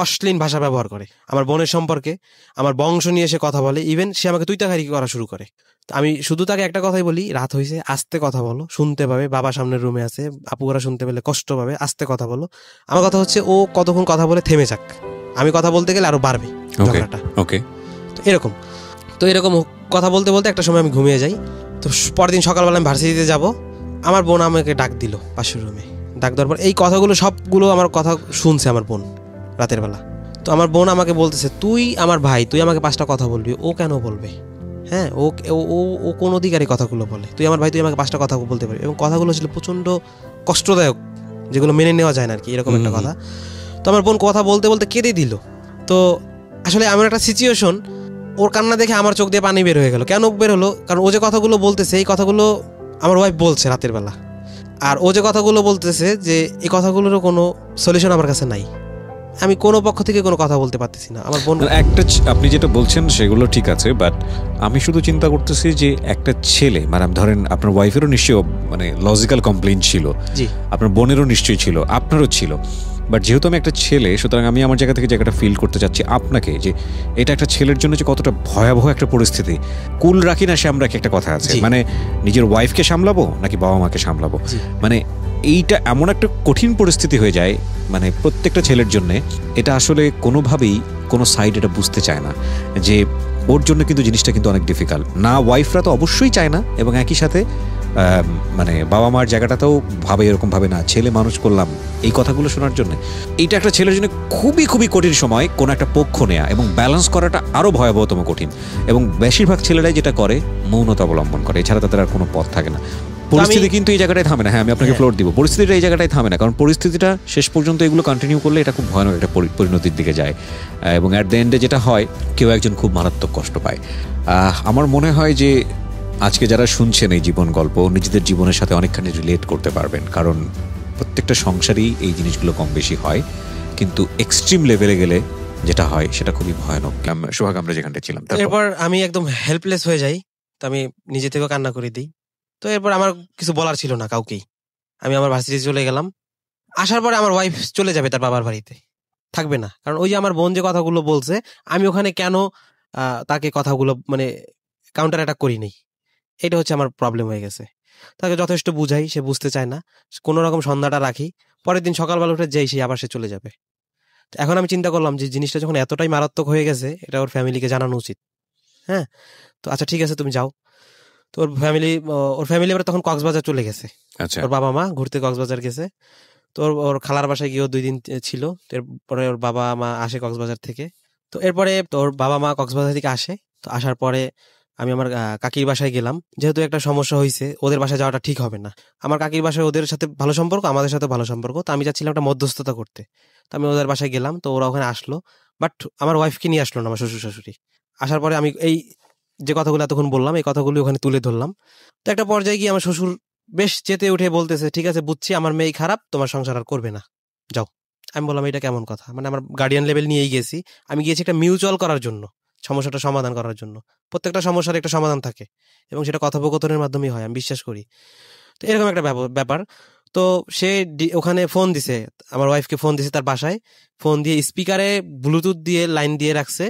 অশ্লীল ভাষা ব্যবহার করে আমার বোনের সম্পর্কে, আমার বংশ নিয়ে সে কথা বলে, ইভেন সে আমাকে তুইতাখারি করা শুরু করে। আমি শুধু তাকে একটা কথাই বলি, রাত হয়েছে, আস্তে কথা বলো, শুনতে পাবে, বাবা সামনের রুমে আছে, আপুরা শুনতে পেলে কষ্ট পাবে, আস্তে কথা বলো। আমার কথা হচ্ছে ও কতক্ষণ কথা বলে থেমে যাক, আমি কথা বলতে গেলে আরো বাড়বে ঝগড়াটা। ওকে, তো এরকম কথা বলতে বলতে একটা সময় আমি ঘুমিয়ে যাই। তো পরদিন সকালবেলা আমি ভার্সিটিতে যাব, আমার বোন আমাকে ডাক দিল পাশের রুমে। ডাক দেওয়ার পর এই কথাগুলো সবগুলো আমার কথা শুনছে আমার বোন রাতের বেলা। তো আমার বোন আমাকে বলতেছে, তুই আমার ভাই, তুই আমাকে 5টা কথা বলবি, ও কেন বলবে? হ্যাঁ, ও ও ও কোন অধিকারী কথাগুলো বলে? তুই আমার ভাই, তুই আমাকে 5টা কথা বলতে পারবি। এবং কথাগুলো ছিল প্রচণ্ড কষ্টদায়ক, যেগুলো মেনে নেওয়া যায় না আর কি, এরকম একটা কথা। তো আমার বোন কথা বলতে বলতে কেঁদে দিল। তো আসলে এমন একটা সিচুয়েশন, ওর কান্না দেখে আমার চোখ দিয়ে পানি বের হয়ে গেল। কেন বের হলো? কারণ ও যে কথাগুলো বলতেছে, এই কথাগুলো আমার ওয়াইফ বলছে রাতের বেলা, আর ও যে কথাগুলো বলতেছে যে এই কথাগুলোরও কোনো সলিউশন আমার কাছে নাই। আমি কোনো পক্ষ থেকে কোনো কথা বলতে পারতেছি না। আমার বোন একটা আপনি যেটা বলছেন সেগুলো ঠিক আছে, বাট আমি শুধু চিন্তা করতেছি যে একটা ছেলে, মানে ধরেন আপনার ওয়াইফেরও নিশ্চয়ই মানে লজিক্যাল কমপ্লেইন ছিল, আপনার বোনেরও নিশ্চয়ই ছিল, আপনারও ছিল, বাট যেহেতু আমি একটা ছেলে, সুতরাং আমি আমার জায়গা থেকে জায়গাটা ফিল করতে চাচ্ছি আপনাকে, যে এটা একটা ছেলের জন্য যে কতটা ভয়াবহ একটা পরিস্থিতি। কুল রাখি না শ্যাম রাখি একটা কথা আছে, মানে নিজের ওয়াইফকে সামলাবো নাকি বাবা মাকে সামলাবো, মানে এইটা এমন একটা কঠিন পরিস্থিতি হয়ে যায়, মানে প্রত্যেকটা ছেলের জন্য। এটা আসলে কোনোভাবেই কোনো সাইড এটা বুঝতে চায় না যে ওর জন্য কিন্তু জিনিসটা কিন্তু অনেক ডিফিকাল্ট না। ওয়াইফরা তো অবশ্যই চায় না, এবং একই সাথে মানে বাবা মার জায়গাটাতেও ভাবে এরকম ভাবে না, ছেলে মানুষ করলাম এই কথাগুলো শোনার জন্য। এইটা একটা ছেলের জন্য খুবই খুবই কঠিন সময়, কোনো একটা পক্ষ নেয়া এবং ব্যালেন্স করাটা আরও ভয়াবহতম কঠিন। এবং বেশিরভাগ ছেলেরাই যেটা করে, মৌনতা অবলম্বন করে, এছাড়া তাদের আর কোনো পথ থাকে না। পরিস্থিতি কিন্তু এই জায়গাটায় থামে না। হ্যাঁ, আমি আপনাকে ফ্লোর দিব, পরিস্থিতিটা এই জায়গাটায় থামে না, কারণ পরিস্থিতিটা শেষ পর্যন্ত এগুলো কন্টিনিউ করলে এটা খুব ভয়ানক একটা পরিণতির দিকে যায়, এবং অ্যাট দ্য এন্ডে যেটা হয়, কেউ একজন খুব মারাত্মক কষ্ট পায়। আমার মনে হয় যে আজকে যারা শুনছেন এই জীবন গল্প, নিজেদের জীবনের সাথে অনেকখানি রিলেট করতে পারবেন, কারণ প্রত্যেকটা সংসারই এই জিনিসগুলো কম বেশি হয়, কিন্তু এক্সট্রিম লেভেলে গেলে যেটা হয় সেটা খুবই ভয়ানক। সোহাগ, আমরা যেখানটা ছিলাম, এরপর আমি একদম হেল্পলেস হয়ে যাই, তো আমি নিজে থেকেও কান্না করে দিই। তো এরপর আমার কিছু বলার ছিল না কাউকেই, আমি আমার ভার্সিটি চলে গেলাম। আসার পরে আমার ওয়াইফ চলে যাবে তার বাবার বাড়িতে, থাকবে না, কারণ ওই যে আমার বোন যে কথাগুলো বলছে, আমি ওখানে কেন তাকে কথাগুলো মানে কাউন্টার অ্যাটাক করি নেই, এটা হচ্ছে আমার প্রবলেম হয়ে গেছে। তাকে যথেষ্ট বুঝাই, সে বুঝতে চায় না, কোনো রকম সন্ধ্যাটা রাখি, পরের দিন সকালবেলা উঠে যেই সে আবার সে চলে যাবে। এখন আমি চিন্তা করলাম যে জিনিসটা যখন এতটাই মারাত্মক হয়ে গেছে, এটা ওর ফ্যামিলিকে জানানো উচিত। হ্যাঁ, তো আচ্ছা ঠিক আছে তুমি যাও। তো ওর ফ্যামিলি এবার তখন কক্সবাজার চলে গেছে। ওর বাবা মা ঘুরতে কক্সবাজার গেছে। তো ওর খালার বাসায় গিয়েও 2 দিন ছিল। এরপরে ওর বাবা মা আসে কক্সবাজার থেকে। তো এরপরে ওর বাবা মা কক্সবাজার থেকে আসে। তো আসার পরে আমি আমার কাকির বাসায় গেলাম, যেহেতু একটা সমস্যা হয়েছে, ওদের বাসায় যাওয়াটা ঠিক হবে না। আমার কাকির বাসায় ওদের সাথে ভালো সম্পর্ক, আমাদের সাথে ভালো সম্পর্ক, তো আমি চাচ্ছিলাম একটা মধ্যস্থতা করতে। তো আমি ওদের বাসায় গেলাম, তো ওরা ওখানে আসলো, বাট আমার ওয়াইফকে নিয়ে আসলো না আমার শ্বশুর শাশুড়ি। আসার পরে আমি এই যে কথাগুলো এতক্ষণ বললাম, এই কথাগুলি ওখানে তুলে ধরলাম। তো একটা পর্যায়ে গিয়ে আমার শ্বশুর বেশ চেতে উঠে বলতেছে, ঠিক আছে বুঝছি, আমার মেয়ে খারাপ, তোমার সংসার আর করবে না, যাও। আমি বললাম এটা কেমন কথা? মানে আমার গার্ডিয়ান লেভেল নিয়েই গেছি, আমি গিয়েছি একটা মিউচুয়াল করার জন্য, সমস্যাটা সমাধান করার জন্য। প্রত্যেকটা সমস্যার একটা সমাধান থাকে এবং সেটা কথোপকথনের মাধ্যমেই হয়, আমি বিশ্বাস করি। তো এরকম একটা ব্যাপার। তো সে ওখানে ফোন দিছে, আমার ওয়াইফকে ফোন দিছে তার বাসায়, ফোন দিয়ে স্পিকারে ব্লুটুথ দিয়ে লাইন দিয়ে রাখছে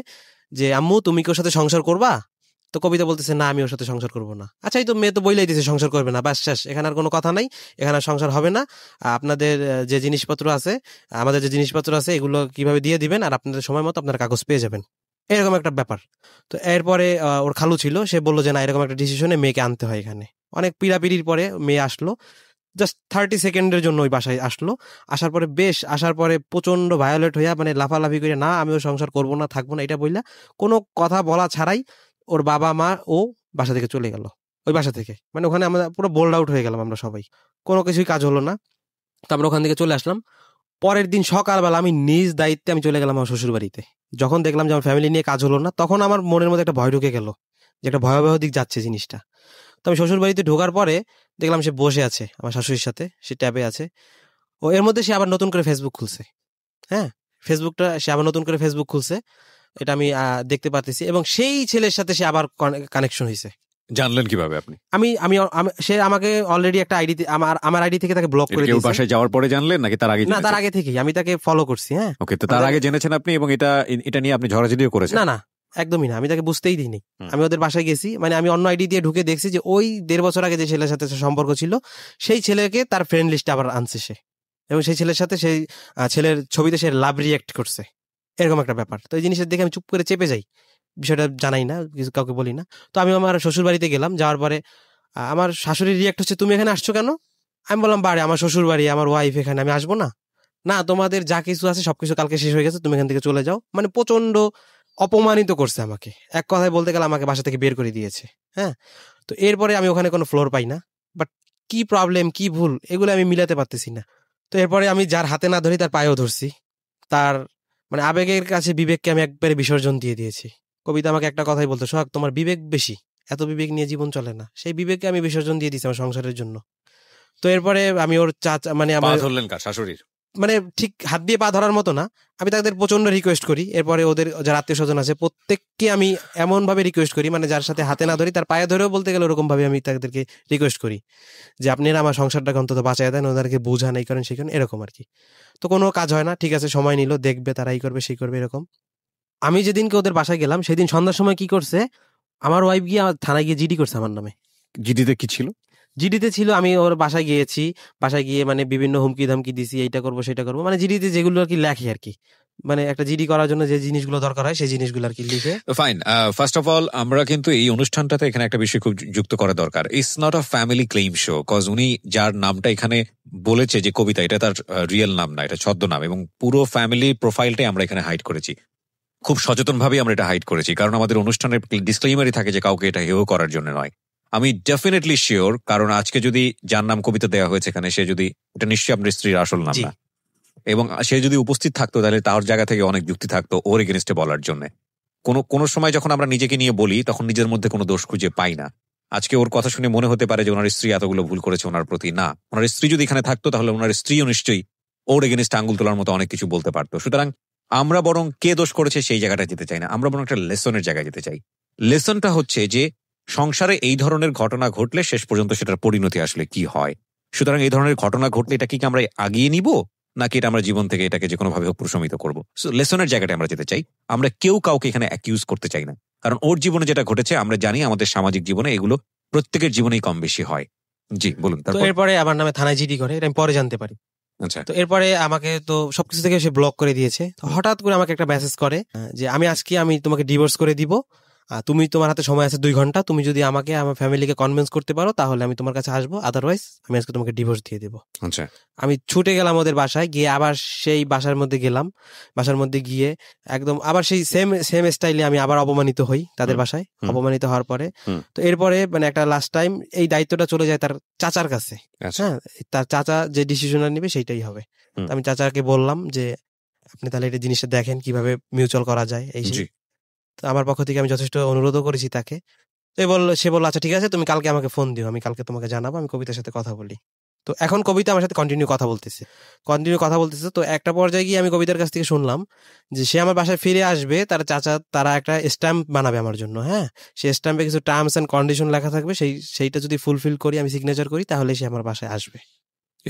যে আম্মু তুমি কি ওর সাথে সংসার করবা? তো কবিতা বলতেছে না আমি ওর সাথে সংসার করবো না। আচ্ছা এই তো মেয়ে তো বইলাই দিছে সংসার করবে না, বাস শেষ, এখানে আর কোনো কথা নাই, এখানে আর সংসার হবে না, আপনাদের যে জিনিসপত্র আছে, আমাদের যে জিনিসপত্র আছে এগুলো কিভাবে দিয়ে দিবেন, আর আপনাদের সময় মতো আপনার কাগজ পেয়ে যাবেন, এরকম একটা ব্যাপার। তো এরপরে ওর খালু ছিল, সে বললো যে না এরকম একটা ডিসিশনে মেয়েকে আনতে হয় এখানে। অনেক পিড়াপিড়ির পরে মেয়ে আসলো, জাস্ট 30 সেকেন্ডের জন্য ওই বাসায় আসলো। আসার পরে প্রচন্ড ভায়োলেট হইয়া মানে লাফালাফি করে না আমি ওর সংসার করবো না, থাকবো না, এটা বললা কোনো কথা বলা ছাড়াই ওর বাবা মা ও বাসা থেকে চলে গেল, ওই বাসা থেকে। মানে ওখানে আমরা পুরো বোল্ড আউট হয়ে গেলাম আমরা সবাই, কোনো কিছুই কাজ হলো না। তো আমরা ওখান থেকে চলে আসলাম। পরের দিন সকালবেলা আমি নিজ দায়িত্বে আমি চলে গেলাম আমার শ্বশুর বাড়িতে। যখন দেখলাম যে আমার ফ্যামিলি নিয়ে কাজ হলো না, তখন আমার মনের মধ্যে একটা ভয় ঢুকে গেল যে একটা ভয়াবহ দিক যাচ্ছে জিনিসটা। তো আমি শ্বশুর বাড়িতে ঢোকার পরে দেখলাম সে বসে আছে আমার শাশুড়ির সাথে, সে ট্যাবে আছে। ও এর মধ্যে সে আবার নতুন করে ফেসবুক খুলছে, হ্যাঁ সে আবার নতুন করে ফেসবুক খুলছে, এটা আমি দেখতে পারতেছি। এবং সেই ছেলের সাথে সে আবার কানেকশন হয়েছে। জানলেন কিভাবে আপনি? সে আমাকে অলরেডি একটা আইডি, আমার আইডি থেকে তাকে ব্লক করে দিয়েছে। বাসায় যাওয়ার পরে জানলেন নাকি তার আগে? না, তার আগে থেকেই আমি তাকে ফলো করছি। হ্যাঁ ওকে, তো তার আগে জেনেছেন আপনি, এবং এটা নিয়ে আপনি ঝড়াঝড়িও করেছেন? না একদমই না, আমি তাকে বুঝতেই দিইনি। আমি ওদের বাসায় গেছি, মানে আমি অন্য আইডি দিয়ে ঢুকে দেখছি যে ওই 1.5 বছর আগে যে ছেলের সাথে সম্পর্ক ছিল সেই ছেলেকে তার ফ্রেন্ড লিস্টে আবার আনছে সে, এবং সেই ছেলের সাথে সেই ছেলের ছবিতে সে লাভ রিয়েক্ট করছে, এরকম একটা ব্যাপার। তো এই জিনিসটা দেখে আমি চুপ করে চেপে যাই, বিষয়টা জানাই না, কিছু কাউকে বলি না। তো আমি আমার শ্বশুর বাড়িতে গেলাম, যাওয়ার পরে আমার শাশুড়ির রিয়েক্ট হচ্ছে তুমি এখানে আসছো কেন? আমি বললাম বাড়ি, আমার শ্বশুর বাড়ি, আমার ওয়াইফ এখানে, আমি আসবো না? না তোমাদের যা কিছু আছে সবকিছু কালকে শেষ হয়ে গেছে, তুমি এখান থেকে চলে যাও। মানে প্রচন্ড অপমানিত করছে আমাকে, এক কথায় বলতে গেলে আমাকে বাসা থেকে বের করে দিয়েছে। হ্যাঁ, তো এরপরে আমি ওখানে কোনো ফ্লোর পাই না, বাট কি প্রবলেম কি ভুল এগুলো আমি মিলাতে পারতেছি না। তো এরপরে আমি যার হাতে না ধরি তার পায়েও ধরছি, তার মানে আবেগের কাছে বিবেককে আমি একবারে বিসর্জন দিয়ে দিয়েছি। কবিতা আমাকে একটা কথাই বলতো, সোহাগ তোমার বিবেক বেশি, এত বিবেক নিয়ে জীবন চলে না। সেই বিবেককে আমি বিসর্জন দিয়ে দিয়েছি আমার সংসারের জন্য। তো এরপরে আমি ওর চাচা মানে আমার ধরলেন কার? শাশুড়ির? মানে ঠিক হাত দিয়ে পা ধরার মতো না, আমি তাদের প্রচন্ড রিকোয়েস্ট করি। এরপরে ওদের যারা আত্মীয় স্বজন আছে প্রত্যেককে আমি এমন ভাবে রিকোয়েস্ট করি, মানে যার সাথে হাতে না ধরি তার পায়ে ধরেও বলতে গেলে ওরকম ভাবে আমি তাদেরকে রিকোয়েস্ট করি যে আপনারা আমার সংসারটাকে অন্তত বাঁচায় দেন, ওদেরকে বোঝান এই করেন সেই করেন, এরকম আর কি। তো কোনো কাজ হয় না, ঠিক আছে সময় নিল, দেখবে তারা এই করবে সেই করবে এরকম। আমি যেদিনকে ওদের বাসায় গেলাম সেদিন সন্ধ্যার সময় কি করছে, আমার ওয়াইফ গিয়ে থানায় গিয়ে জিডি করছে আমার নামে। জিডিতে কি ছিল? জিডিতে ছিল আমি ওর বাসায় গিয়েছি, বাসায় গিয়ে মানে বিভিন্ন হুমকি ধামকি দিছি, এইটা করবো সেটা করবো, মানে জিডিতে যেগুলো আর কি লেখে আর কি, মানে একটা জিডি করার জন্য যে জিনিসগুলো দরকার হয় সেই জিনিসগুলো আর কি লিখে। ফাইন, ফার্স্ট অফ অল আমরা কিন্তু এই অনুষ্ঠানটাতে এখানে একটা বিষয় খুব যুক্ত করা দরকার। It's not a family claim show, cause উনি যার নামটা এখানে বলেছে যে কবিতা, এটা তার রিয়েল নাম না, এটা ছদ্মনাম, এবং পুরো ফ্যামিলি প্রোফাইলটাই আমরা এখানে হাইড করেছি। খুব সচেতন ভাবে আমরা এটা হাইড করেছি, কারণ আমাদের অনুষ্ঠানের ডিসক্লেইমারই থাকে যে কাউকে এটা হেয় করার জন্য নয়। আমি ডেফিনেটলি শিওর, কারণ আজকে যদি যার নাম কবিতা দেওয়া হয়েছে এখানে, সে যদি, এটা নিশ্চয়ই আপনার স্ত্রীর আসল নাম না, এবং সে যদি উপস্থিত থাকতো তাহলে তার জায়গা থেকে অনেক যুক্তি থাকতো ওর এগেনস্টে বলার জন্য। কোনো সময় যখন আমরা নিজেকে নিয়ে বলি তখন নিজের মধ্যে কোনো দোষ খুঁজে পাই না। আজকে ওর কথা শুনে মনে হতে পারে যে ওনার স্ত্রী এতগুলো ভুল করেছে ওনার প্রতি, না, ওনার স্ত্রী যদি এখানে থাকতো তাহলে ওনার স্ত্রীও নিশ্চয়ই ওর এগেনস্টে আঙ্গুল তোলার মতো অনেক কিছু বলতে পারতো। সুতরাং আমরা বরং কে দোষ করেছে সেই জায়গাটা যেতে চাই না, আমরা বরং একটা লেসনের জায়গায় যেতে চাই। লেসনটা হচ্ছে যে সংসারে এই ধরনের ঘটনা ঘটলে শেষ পর্যন্ত সেটার পরিণতি আসলে কি হয়। সুতরাং এই ধরনের ঘটনা ঘটলে এটা কি আমরা আগিয়ে নিব, নাকি এটা আমরা জীবন থেকে এটাকে যে কোনো ভাবে প্রশমিত করবো? সো লেসনের জায়গাটা আমরা যেতে চাই, আমরা কেউ কাউকে এখানে অ্যাকিউজ করতে চাই না, কারণ ওর জীবনে যেটা ঘটেছে আমরা জানি আমাদের সামাজিক জীবনে এগুলো প্রত্যেকের জীবনেই কম বেশি হয়। জি বলুন। তো এরপরে আমার নামে থানায় জিডি করে, এটা আমি পরে জানতে পারি। আচ্ছা, তো এরপরে আমাকে তো সবকিছু থেকে সে ব্লক করে দিয়েছে। তো হঠাৎ করে আমাকে একটা মেসেজ করে যে আমি তোমাকে ডিভোর্স করে দিব, তুমি তোমার হাতে সময় আছে 2 ঘন্টা, তুমি যদি আমাকে আমার ফ্যামিলিকে কনভিন্স করতে পারো তাহলে আমি তোমার কাছে আসবো, আদারওয়াইজ আমি আজকে তোমাকে ডিভোর্স দিয়ে দেবো। আচ্ছা, আমি ছুটে গেলাম ওদের বাসায়, গিয়ে আবার সেই বাসার মধ্যে গেলাম। বাসার মধ্যে গিয়ে একদম আবার সেই সেম স্টাইলে আমি আবার অপমানিত হই তাদের বাসায়। অপমানিত হওয়ার পরে তো এরপরে মানে একটা লাস্ট টাইম এই দায়িত্বটা চলে যায় তার চাচার কাছে। হ্যাঁ, তার চাচা যে ডিসিশন নিবে সেইটাই হবে। আমি চাচাকে বললাম যে আপনি তাহলে এটা জিনিসটা দেখেন কিভাবে মিউচুয়াল করা যায়। এই আমার পক্ষ থেকে আমি যথেষ্ট অনুরোধও করেছি তাকে। সে বলল আচ্ছা ঠিক আছে, তুমি কালকে আমাকে ফোন দিও, আমি কালকে তোমাকে জানাবো, আমি কবিতার সাথে কথা বলি। তো এখন কবিতা আমার সাথে কন্টিনিউ কথা বলতেছে। তো একটা পর্যায়ে গিয়ে আমি কবিতার কাছ থেকে শুনলাম যে সে আমার বাসায় ফিরে আসবে, তার চাচা তারা একটা স্ট্যাম্প বানাবে আমার জন্য। হ্যাঁ, সেই স্ট্যাম্পে কিছু টার্মস অ্যান্ড কন্ডিশন লেখা থাকবে, সেইটা যদি ফুলফিল করি, আমি সিগনেচার করি, তাহলে সে আমার বাসায় আসবে।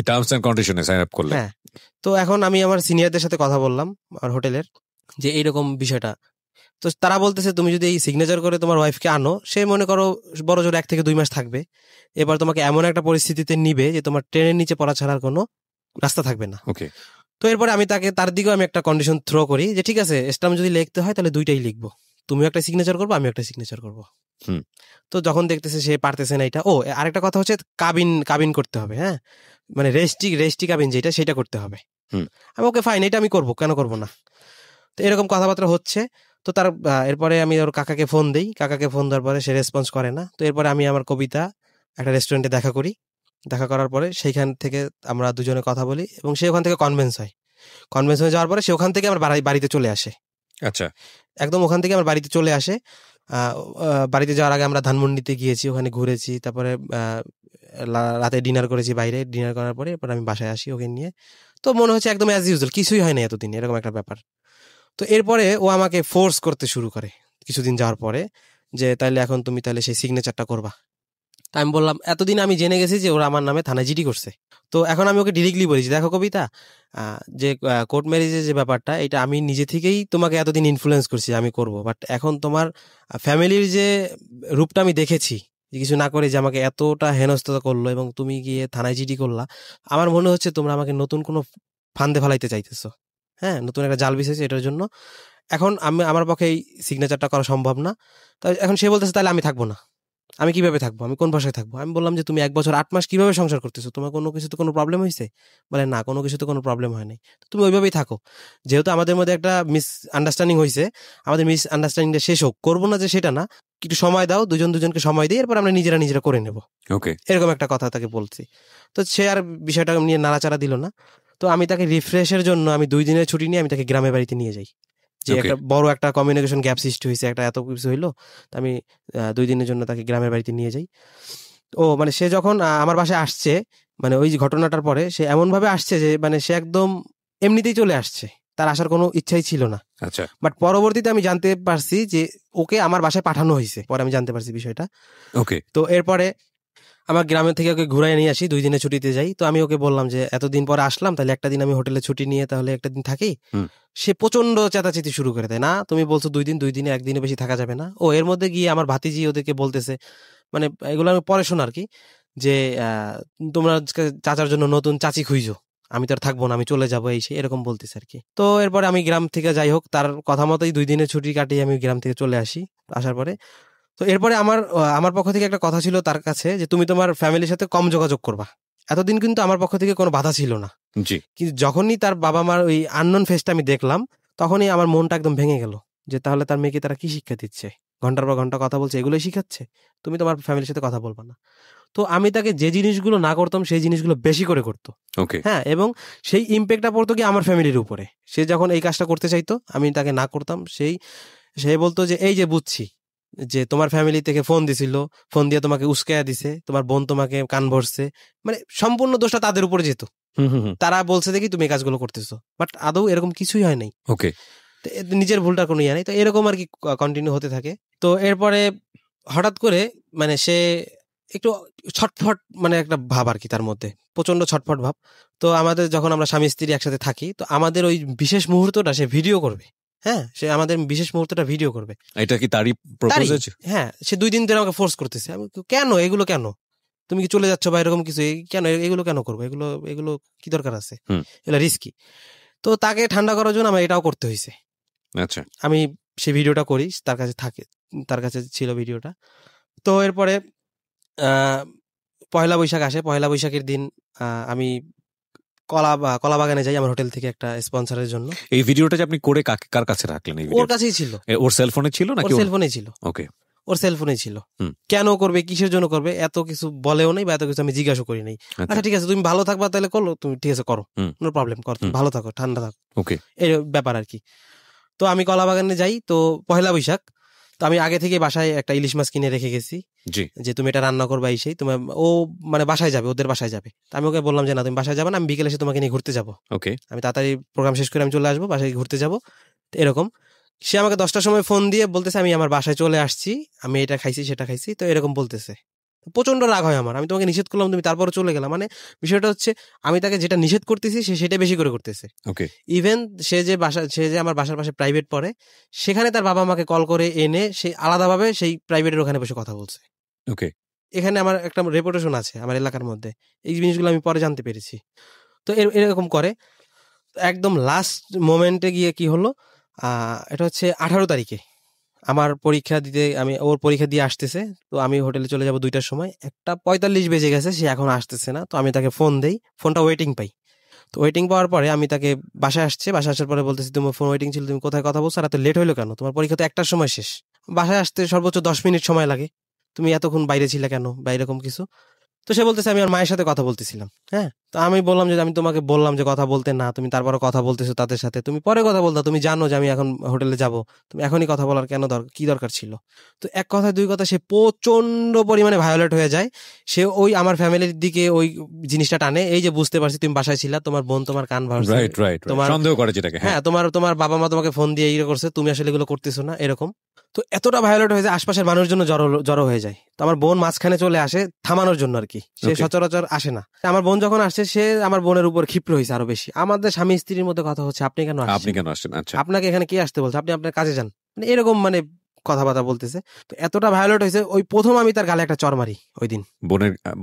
টার্মস এন্ড কন্ডিশনে সাইন আপ করলে। হ্যাঁ, তো এখন আমি আমার সিনিয়রদের সাথে কথা বললাম আমার হোটেলের, যে এইরকম বিষয়টা। তো তারা বলতেছে তুমি যদি এই সিগনেচার করে তোমার ওয়াইফকে আনো, সে মনে করো বড় জোর 1 থেকে 2 মাস থাকবে, এবার তোমাকে এমন একটা পরিস্থিতিতে নিবে যে তোমার ট্রেনের নিচে পড়া ছাড়ার কোনো রাস্তা থাকবে না। ওকে। তো এরপরে আমি তার দিকেও আমি একটা কন্ডিশন থ্রো করি যে ঠিক আছে, স্ট্যাম্প যদি লিখতে হয় তাহলে 2টাই লিখবো, তুমিও একটা সিগনেচার করবো, আমিও একটা সিগনেচার করবো। তো যখন দেখতেছে সে পারতেছে না এটা, আরেকটা কথা হচ্ছে কাবিন করতে হবে। হ্যাঁ, মানে রেজিস্ট্রি কাবিন যেটা, সেটা করতে হবে। আমি ওকে ফাইন, এটা আমি করবো, কেন করবো না। তো এরকম কথাবার্তা হচ্ছে। তো তার এরপরে আমি ওর কাকাকে ফোন দিই, কাকাকে ফোন দেওয়ার পরে সে রেসপন্স করে না। তো এরপরে আমি আমার কবিতা একটা রেস্টুরেন্টে দেখা করি, দেখা করার পরে সেইখান থেকে আমরা দুজনে কথা বলি এবং সে ওখান থেকে কনভেন্স হয়ে যাওয়ার পরে সে ওখান থেকে আমার বাড়িতে চলে আসে। আচ্ছা, একদম ওখান থেকে আমার বাড়িতে চলে আসে। বাড়িতে যাওয়ার আগে আমরা ধানমন্ডিতে গিয়েছি, ওখানে ঘুরেছি, তারপরে রাতে ডিনার করেছি বাইরে। ডিনার করার পরে এরপর আমি বাসায় আসি ওকে নিয়ে। তো মনে হচ্ছে একদম অ্যাজ ইউজুয়াল, কিছুই হয় না এতদিন, এরকম একটা ব্যাপার। তো এরপরে ও আমাকে ফোর্স করতে শুরু করে কিছুদিন যাওয়ার পরে, যে তাইলে এখন তুমি তাহলে সেই সিগনেচারটা করবা। তা আমি বললাম এতদিন আমি জেনে গেছি যে ওরা আমার নামে থানায় জিডি করছে। তো এখন আমি ওকে ডিরেক্টলি বলেছি, দেখো কবিতা, যে কোর্ট ম্যারেজের যে ব্যাপারটা, এটা আমি নিজে থেকেই তোমাকে এতদিন ইনফ্লুয়েন্স করছি আমি করব, বাট এখন তোমার ফ্যামিলির যে রূপটা আমি দেখেছি, যে কিছু না করে যে আমাকে এতটা হেনস্থা করলো এবং তুমি গিয়ে থানায় জিডি করলা, আমার মনে হচ্ছে তোমরা আমাকে নতুন কোনো ফান্দে ফেলাইতে চাইতেছো। হ্যাঁ, নতুন একটা জাল বিছেছে, এটার জন্য এখন আমার পক্ষে এই সিগনেচারটা করা সম্ভব না। তাই এখন সে বলতেছে তাহলে আমি থাকবো না। আমি কিভাবে থাকবো, আমি কোন ভাষায় থাকবো? আমি বললাম যে তুমি 1 বছর 8 মাস কিভাবে সংসার করতেছো, তোমার কোনো কিছুতে কোনো প্রবলেম হয়েছে? বলে না, কোনো কিছুতে কোনো প্রবলেম হয় নাই। তুমি ওইভাবেই থাকো। যেহেতু আমাদের মধ্যে একটা মিস আন্ডারস্ট্যান্ডিং হয়েছে, আমাদের মিস আন্ডারস্ট্যান্ডিংটা শেষ হোক, করবো না যে সেটা না, একটু সময় দাও, দুজনকে সময় দিই, এরপর আমরা নিজেরা করে নেবো। ওকে, এরকম একটা কথা তাকে বলছি। তো সে আর বিষয়টা নিয়ে নাড়াচাড়া দিল না। তো আমি তাকে রিফ্রেশের জন্য আমি 2 দিনের ছুটি নিয়ে আমি তাকে গ্রামের বাড়িতে নিয়ে যাই, যে একটা বড় একটা কমিউনিকেশন গ্যাপ সৃষ্টি হয়েছে, একটা এত কিছু হইলো। আমি 2 দিনের জন্য তাকে গ্রামের বাড়িতে নিয়ে যাই। মানে সে যখন আমার বাসায় আসছে, মানে ওই ঘটনাটার পরে সে এমন ভাবে আসছে যে মানে সে একদম এমনিতেই চলে আসছে, তার আসার কোনো ইচ্ছাই ছিল না। আচ্ছা, বাট পরবর্তীতে আমি জানতে পারছি যে ওকে আমার বাসায় পাঠানো হয়েছে, পরে আমি জানতে পারছি বিষয়টা। ওকে। তো এরপরে আমার গ্রামের থেকে ওকে ঘুরাই নিয়ে আসি, 2 দিনের ছুটিতে যাই। তো আমি ওকে বললাম যে এতদিন পরে আসলাম, তাহলে একটা দিন আমি হোটেলে ছুটি নিয়ে তাহলে একটা দিন থাকি। সে প্রচন্ড চেঁচাচেঁচি শুরু করে দেয়, না তুমি বলছো 2 দিন, 2 দিনে 1 দিনে বেশি থাকা যাবে না। এর মধ্যে গিয়ে আমার ভাতিজি ওদেরকে বলতেছে, মানে এগুলো আমি পরে শোনা আর কি, যে তোমরা চাচার জন্য নতুন চাচি খুঁজো, আমি তো আর থাকবো না, আমি চলে যাবো, এই এরকম বলতেছে আর কি। তো এরপরে আমি গ্রাম থেকে যাই হোক তার কথা মতোই 2 দিনের ছুটি কাটিয়ে আমি গ্রাম থেকে চলে আসি। আসার পরে তো এরপরে আমার পক্ষ থেকে একটা কথা ছিল তার কাছে, যে তুমি তোমার ফ্যামিলির সাথে কম যোগাযোগ করবা। এতদিন কিন্তু আমার পক্ষ থেকে কোনো বাধা ছিল না, কিন্তু যখনই তার বাবা মার ওই আননোন ফেসটা আমি দেখলাম, তখনই আমার মনটা একদম ভেঙে গেল, যে তাহলে তার মেয়েকে তারা কি শিক্ষা দিচ্ছে, ঘন্টার পর ঘন্টা কথা বলছে, এগুলোই শিখাচ্ছে, তুমি তোমার ফ্যামিলির সাথে কথা বলবা না। তো আমি তাকে যে জিনিসগুলো না করতাম সেই জিনিসগুলো বেশি করে করতো। হ্যাঁ, এবং সেই ইম্প্যাক্টটা পড়তো কি আমার ফ্যামিলির উপরে। সে যখন এই কাজটা করতে চাইতো, আমি তাকে না করতাম, সে বলতো যে এই যে বুঝছি যে তোমার ফ্যামিলি থেকে ফোন দিছিল, ফোন দিয়ে তোমাকে উস্কায়া দিছে, তোমার বোন তোমাকে কান ভরছে, মানে সম্পূর্ণ দোষটা তাদের উপরে যেত। তারা বলছে দেখি তুমি এই কাজগুলো করতেছো, বাট আদৌ এরকম কিছুই হয় নাই। ওকে, নিজের ভুলটা কোনো ইয়ে নাই। তো এরকম আর কি কন্টিনিউ হতে থাকে। তো এরপরে হঠাৎ করে মানে সে একটু ছটফট, মানে একটা ভাব আর কি তার মধ্যে, প্রচন্ড ছটফট ভাব। তো আমাদের যখন আমরা স্বামী স্ত্রী একসাথে থাকি, তো আমাদের ওই বিশেষ মুহূর্তটা সে ভিডিও করবে। হ্যাঁ, সে আমাদের বিশেষ মুহূর্তটা ভিডিও করবে। এটা কি তারই প্রপোজ আছে? হ্যাঁ, সে 2 দিন ধরে আমাকে ফোর্স করতেছে। আমি কেন, এগুলো কেন, তুমি কি চলে যাচ্ছ বা এরকম কিছু, কেন এগুলো কেন করবো, এগুলো কি দরকার আছে, এগুলো রিস্কি। তো তাকে ঠান্ডা করার জন্য আমার এটাও করতে হয়েছে। আচ্ছা, আমি সেই ভিডিওটা করি, তার কাছে ছিল ভিডিওটা। তো এরপরে পয়লা বৈশাখ আসে। পয়লা বৈশাখের দিন আমি কলা বাগানে যাই আমার হোটেল থেকে একটা স্পন্সরের জন্য। এই ভিডিওটা যে আপনি করে কার কাছে রাখলেন? ওর কাছেই ছিল। ওর সেলফোনে ছিল নাকি? ওর সেলফোনেই ছিল। ওকে, ওর সেলফোনেই ছিল। কেন করবে, কিসের জন্য করবে, এত কিছু বলেও নাই বা এত কিছু আমি জিজ্ঞাসা করি নাই। আচ্ছা ঠিক আছে, তুমি ভালো থাকবা তাহলে করো, তুমি ঠিক আছে করো, নো প্রবলেম, কর, ভালো থাকো, ঠান্ডা থাকো, ওকে, এই ব্যাপার আর কি। তো আমি কলা বাগানে যাই। তো পয়লা বৈশাখ, তো আমি আগে থেকে বাসায় একটা ইলিশ মাছ কিনে রেখে গেছি, যে তুমি এটা রান্না করবা। তোমার মানে বাসায় যাবে, ওদের বাসায় যাবে। আমি ওকে বললাম যে না, তুমি বাসায় যাবে না, আমি বিকেলে এসে তোমাকে নিয়ে ঘুরতে যাবো। ওকে, আমি তাড়াতাড়ি প্রোগ্রাম শেষ করে আমি চলে আসবো, বাসায় ঘুরতে যাবো। এরকম সে আমাকে 10টার সময় ফোন দিয়ে বলতেছে আমি আমার বাসায় চলে আসছি, আমি এটা খাইছি সেটা খাইছি, তো এরকম বলতেছে। প্রচন্ড রাগ হয় আমার, আমি তোমাকে নিষেধ করলাম তুমি তারপরে চলে গেলাম। মানে বিষয়টা হচ্ছে আমি তাকে যেটা নিষেধ করতেছি সে সেটা বেশি করে করতেছে। ওকে, ইভেন সে যে আমার বাসার পাশে প্রাইভেট পড়ে, সেখানে তার বাবা আমাকে কল করে এনে সে আলাদাভাবে সেই প্রাইভেটের ওখানে বসে কথা বলছে। ওকে, এখানে আমার একটা রেপুটেশন আছে আমার এলাকার মধ্যে, এই জিনিসগুলো আমি পরে জানতে পেরেছি। তো এরকম করে একদম লাস্ট মোমেন্টে গিয়ে কি হলো, এটা হচ্ছে 18 তারিখে আমার পরীক্ষা দিতে, আমি ওর পরীক্ষা দিয়ে আসতেছে, তো আমি হোটেলে চলে যাব 2টার সময়, 1:45 বেজে গেছে, সে এখন আসতেছে না। তো আমি তাকে ফোন দেই, ফোনটা ওয়েটিং পাই। তো ওয়েটিং পাওয়ার পরে আমি তাকে বাসায় আসার পরে বলতেছি তোমার ফোন ওয়েটিং ছিল, তুমি কোথায় কথা বলছো, আর এত লেট হইলো কেন, তোমার পরীক্ষা তো 1টার সময় শেষ, বাসায় আসতে সর্বোচ্চ 10 মিনিট সময় লাগে, তুমি এতক্ষণ বাইরে ছিলে কেন, বা এরকম কিছু। তো সে বলতেছে আমি আমার মায়ের সাথে কথা বলতেছিলাম। হ্যাঁ, তো আমি বললাম যে আমি তোমাকে বললাম যে কথা বলতে না, তুমি তারপরে কথা বলতেছো তাদের সাথে, তুমি পরে কথা বলতা, তুমি জানো যে আমি এখন হোটেলে যাব, তুমি এখনই কথা বলার কেন কি দরকার ছিল। তো এক কথা দুই কথা সে প্রচন্ড পরিমাণে ভায়োলেট হয়ে যায়। সে ওই আমার ফ্যামিলির দিকে ওই জিনিসটা টানে, এই যে বুঝতে পারছি তুমি বাসায় ছিলা, তোমার বোন তোমার কান ভাঙছে, রাইট রাইট, তোমার সন্দেহ করে যেটাকে, হ্যাঁ তোমার বাবা মা তোমাকে ফোন দিয়ে ইয়ে করছে, তুমি আসলে এগুলো করতেছো না, এরকম। তো এতটা ভায়োলেট হয়ে যায়, আশপাশের মানুষজন জড়ো হয়ে যায়। তো আমার বোন মাঝখানে চলে আসে থামানোর জন্য আর কি, সে Okay. সচরাচর আসে না। আমার বোন যখন আসছে, সে আমার বোনের উপর ক্ষিপ্র হয়েছে আরো বেশি। আমাদের স্বামী স্ত্রীর মধ্যে কথা হচ্ছে, আপনি কেন আসছেন? আচ্ছা, আপনাকে এখানে কে আসতে বলছে, আপনি আপনার কাজে যান, মানে এরকম মানে কথাবার্তা বলতেছে। তো এতটা ভায়োলেট হয়েছে, ওই প্রথম আমি তার গালে একটা চর মারি ওই দিন,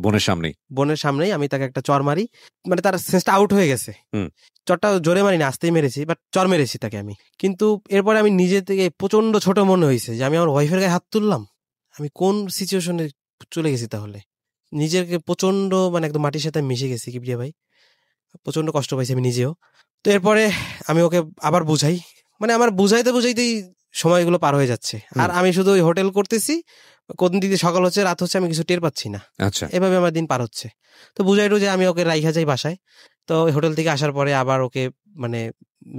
বোনের সামনেই আমি তাকে একটা চর মারি, মানে তার সেন্সটা আউট হয়ে গেছে। চরটা জোরে মারি না, আস্তেই মেরেছি, বাট চর মেরেছি তাকে আমি। কিন্তু এরপরে আমি নিজে থেকে প্রচন্ড ছোট মনে হয়েছে যে আমি আমার ওয়াইফের গায়ে হাত তুললাম, আমি কোন সিচুয়েশনে চলে গেছি তাহলে। নিজেকে প্রচন্ড মানে একদম মাটির সাথে মিশে গেছি কিবরিয়া ভাই, প্রচন্ড কষ্ট পাইছি আমি নিজেও। তো এরপরে আমি ওকে আবার বুঝাই, মানে আমার বুঝাইতেই সময়গুলো পার হয়ে যাচ্ছে, আর আমি শুধু ওই হোটেল করতেছি, কোন দিকে সকাল হচ্ছে রাত হচ্ছে আমি কিছু টের পাচ্ছি না। আচ্ছা, এভাবে আমার দিন পার হচ্ছে। তো বুঝাই যে আমি ওকে রাইখা যাই বাসায়। তো ওই হোটেল থেকে আসার পরে আবার ওকে মানে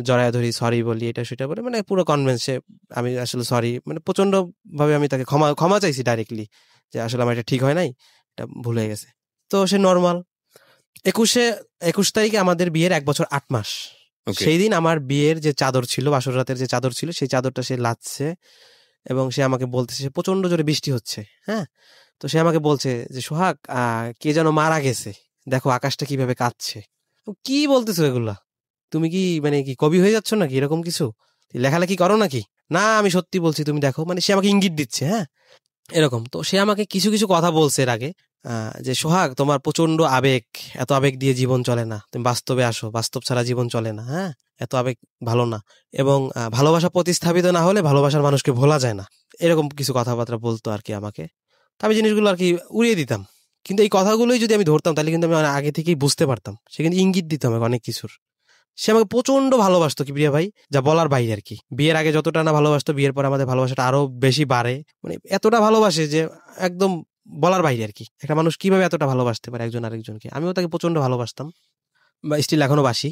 জড়ায় ধরি, সরি বলি, এটা সেটা বলে, মানে পুরো কনভিন্সে আমি আসলে সরি, মানে প্রচন্ড ভাবে আমি তাকে ক্ষমা চাইছি ডাইরেক্টলি, যে আসলে আমার এটা ঠিক হয় নাই, এটা ভুল হয়ে গেছে। তো সে নর্মাল 21 তারিখে আমাদের বিয়ের 1 বছর 8 মাস। সেই দিন আমার বিয়ের যে চাদর ছিল, বাসর রাতের যে চাদর ছিল, সেই চাদরটা সে লাচ্ছে, এবং সে আমাকে বলতেছে প্রচন্ড জোরে বৃষ্টি হচ্ছে। হ্যাঁ, তো সে আমাকে বলছে যে সোহাগ, কে যেন মারা গেছে, দেখো আকাশটা কিভাবে কাঁদছে। কি বলতেছো এগুলা, তুমি কি মানে কি কবি হয়ে যাচ্ছ নাকি, এরকম কিছু লেখালেখি করো নাকি? না আমি সত্যি বলছি, তুমি দেখো, মানে সে আমাকে ইঙ্গিত দিচ্ছে। হ্যাঁ, এরকম। তো সে আমাকে কিছু কিছু কথা বলছে এর আগে, যে সোহাগ তোমার প্রচন্ড আবেগ, এত আবেগ দিয়ে জীবন চলে না, তুমি বাস্তবে আসো, বাস্তব ছাড়া জীবন চলে না। হ্যাঁ, এত আবেগ ভালো না, এবং ভালোবাসা প্রতিস্থাপিত না হলে ভালোবাসার মানুষকে ভোলা যায় না, এরকম কিছু কথাবার্তা বলতো আর কি আমাকে। আমি জিনিসগুলো আর কি উড়িয়ে দিতাম, কিন্তু এই কথাগুলোই যদি আমি ধরতাম তাহলে কিন্তু আমি আগে থেকেই বুঝতে পারতাম, সে কিন্তু ইঙ্গিত দিত আমাকে অনেক কিছুর। সে আমাকে প্রচন্ড ভালোবাসতো কিবরিয়া ভাই, যা বলার বাইরে আর কি। বিয়ের আগে যতটা না ভালোবাসতো, বিয়ের পর আমাদের ভালোবাসাটা আরো বেশি বাড়ে, মানে এতটা ভালোবাসে যে একদম বলার বাইরে আর কি। একটা মানুষ কিভাবে এতটা ভালোবাসতে পারে একজন আরেকজনকে, আমিও তাকে প্রচন্ড ভালোবাসতাম, বা স্টিল এখনো বাসি।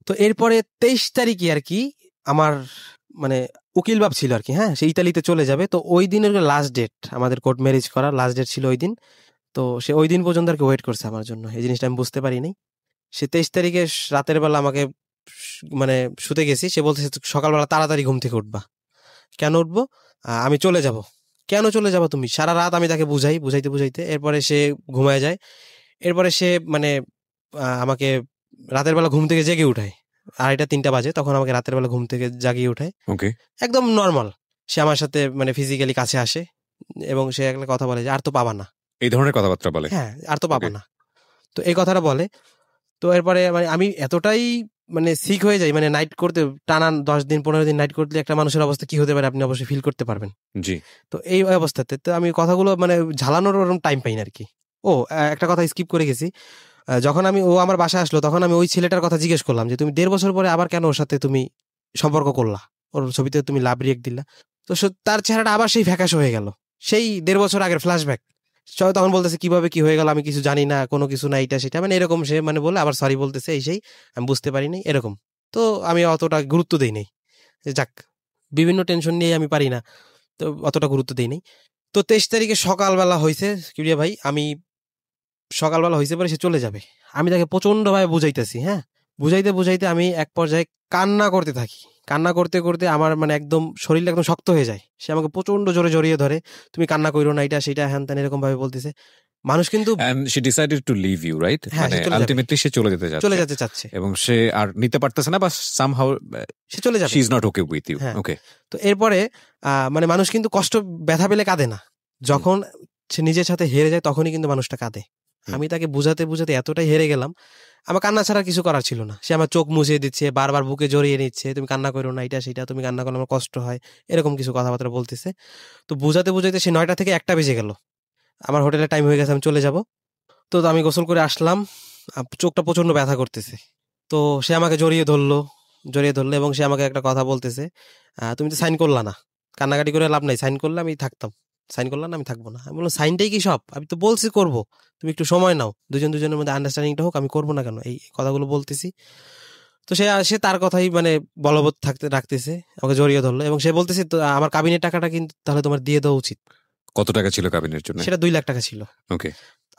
তো এরপরে 23 তারিখে আর কি আমার মানে উকিল বাপ ছিল আর কি, হ্যাঁ, সে ইতালিতে চলে যাবে। তো ওই দিনের লাস্ট ডেট, আমাদের কোর্ট ম্যারেজ করার লাস্ট ডেট ছিল ওই দিন। তো সে ওই দিন পর্যন্ত আর কি ওয়েট করছে আমার জন্য, এই জিনিসটা আমি বুঝতে পারিনি। সে 23 তারিখে রাতের বেলা আমাকে মানে শুতে গেছি, সে বলতেছে সকালবেলা তাড়াতাড়ি ঘুম থেকে উঠবা। কেন উঠবো? আমি চলে যাব। কেন চলে যাবো তুমি? সারা রাত আমি তাকে বুঝাইতে এরপরে সে ঘুমায় যায়। এরপরে সে মানে আমাকে রাতের বেলা ঘুম থেকে জেগে উঠায়, 2:30-3টা বাজে, তখন আমাকে রাতের বেলা ঘুম থেকে জাগিয়ে উঠায়। একদম নর্মাল, সে আমার সাথে মানে ফিজিক্যালি কাছে আসে, এবং সে একটা কথা বলে যে আর তো পাবা না, এই ধরনের কথাবার্তা বলে। হ্যাঁ, আর তো পাবা না, তো এই কথাটা বলে। তো এরপরে মানে আমি এতটাই মানে সিক হয়ে যাই, মানে নাইট করতে টানা 10 দিন 15 দিন নাইট করতে একটা মানুষের অবস্থা কি হতে পারে আপনি অবশ্যই ফিল করতে পারবেন। জি। তো এই অবস্থাতে তো আমি কথাগুলো মানে ঝালানোর ওরকম টাইম পাই না আর কি। ও একটা কথা স্কিপ করে গেছি, যখন ও আমার বাসায় আসলো তখন আমি ওই ছেলেটার কথা জিজ্ঞেস করলাম যে তুমি 1.5 বছর পরে আবার কেন ওর সাথে তুমি সম্পর্ক করলা, ওর ছবিতে তুমি লাভ রিয়েক্ট দিলা। তো তার চেহারাটা আবার সেই ফ্যাকাশ হয়ে গেল, সেই 1.5 বছর আগের ফ্ল্যাশব্যাক। তখন বলতেছে কিভাবে কি হয়ে গেল, আমি কিছু জানি না, কোনো কিছু না, এটা সেটা, মানে এরকম সে মানে বলে আবার সরি বলতেছে, এই সেই আমি বুঝতে পারিনি এরকম। তো আমি অতটা গুরুত্ব দিই নাই, যাক বিভিন্ন টেনশন নিয়ে আমি পারি না, তো অতটা গুরুত্ব দিই নাই। তো 23 তারিখে সকালবেলা হয়েছে কিবরিয়া ভাই, আমি সকালবেলা হয়েছে পরে সে চলে যাবে, আমি তাকে প্রচন্ড ভাবে বুঝাইতেছি। হ্যাঁ, বুঝাইতে আমি এক পর্যায়ে কান্না করতে থাকি। কান্না করতে করতে আমার মানে একদম শরীরটা একদম শক্ত হয়ে যায়। সে আমাকে প্রচন্ড জোরে জড়িয়ে ধরে, তুমি কান্না করো না, এটা সেটা হ্যান ত্যান এরকম ভাবে বলতেছে। মানুষ কিন্তু and she decided to leave you, right? হ্যাঁ, মানে সে চলে যাবে। ultimately সে চলে যেতে চলে যাচ্ছে যেতে চাচ্ছে, এবং সে আর নিতে পারতেছে না, বা somehow সে চলে যাবে। she is not okay with you. হ্যাঁ। Okay. তো এরপরে মানে মানুষ কিন্তু কষ্ট ব্যথা পেলে কাঁদে না, যখন সে নিজের সাথে হেরে যায় তখনই কিন্তু মানুষটা কাঁদে। আমি তাকে বুঝাতে বুঝাতে এতটাই হেরে গেলাম, আমার কান্না ছাড়া কিছু করার ছিল না। সে আমার চোখ মুছে দিচ্ছে, বারবার বুকে জড়িয়ে নিচ্ছে, তুমি কান্না করো না, এটা সেটা, তুমি কান্না করলে আমার কষ্ট হয়, এরকম কিছু কথাবার্তা বলতেছে। তো বুঝাতে বুঝাতে সে 9টা থেকে 1টা বেজে গেল, আমার হোটেলের টাইম হয়ে গেছে, আমি চলে যাব। তো আমি গোসল করে আসলাম, চোখটা প্রচন্ড ব্যথা করতেছে। তো সে আমাকে জড়িয়ে ধরলো এবং সে আমাকে একটা কথা বলতেছে, তুমি তো সাইন করলা না, কান্নাকাটি করে লাভ নাই, সাইন করলে আমি থাকতাম, সাইন করলাম না আমি থাকবো না। আমি বললাম সাইনটাই কি সব? আমি তো বলছি করবো, তুমি একটু সময় নাও, দুজনের মধ্যে আন্ডারস্ট্যান্ডিংটা হোক, আমি করবো না কেন? এই কথাগুলো বলতেছি। তো সে তার কথাই মানে বলবৎ রাখতেছে, আমাকে জড়িয়ে ধরলো এবং সে বলতেছে আমার কাবিনের টাকাটা কিন্তু তাহলে তোমার দিয়ে দেওয়া উচিত। কত টাকা ছিল কাবিনের জন্য? সেটা 2 লাখ টাকা ছিল। ওকে।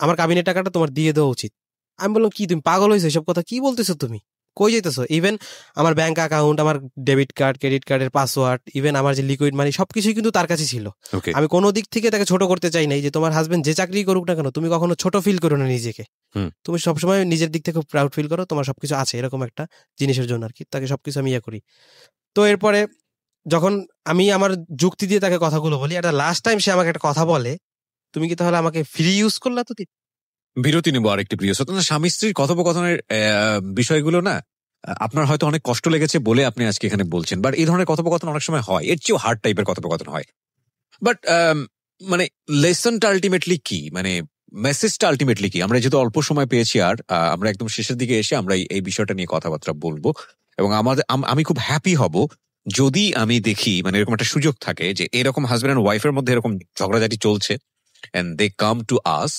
আমার কাবিনের টাকাটা তোমার দিয়ে দেওয়া উচিত। আমি বললাম কি তুমি পাগল হয়েছো, এসব কথা কি বলতেছো তুমি, কই যাইতেছো? ইভেন আমার ব্যাংক অ্যাকাউন্ট, আমার ডেবিট কার্ড, ক্রেডিট কার্ডের পাসওয়ার্ড, ইভেন আমার যে লিকুইড মানি, সবকিছুই কিন্তু তার কাছে ছিল। আমি কোনো দিক থেকে তাকে ছোট করতে চাই নাই, যে তোমার হাজবেন্ড যে চাকরি করুক না কেন তুমি কখনো ছোট ফিল করো না নিজেকে, তুমি সবসময় নিজের দিক থেকে খুব প্রাউড ফিল করো, তোমার সবকিছু আছে, এরকম একটা জিনিসের জন্য আর কি তাকে সবকিছু আমি ইয়ে করি। তো এরপরে যখন আমি আমার যুক্তি দিয়ে তাকে কথাগুলো বলি, একটা লাস্ট টাইম সে আমাকে একটা কথা বলে, তুমি কি তাহলে আমাকে ফ্রি ইউজ করলা? তো বিরতি নেবো আরেকটি প্রিয় শ্রোতা। স্বামী স্ত্রীর কথোপকথনের বিষয়গুলো না আপনার হয়তো অনেক কষ্ট লেগেছে বলে আপনি আজকে এখানে বলছেন, বাট এই ধরনের কথোপকথন অনেক সময় হয়, এর চেয়েও হার্ড টাইপের কথোপকথন হয়। বাট মানে লেসনটা আলটিমেটলি কি, মানে মেসেজটা আলটিমেটলি কি? আমরা যেহেতু অল্প সময় পেয়েছি, আর আমরা একদম শেষের দিকে এসে আমরা এই বিষয়টা নিয়ে কথাবার্তা বলবো, এবং আমি খুব হ্যাপি হব যদি আমি দেখি মানে এরকম একটা সুযোগ থাকে যে এরকম হাজব্যান্ড এন্ড ওয়াইফের মধ্যে এরকম ঝগড়াঝাটি চলছে and they come to us,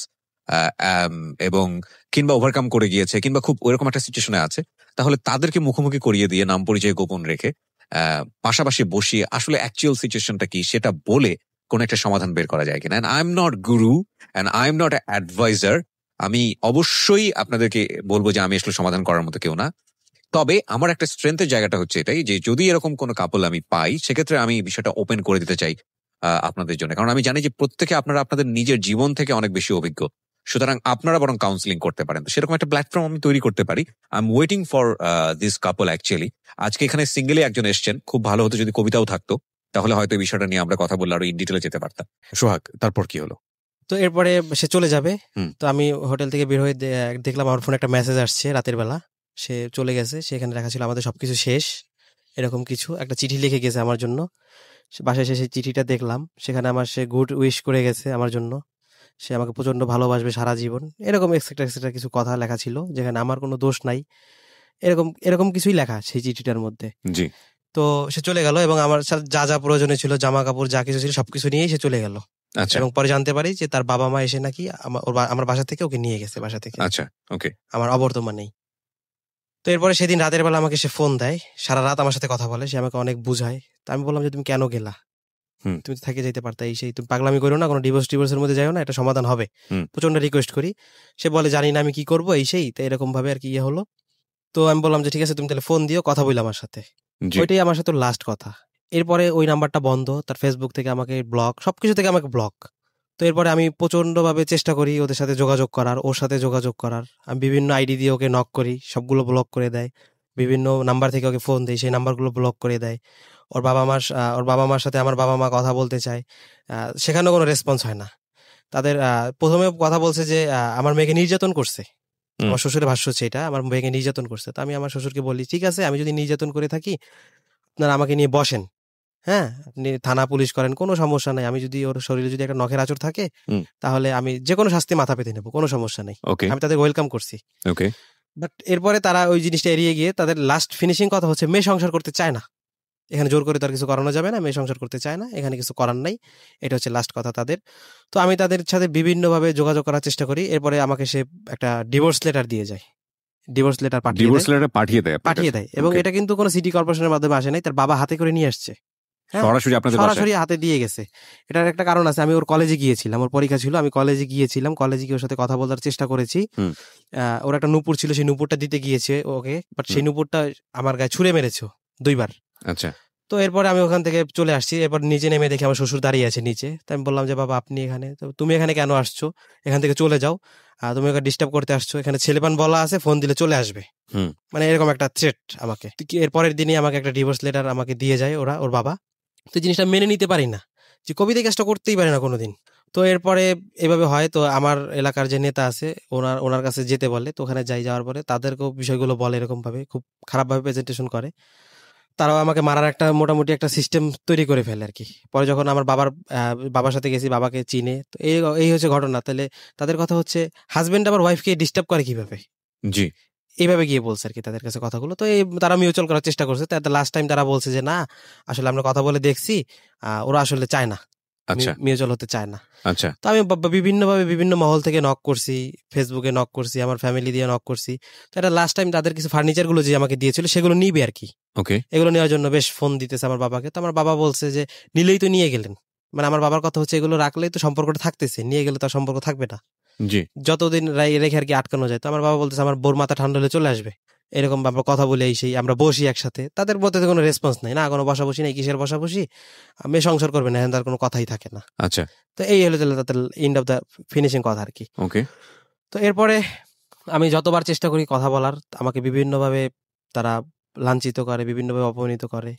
এবং কিংবা ওভারকাম করে গিয়েছে কিংবা খুব ওইরকম একটা সিচুয়েশনে আছে, তাহলে তাদেরকে মুখোমুখি করিয়ে দিয়ে নাম পরিচয় গোপন রেখে পাশাপাশি বসিয়ে আসলে অ্যাকচুয়াল সিচুয়েশনটা কি সেটা বলে কোন একটা সমাধান বের করা যায় কিনা। I am not guru and I am not advisor, আমি অবশ্যই আপনাদেরকে বলবো যে আমি আসলে সমাধান করার মতো কেউ না। তবে আমার একটা স্ট্রেংথের জায়গাটা হচ্ছে এটাই যে যদি এরকম কোনো কাপল আমি পাই, সেক্ষেত্রে আমি বিষয়টা ওপেন করে দিতে চাই আপনাদের জন্য, কারণ আমি জানি যে প্রত্যেকে আপনারা আপনাদের নিজের জীবন থেকে অনেক বেশি অভিজ্ঞ, সুতরাং আপনারা বরং কাউন্সিলিং করতে পারেন। তো সেরকম একটা প্ল্যাটফর্ম আমি তৈরি করতে পারি। I am waiting for this couple actually. আজকে এখানে সিঙ্গেলি একজন এসছেন, খুব ভালো হতো যদি কবিতাও থাকতো, তাহলে হয়তো এই বিষয়টা নিয়ে আমরা কথা বললে আরো ইন ডিটেলে যেতে পারতাম। সোহাগ, তারপর কি হলো? তো এরপরে সে চলে যাবে। তো আমি হোটেল থেকে বের হয়ে দেখলাম আমার ফোনে একটা মেসেজ আসছে রাতের বেলা, সে চলে গেছে, সেখানে লেখা ছিল আমাদের সবকিছু শেষ, এরকম কিছু একটা চিঠি লিখে গেছে আমার জন্য। বাসায় এসে সেই চিঠিটা দেখলাম, সেখানে আমার সে গুড উইশ করে গেছে আমার জন্য, সে আমাকে প্রচন্ড ভালোবাসবে সারা জীবন, এরকম এক্সেট্রা কিছু কথা লেখা ছিল, যেখানে আমার কোনো দোষ নাই, এরকম কিছুই লেখা সেই চিঠিটার মধ্যে। জি। তো সে চলে গেল এবং আমার সাথে যা যা প্রয়োজনে ছিল, জামা কাপড় যা কিছু ছিল সবকিছু নিয়েই সে চলে গেল। আচ্ছা। এবং পরে জানতে পারি যে তার বাবা মা এসে নাকি আমার বাসা থেকে ওকে নিয়ে গেছে, বাসা থেকে। আচ্ছা, ওকে। আমার অবর্তমানেই। তো এরপরে সেদিন রাতের বেলা আমাকে সে ফোন দেয়, সারা রাত আমার সাথে কথা বলে, সে আমাকে অনেক বুঝায়। তো আমি বললাম যে তুমি কেন গেলা, তুমি তো থেকে যেতে পারতা, এই সেই, তুমি পাগলামি করো না, কোনো ডিভোর্সের মধ্যে যাও না, এটা সমাধান হবে। প্রচন্ড রিকোয়েস্ট করি, সে বলে জানি না আমি কি করবো, এই সেই। তো এরকম ভাবে আর কি ইয়ে হলো। তো আমি বললাম যে ঠিক আছে তুমি তাহলে ফোন দিও, কথা বলি আমার সাথে। ওইটাই আমার সাথে লাস্ট কথা। এরপরে ওই নাম্বারটা বন্ধ, তার ফেসবুক থেকে আমাকে ব্লক, সবকিছু থেকে আমাকে ব্লক। তো এরপরে আমি প্রচন্ড ভাবে চেষ্টা করি ওদের সাথে যোগাযোগ করার, ওর সাথে যোগাযোগ করার। আমি বিভিন্ন আইডি দিয়ে ওকে নক করি, সবগুলো ব্লক করে দেয়। বিভিন্ন নাম্বার থেকে ওকে ফোন দেয়, সেই নাম্বারগুলো ব্লক করে দেয়। ওর বাবা মার সাথে আমার বাবা মা কথা বলতে চায়, সেখানেও কোনো রেসপন্স হয় না তাদের। প্রথমে কথা বলছে যে আমার মেয়েকে নির্যাতন করছে, আমার শ্বশুরের ভাষ্য হচ্ছে এটা, আমার মেয়েকে নির্যাতন করছে। তো আমি আমার শ্বশুরকে বলি ঠিক আছে, আমি যদি নির্যাতন করে থাকি আপনারা আমাকে নিয়ে বসেন, হ্যাঁ আপনি থানা পুলিশ করেন, কোনো সমস্যা নাই। আমি যদি ওর শরীরে যদি একটা নখের আঁচড় থাকে তাহলে আমি যে কোনো শাস্তি মাথা পেতে নেবো, কোনো সমস্যা নেই। আমি তাদের ওয়েলকাম করছি। বাট এরপরে তারা ওই জিনিসটা এড়িয়ে গিয়ে তাদের লাস্ট ফিনিশিং কথা হচ্ছে মেয়ে সংসার করতে চায় না, এখানে জোর করে তার কিছু করানো যাবে না, মেয়ে সংসার করতে চায় না, এখানে কিছু করার নাই, এটা হচ্ছে লাস্ট কথা তাদের। তো আমি তাদের সাথে বিভিন্নভাবে যোগাযোগ করার চেষ্টা করি। এরপরে আমাকে সে একটা ডিভোর্স লেটার দিয়ে যায়, ডিভোর্স লেটার পাঠিয়ে দেয়। এবং এটা কিন্তু কোনো সিটি কর্পোরেশনের মাধ্যমে আসে নাই, তার বাবা হাতে করে নিয়ে আসছে, সরাসরি হাতে দিয়ে গেছে। এটার একটা কারণ আছে, আমি ওর কলেজে গিয়েছিলাম, ওর পরীক্ষা ছিল, আমি কলেজে গিয়েছিলাম, কলেজে গিয়ে ওর সাথে কথা বলার চেষ্টা করেছি। ওর একটা নুপুর ছিল, সেই নুপুরটা দিতে গিয়েছে ওকে, বাট সেই নুপুরটা আমার গায়ে ছুঁড়ে মেরেছে 2 বার। আচ্ছা। তো এরপরে আমি ওখান থেকে চলে আসছি, এরপর নিচে নেমে দেখি আমার শ্বশুর দাঁড়িয়ে আছে নিচে। তো আমি বললাম যে বাবা আপনি এখানে, তো তুমি এখানে কেন আসছো, এখান থেকে চলে যাও, তুমি ওকে ডিস্টার্ব করতে আসছো, এখানে ছেলেপান বলা আছে, ফোন দিলে চলে আসবে, মানে এরকম একটা থ্রেট আমাকে। এরপরের দিনই আমাকে একটা ডিভোর্স লেটার আমাকে দিয়ে যায় ওর বাবা। তো জিনিসটা মেনে নিতে পারি না, যে কবিতা কাজটা করতেই পারে না কোনোদিন। তো এরপরে এভাবে হয়, তো আমার এলাকার যে নেতা আছে ওনার কাছে যেতে বলে, তো ওখানে যাওয়ার পরে তাদেরকেও বিষয়গুলো বলে, এরকম ভাবে খুব খারাপভাবে প্রেজেন্টেশন করে। তারাও আমাকে মারার একটা মোটামুটি একটা সিস্টেম তৈরি করে ফেলে আর কি। পরে যখন আমার বাবার সাথে গেছি, বাবাকে চিনে, তো এই হচ্ছে ঘটনা। তাহলে তাদের কথা হচ্ছে হাজবেন্ড আবার ওয়াইফকে ডিস্টার্ব করে কিভাবে, জি, এইভাবে গিয়ে বলছে আর কি তাদের কাছে কথাগুলো। তো তারা মিউচুয়াল করার চেষ্টা করছে। লাস্ট টাইম তারা বলছে যে না, আসলে আমরা কথা বলে দেখছি, ওরা আসলে চায় না, মিউচুয়াল হতে চায় না। আচ্ছা, তো আমি বিভিন্নভাবে বিভিন্ন মহল থেকে নক করছি, ফেসবুকে নক করছি, আমার ফ্যামিলি দিয়ে নক করছি। তো এটা লাস্ট টাইম তাদের কিছু ফার্নিচার গুলো যে আমাকে দিয়েছিল সেগুলো নিবে আর কি। ওকে, এগুলো নেওয়ার জন্য বেশ ফোন দিতেছে আমার বাবাকে। তো আমার বাবা বলছে যে নিলেই তো নিয়ে গেলেন, মানে আমার বাবার কথা হচ্ছে এগুলো রাখলেই তো সম্পর্কটা থাকতেছে, নিয়ে গেলে তো সম্পর্ক থাকবে না, জি, যতদিন রেখে আর কি আটকানো যায়। তো আমার বাবা বলতেছে আমার বোর মাথা ঠান্ডা হলে চলে আসবে, এরকম আমরা কথা বলে সেই আমরা বসি একসাথে, তাদের মধ্যে কোনো রেসপন্স নাই, না কোনো বসাবসি নেই, কিসের বসাবসি, মেয়ে সংসার করবে না, তার কোনো কথাই থাকে না। আচ্ছা, তো এই হলো তাদের এন্ড অফ দ্য ফিনিশিং কথা আর কি। ওকে। তো এরপরে আমি যতবার চেষ্টা করি কথা বলার, আমাকে বিভিন্নভাবে তারা লাঞ্ছিত করে, বিভিন্নভাবে অপমানিত করে।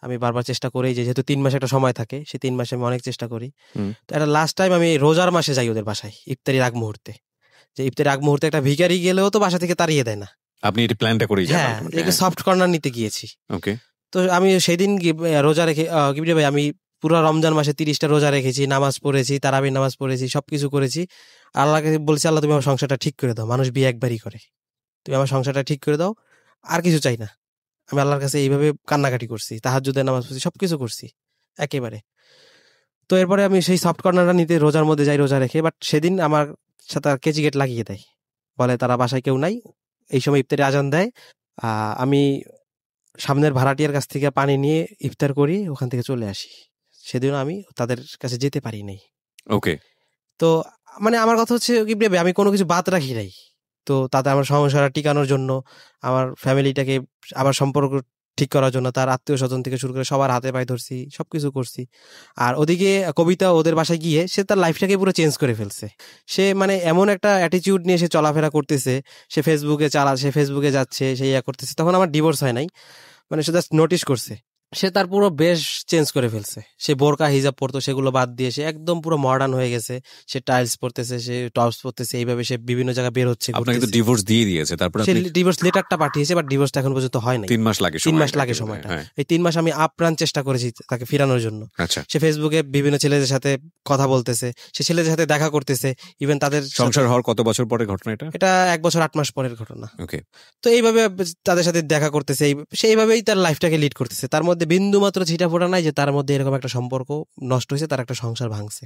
আমি বারবার চেষ্টা করি, যেহেতু 3 মাস একটা সময় থাকে, সেই 3 মাসে আমি অনেক চেষ্টা করি। তো একটা লাস্ট টাইম আমি রোজার মাসে যাই ওদের বাসায় ইফতারির আগ মুহূর্তে, যে ইফতারির আগ মুহূর্তে একটা ভিখারি গেলেও তো বাসা থেকে তাড়িয়ে দেয় না। আপনি এটা প্ল্যানটা করেই যান? হ্যাঁ, একটু সফট কর্নার নিতে গিয়েছি। ওকে। তো আমি সেদিন রোজা রেখে কিবরিয়া ভাই, আমি পুরো রমজান মাসে 30টা রোজা রেখেছি, নামাজ পড়েছি, তারাবির নামাজ পড়েছি, সবকিছু করেছি। আল্লাহকে বলছি আল্লাহ তুমি আমার সংসারটা ঠিক করে দাও, মানুষ বিয়ে একবারই করে, তুমি আমার সংসারটা ঠিক করে দাও, আর কিছু চাই না। আমি আল্লাহর কাছে এইভাবে কান্নাকাটি করছি, তাহাজ্জুদের নামাজ পড়ছি, সবকিছু করছি একেবারে। তো এরপরে আমি সেই সফট কর্নারটা নিতে রোজার মধ্যে যাই, রোজা রেখে। বাট সেদিন আমার সাথে কেচি গেট লাগিয়ে দেয়, বলে তারা বাসায় কেউ নাই, এই সময় ইফতারি আজান দেয়। আমি সামনের ভাড়াটিয়ার কাছ থেকে পানি নিয়ে ইফতার করি, ওখান থেকে চলে আসি। সেদিন আমি তাদের কাছে যেতে পারি নাই। ওকে। তো মানে আমার কথা হচ্ছে কি, আমি কোনো কিছু বাদ রাখি নাই। তো তাতে আমার সংসার টিকানোর জন্য, আমার ফ্যামিলিটাকে আবার সম্পর্ক ঠিক করার জন্য, তার আত্মীয় স্বজন থেকে শুরু করে সবার হাতে পায়ে ধরছি, সবকিছু করছি। আর ওদিকে কবিতা ওদের বাসায় গিয়ে সে তার লাইফটাকে পুরো চেঞ্জ করে ফেলছে। সে মানে এমন একটা অ্যাটিটিউড নিয়ে সে চলাফেরা করতেছে, সে ফেসবুকে যাচ্ছে, সে ইয়া করতেছে। তখন আমার ডিভোর্স হয় নাই, মানে সে জাস্ট নোটিস করছে, সে তার পুরো বেশ চেঞ্জ করে ফেলছে। সে বোরকা হিজাব পরতো, সেগুলো বাদ দিয়ে সে একদম পুরো মডার্ন হয়ে গেছে। সে টাইলস পরতেছে, সে টপস পরতেছে, এইভাবে সে বিভিন্ন জায়গায় বের হচ্ছে। আপনাকে তো ডিভোর্স দিয়ে দিয়েছে, তারপর সে ডিভোর্স লেটারটা পাঠিয়েছে, বাট ডিভোর্সটা এখন পর্যন্ত হয় নাই। 3 মাস লাগে, 3 মাস লাগে সময়টা। এই 3 মাস আমি আপ্রাণ চেষ্টা করেছি তাকে ফিরানোর জন্য। আচ্ছা। সে ফেসবুকে বিভিন্ন ছেলেদের সাথে কথা বলতেছে, সে ছেলেদের সাথে দেখা করতেছে, ইভেন তাদের সংসার হওয়ার কত বছর পরে ঘটনা এটা? এটা 1 বছর 8 মাস পরের ঘটনা। ওকে। তো এইভাবে তাদের সাথে দেখা করতেছে, সেইভাবেই তার লাইফটাকে লিড করতেছে। তার মধ্যে বিন্দু মাত্র ছিটাফোঁটা নাই যে তার মধ্যে এরকম একটা সম্পর্ক নষ্ট হয়েছে, তার একটা সংসার ভাঙছে।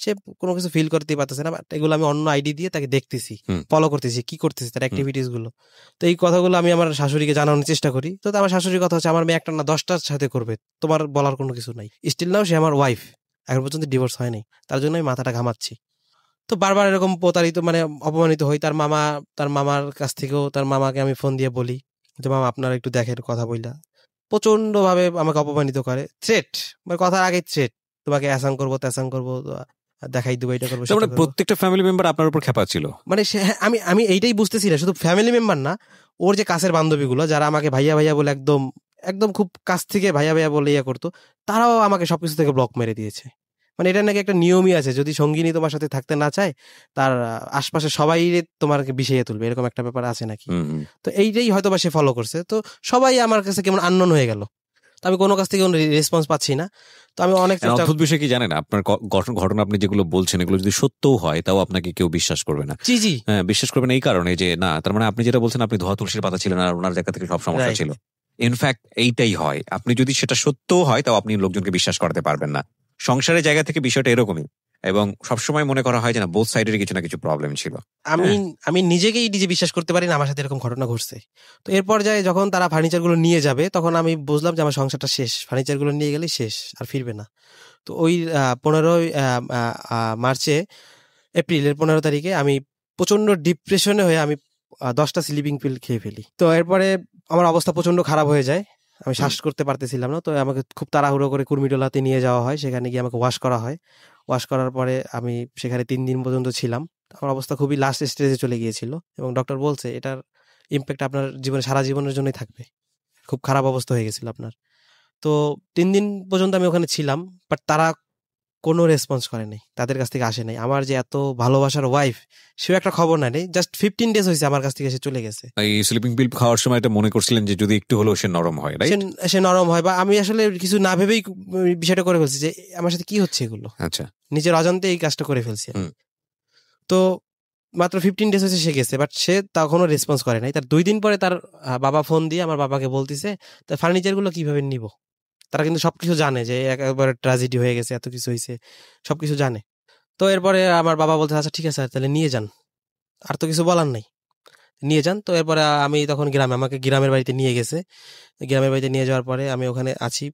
সে কোনো কিছু ফিল করতেই পারতেছে না। এগুলো আমি অন্য আইডি দিয়ে তাকে দেখতেছি, ফলো করতেছি, কি করতেছি, তার অ্যাক্টিভিটিস গুলো। তো এই কথাগুলো আমি আমার শাশুড়িকে জানানোর চেষ্টা করি। তো আমার শাশুড়ির কথা হচ্ছে আমার মেয়ে একটা না 10টার সাথে করবে, তোমার বলার কোনো কিছু নাই। স্টিল নাও সে আমার ওয়াইফ, এখন পর্যন্ত ডিভোর্স হয় নাই, তার জন্য আমি মাথাটা ঘামাচ্ছি। তো বারবার এরকম প্রতারিত, মানে অপমানিত হই। তার মামার কাছ থেকেও, তার মামাকে আমি ফোন দিয়ে বলি যে মামা আপনারা একটু দেখেন, কথা বইলা। প্রচন্ড ভাবে আমাকে অপমানিত করে, থ্রেট, মানে কথার আগে থ্রেট, তোমাকে অ্যাসাং করবো, ত্যাসাং করবো, দেখাই দেবো, এটা করবো। মানে প্রত্যেকটা ফ্যামিলি মেম্বার আপনার উপর খেপা ছিল। মানে আমি এইটাই বুঝতেছি না, শুধু ফ্যামিলি মেম্বার না, ওর যে কাছের বান্ধবীগুলো যারা আমাকে ভাইয়া ভাইয়া বলে একদম খুব কাছ থেকে ভাইয়া ভাইয়া বলে ইয়া করতো, তারাও আমাকে সবকিছু থেকে ব্লক মেরে দিয়েছে। মানে এটা নাকি একটা নিয়মই আছে, যদি সঙ্গিনী তোমার সাথে থাকতে না চায়, তার আশপাশে সবাই তোমাকে বিষিয়ে তুলবে, এরকম একটা ব্যাপার আছে নাকি। তো এইটাই হয়তো বা সে ফলো করছে। তো সবাই আমার কাছে কেমন আননোন হয়ে গেল, তো আমি কোনো কাছ থেকে কোনো রেসপন্স পাচ্ছি না। তো আমি অনেক অদ্ভুত বিষয় কি জানেন, আপনার ঘটনা আপনি যেগুলো বলছেন এগুলো যদি সত্যও হয়, তাও আপনাকে কেউ বিশ্বাস করবে না। জি, হ্যাঁ, বিশ্বাস করবে না এই কারণে যে না, তার মানে আপনি যেটা বলছেন, আপনি ধোয়া তুলসীর পাতা ছিলেন আর ওনার জায়গা থেকে সব সমস্যা ছিল। ইনফ্যাক্ট এইটাই হয়, আপনি যদি সেটা সত্যও হয়, তাও আপনি লোকজনকে বিশ্বাস করতে পারবেন না। সংসারের জায়গা থেকে বিষয়টা এরকমই, এবং সবসময় মনে করা হয় যে না, বোথ সাইডের কিছু না কিছু প্রবলেম ছিল। আমি নিজেকেই নিজে বিশ্বাস করতে পারি না আমার সাথে এরকম ঘটনা ঘটছে। তো এরপর যায় যখন তারা ফার্নিচার গুলো নিয়ে যাবে, তখন আমি বুঝলাম যে আমার সংসারটা শেষ, ফার্নিচার গুলো নিয়ে গেলেই শেষ, আর ফিরবে না। তো ওই 15 মার্চে, এপ্রিলের 15 তারিখে আমি প্রচন্ড ডিপ্রেশনে হয়ে আমি 10টা স্লিপিং পিল খেয়ে ফেলি। তো এরপরে আমার অবস্থা প্রচন্ড খারাপ হয়ে যায়। আমি শ্বাস করতে পারতেছিলাম না। তো আমাকে খুব তাড়াহুড়ো করে কুর্মিটোলাতে নিয়ে যাওয়া হয়, সেখানে গিয়ে আমাকে ওয়াশ করা হয়। ওয়াশ করার পরে আমি সেখানে 3 দিন পর্যন্ত ছিলাম। আমার অবস্থা খুবই লাস্ট স্টেজে চলে গিয়েছিল এবং ডক্টর বলছে এটার ইম্প্যাক্ট আপনার জীবনে সারা জীবনের জন্যই থাকবে, খুব খারাপ অবস্থা হয়ে গেছিল আপনার। তো 3 দিন পর্যন্ত আমি ওখানে ছিলাম, বাট তারা কোনো রেসপন্স করে নাই, তাদের কাছ থেকে আসে নাই। আমার যে এত ভালোবাসার ওয়াইফ, সেও একটা খবর নেয়, জাস্ট 15 ডেজ হয়েছে আমার কাছ থেকে সে চলে গেছে। এই স্লিপিং পিল খাওয়ার সময় এটা মনে করছিলেন যে যদি একটু হলেও সে নরম হয়, রাইট? সে নরম হয়, বা আমি আসলে কিছু না ভেবেই বিষয়টা করে ফেলছি যে আমার সাথে কি হচ্ছে এগুলো, আচ্ছা, নিজের অজান্তে এই কাজটা করে ফেলছি। তো মাত্র 15 ডেজ হয়েছে সে গেছে, বাট সে তখনও রেসপন্স করে নাই। তার 2 দিন পরে তার বাবা ফোন দিয়ে আমার বাবাকে বলতেছে তার ফার্নিচারগুলো কিভাবে নিব। তারা কিন্তু সবকিছু জানে যে একবার ট্র্যাজেডি হয়ে গেছে, এত কিছু হয়েছে, সবকিছু জানে। তো এরপরে আমার বাবা বলতে আচ্ছা ঠিক আছে তাহলে নিয়ে যান, আর তো কিছু বলার নাই, নিয়ে যান। তো এরপরে আমি তখন আমাকে গ্রামের বাড়িতে নিয়ে গেছে। গ্রামের বাড়িতে নিয়ে যাওয়ার পরে আমি ওখানে আছি।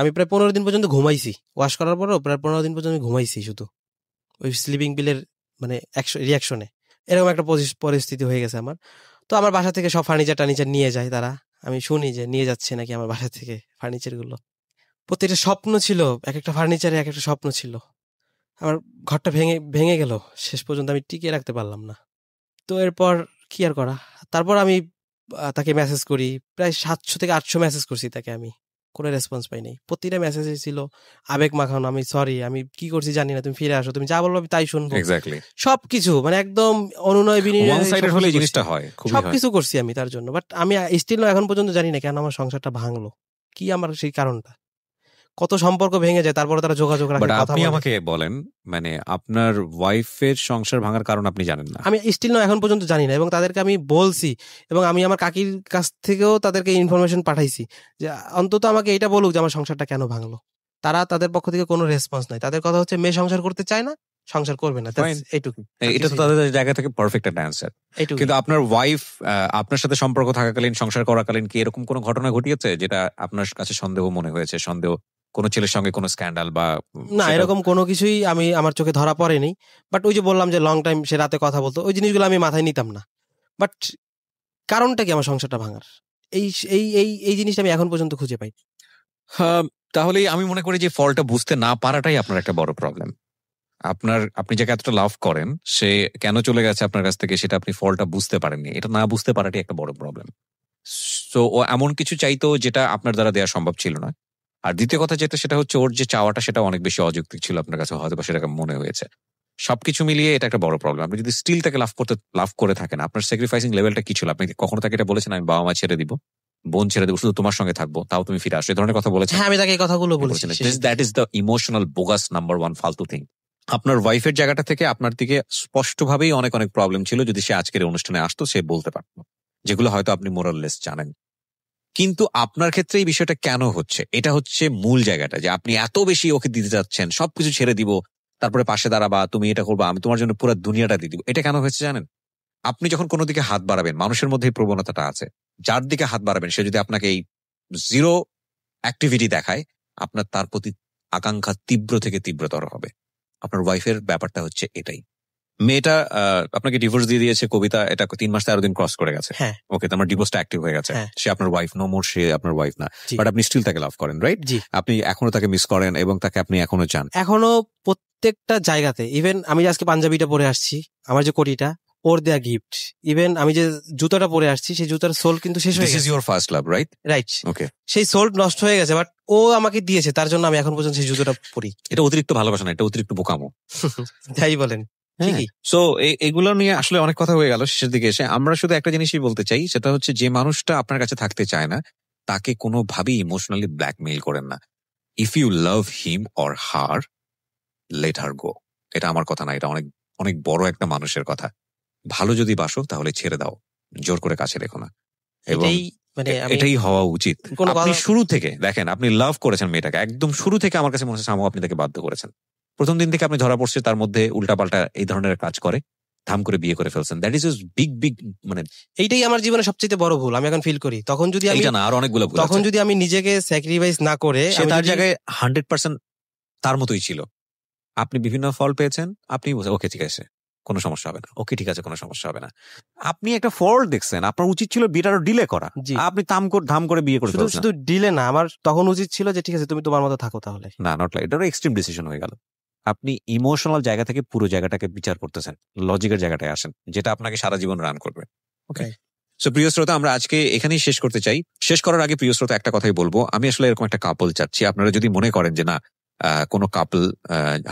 আমি প্রায় 15 দিন পর্যন্ত ঘুমাইছি, ওয়াশ করার পরেও প্রায় 15 দিন পর্যন্ত আমি ঘুমাইছি শুধু ওই স্লিপিং পিলের মানে রিয়াকশনে। এরকম একটা পরিস্থিতি হয়ে গেছে আমার। তো আমার বাসা থেকে সব ফার্নিচার নিয়ে যায় তারা। আমি শুনি যে নিয়ে যাচ্ছে নাকি আমার বাসা থেকে ফার্নিচারগুলো। প্রত্যেকটা স্বপ্ন ছিল, এক একটা ফার্নিচারে এক একটা স্বপ্ন ছিল। আমার ঘরটা ভেঙে ভেঙে গেল, শেষ পর্যন্ত আমি টিকিয়ে রাখতে পারলাম না। তো এরপর কি আর করা, তারপর আমি তাকে মেসেজ করি, প্রায় 700 থেকে 800 মেসেজ করছি তাকে, আমি কোনো রেসপন্স পাই নাই। প্রতিটা মেসেজে ছিল আবেগ মাখানো, আমি সরি, আমি কি করছি জানি না, তুমি ফিরে আসো, তুমি যা বলবো আমি তাই শুনবো, এক্স্যাক্টলি সবকিছু মানে একদম অনুনয় বিনয়, ওয়ান সাইডেড হলে এই জিনিসটা হয়, খুবই হয়। সবকিছু করছি আমি তার জন্য। বাট আমি স্টিল এখন পর্যন্ত জানি না কেন আমার সংসারটা ভাঙলো, কি আমার সেই কারণটা। কত সম্পর্ক ভেঙে যায়, তারপরে তারা যোগাযোগ রাখে, বাট কথা আপনি বলে। আমাকে বলেন, মানে আপনার ওয়াইফের সংসার ভাঙার কারণ আপনি জানেন না? আমি স্টিল এখন পর্যন্ত জানি না, এবং তাদেরকে আমি বলছি, এবং আমি আমার কাকির কাছ থেকেও তাদেরকে ইনফরমেশন পাঠাইছি যে অন্তত আমাকে এটা বলুক যে আমার সংসারটা কেন ভাঙলো। তারা তাদের পক্ষ থেকে কোনো রেসপন্স নাই। তাদের কথা হচ্ছে মেয়ে সংসার করতে চায় না, সংসার করবে না, Fine. এইটুকু। এটা তো তাদের জায়গা থেকে পারফেক্ট একটা অ্যান্সার। এইটুকু। কিন্তু আপনার ওয়াইফ আপনার সাথে সম্পর্ক থাকাকালীন, সংসার করাকালীন কি এরকম কোনো ঘটনা ঘটিয়েছে যেটা আপনার কাছে সন্দেহ মনে হয়েছে? সন্দেহ কোনো ছেলের সঙ্গে কোনো স্ক্যান্ডাল বা না, এরকম কোনো কিছুই আমি আমার চোখে ধরা পড়েনি। বাট ওই যে বললাম যে লং টাইম সে রাতে কথা বলতো, ওই জিনিসগুলো আমি মাথায় নিতাম না। বাট কারণটা কি আমার সংসারটা ভাঙার, এই এই এই এই জিনিসটা আমি এখন পর্যন্ত খুঁজে পাই। তাহলে আমি মনে করি যে ফলটা বুঝতে না পারাটাই আপনার একটা বড় প্রবলেম। আপনি যাকে এতটা লাভ করেন, সে কেন চলে গেছে আপনার কাছ থেকে, সেটা আপনি ফলটা বুঝতে পারেননি। এটা না বুঝতে পারাটাই একটা বড় প্রবলেম। সো ও এমন কিছু চাইতো যেটা আপনার দ্বারা দেওয়া সম্ভব ছিল না। আর দ্বিতীয় কথা যেটা, সেটা হচ্ছে ওর যে চাওয়াটা সেটা অনেক বেশি অযৌক্তিক ছিল আপনার কাছে, হয়তো বা সেটাকে মনে হয়েছে। সবকিছু মিলিয়ে এটা একটা বড় প্রবলেম। আপনি যদি স্টিল তাকে লাভ করে থাকেন, আপনার স্যাক্রিফাইসিং লেভেলটা কি ছিল? আপনি কখনো তাকে এটা বলেছেন আমি বাবা মা ছেড়ে দিব, বোন ছেড়ে দেবো, শুধু তোমার সঙ্গে থাকবো, তাও তুমি ফিরে আসো, এই ধরনের কথা বলেছেন? হ্যাঁ, আমি তাকে এই কথাগুলো বলেছি। That is the emotional bogus number 1 ফালতু থিং। আপনার ওয়াইফের জায়গাটা থেকে আপনার দিকে স্পষ্টভাবেই অনেক অনেক প্রবলেম ছিল। যদি সে আজকের অনুষ্ঠানে আসতো, সে বলতে পারতো, যেগুলো হয়তো আপনি মোরাললেস জানেন। কিন্তু আপনার ক্ষেত্রে এই বিষয়টা কেন হচ্ছে, এটা হচ্ছে মূল জায়গাটা, যে আপনি এত বেশি ওকে দিতে যাচ্ছেন, সবকিছু ছেড়ে দিব, তারপরে পাশে দাঁড়াবা, তুমি এটা করবা, আমি তোমার জন্য পুরো দুনিয়াটা দিয়ে দিব। এটা কেন হয়েছে জানেন? আপনি যখন কোনো দিকে হাত বাড়াবেন, মানুষের মধ্যে এই প্রবণতাটা আছে, যার দিকে হাত বাড়াবেন সে যদি আপনাকে এই জিরো অ্যাক্টিভিটি দেখায়, আপনার তার প্রতি আকাঙ্ক্ষা তীব্র থেকে তীব্রতর হবে। আপনার ওয়াইফের ব্যাপারটা হচ্ছে এটাই। মেয়েটা আপনাকে ডিভোর্স দিয়ে দিয়েছে, কবিতা, এটা 3 মাস 13 দিন ক্রস করে গেছে। ওকে, তো আমার ডিভোর্সটা অ্যাক্টিভ হয়ে গেছে। সে আপনার ওয়াইফ নো মোর, সে আপনার ওয়াইফ না, বাট আপনি স্টিল তাকে লাভ করেন, রাইট? আপনি এখনো তাকে মিস করেন এবং তাকে আপনি এখনো চান। এখনো প্রত্যেকটা জায়গাতে, ইভেন আমি যে আজকে পাঞ্জাবিটা পরে আসছি, আমার যে কোটিটা, ওর দেয়া গিফট। ইভেন আমি যে জুতোটা পরে আসছি, সেই জুতার সোল কিন্তু শেষ হয়ে গেছে। This is your first love, right? Right. Okay, সেই সোল নষ্ট হয়ে গেছে, বাট ও আমাকে দিয়েছে, তার জন্য আমি এখন পর্যন্ত সেই জুতোটা পরি। এটা অতিরিক্ত ভালোবাসা না, এটা অতিরিক্ত বোকামো। যাই বলেন, ঠিকই। সো এগুলো নিয়ে আসলে অনেক কথা হয়ে গেল। শেষের দিকে এসে আমরা শুধু একটা জিনিসই বলতে চাই, সেটা হচ্ছে যে মানুষটা আপনার কাছে থাকতে চায় না, তাকে কোনোভাবেই ইমোশনালি ব্ল্যাকমেইল করেন না। If you love him or her, let her go. এটা আমার কথা না, এটা অনেক অনেক বড় একটা মানুষের কথা। ভালো যদি বাসো তাহলে ছেড়ে দাও, জোর করে কাছে রেখো না। এবং এটাই হওয়া উচিত। আপনি শুরু থেকে দেখেন, আপনি লাভ করেছেন মেয়েটাকে, একদম শুরু থেকে আমার কাছে মনে হচ্ছে আপনি তাকে বাধ্য করেছেন। প্রথম দিন থেকে আপনি ধরা পড়ছে তার মধ্যে উল্টাপাল্টা এই ধরনের কাজ করে, ধাম করে বিয়ে করে ফেলছেন। দ্যাট ইজ বিগ মানে এইটাই আমার জীবনে সবচেয়ে বড় ভুল আমি এখন ফিল করি। তখন যদি আমি না, আর অনেকগুলো ভুল, তখন যদি আমি নিজেকে স্যাক্রিফাইস না করে, সে তার জায়গায় 100% তার মতোই ছিল। আপনি বিভিন্ন ফল পেয়েছেন, আপনি ওকে ঠিক আছে, কোনো সমস্যা হবে না, ওকে ঠিক আছে, কোনো সমস্যা হবে না। আপনি একটা ফল্ট দেখছেন, আপনার উচিত ছিল বিয়েটা আরো ডিলে করা, জি। আপনি ধাম করে বিয়ে করে শুধু ফেলছেন। শুধু ডিলে না, আমার তখন উচিত ছিল যে ঠিক আছে তুমি তোমার মতো থাকো তাহলে। না, নট লাইক, এটা এক্সট্রিম ডিসিশন হয়ে গেল। আপনি ইমোশনাল জায়গা থেকে পুরো জায়গাটাকে বিচার করতেছেন, লজিকের জায়গাটায় আসেন, যেটা আপনাকে সারা জীবন রান করবে। ওকে, Right. সো প্রিয় শ্রোতা, আমরা আজকে এখানেই শেষ করতে চাই। শেষ করার আগে প্রিয় শ্রোতা একটা কথাই বলবো, আমি আসলে এরকম একটা কাপল চাচ্ছি। আপনারা যদি মনে করেন যে না, কোনো কাপল,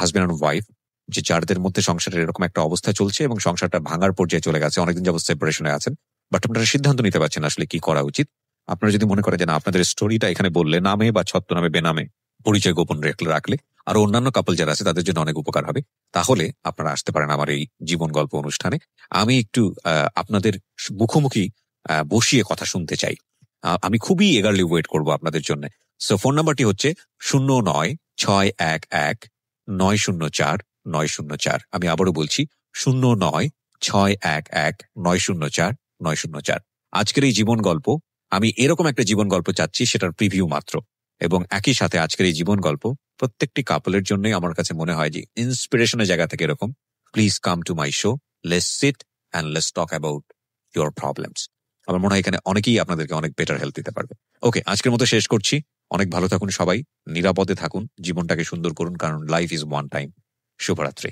হাজবেন্ড অ্যান্ড ওয়াইফ, যে যাদের মধ্যে সংসারের এরকম একটা অবস্থা চলছে এবং সংসারটা ভাঙার পর্যায়ে চলে গেছে, অনেকদিন যাবত সেপারেশনে আছেন, বাট আপনারা সিদ্ধান্ত নিতে পারছেন আসলে কি করা উচিত। আপনারা যদি মনে করেন যে না, আপনাদের স্টোরিটা এখানে বললে, নামে বা ছদ্মনামে বেনামে পরিচয় গোপন রাখলে আর অন্যান্য কাপল যারা আছে তাদের জন্য অনেক উপকার হবে, তাহলে আপনারা আসতে পারেন আমার এই জীবন গল্প অনুষ্ঠানে। আমি একটু আপনাদের মুখোমুখি বসিয়ে কথা শুনতে চাই। আমি খুবই এগারলি ওয়েট করব আপনাদের জন্য। সো ফোন নাম্বারটি হচ্ছে 09-611-904-904। আমি আবারও বলছি 09-611-904-904। আজকের এই জীবন গল্প, আমি এরকম একটা জীবন গল্প চাচ্ছি, সেটার প্রিভিউ মাত্র। এবং একই সাথে আজকের এই জীবন গল্প প্রত্যেকটি কাপলের জন্যই আমার কাছে মনে হয় যে ইন্সপিরেশনের জায়গা থেকে এরকম। Please come to my show, let's sit and let's talk about your problems. আমার মনে হয় এখানে অনেকেই আপনাদেরকে অনেক বেটার হেল্প দিতে পারবে। ওকে, আজকের মতো শেষ করছি। অনেক ভালো থাকুন সবাই, নিরাপদে থাকুন, জীবনটাকে সুন্দর করুন, কারণ লাইফ ইজ ওয়ান টাইম। শুভরাত্রি।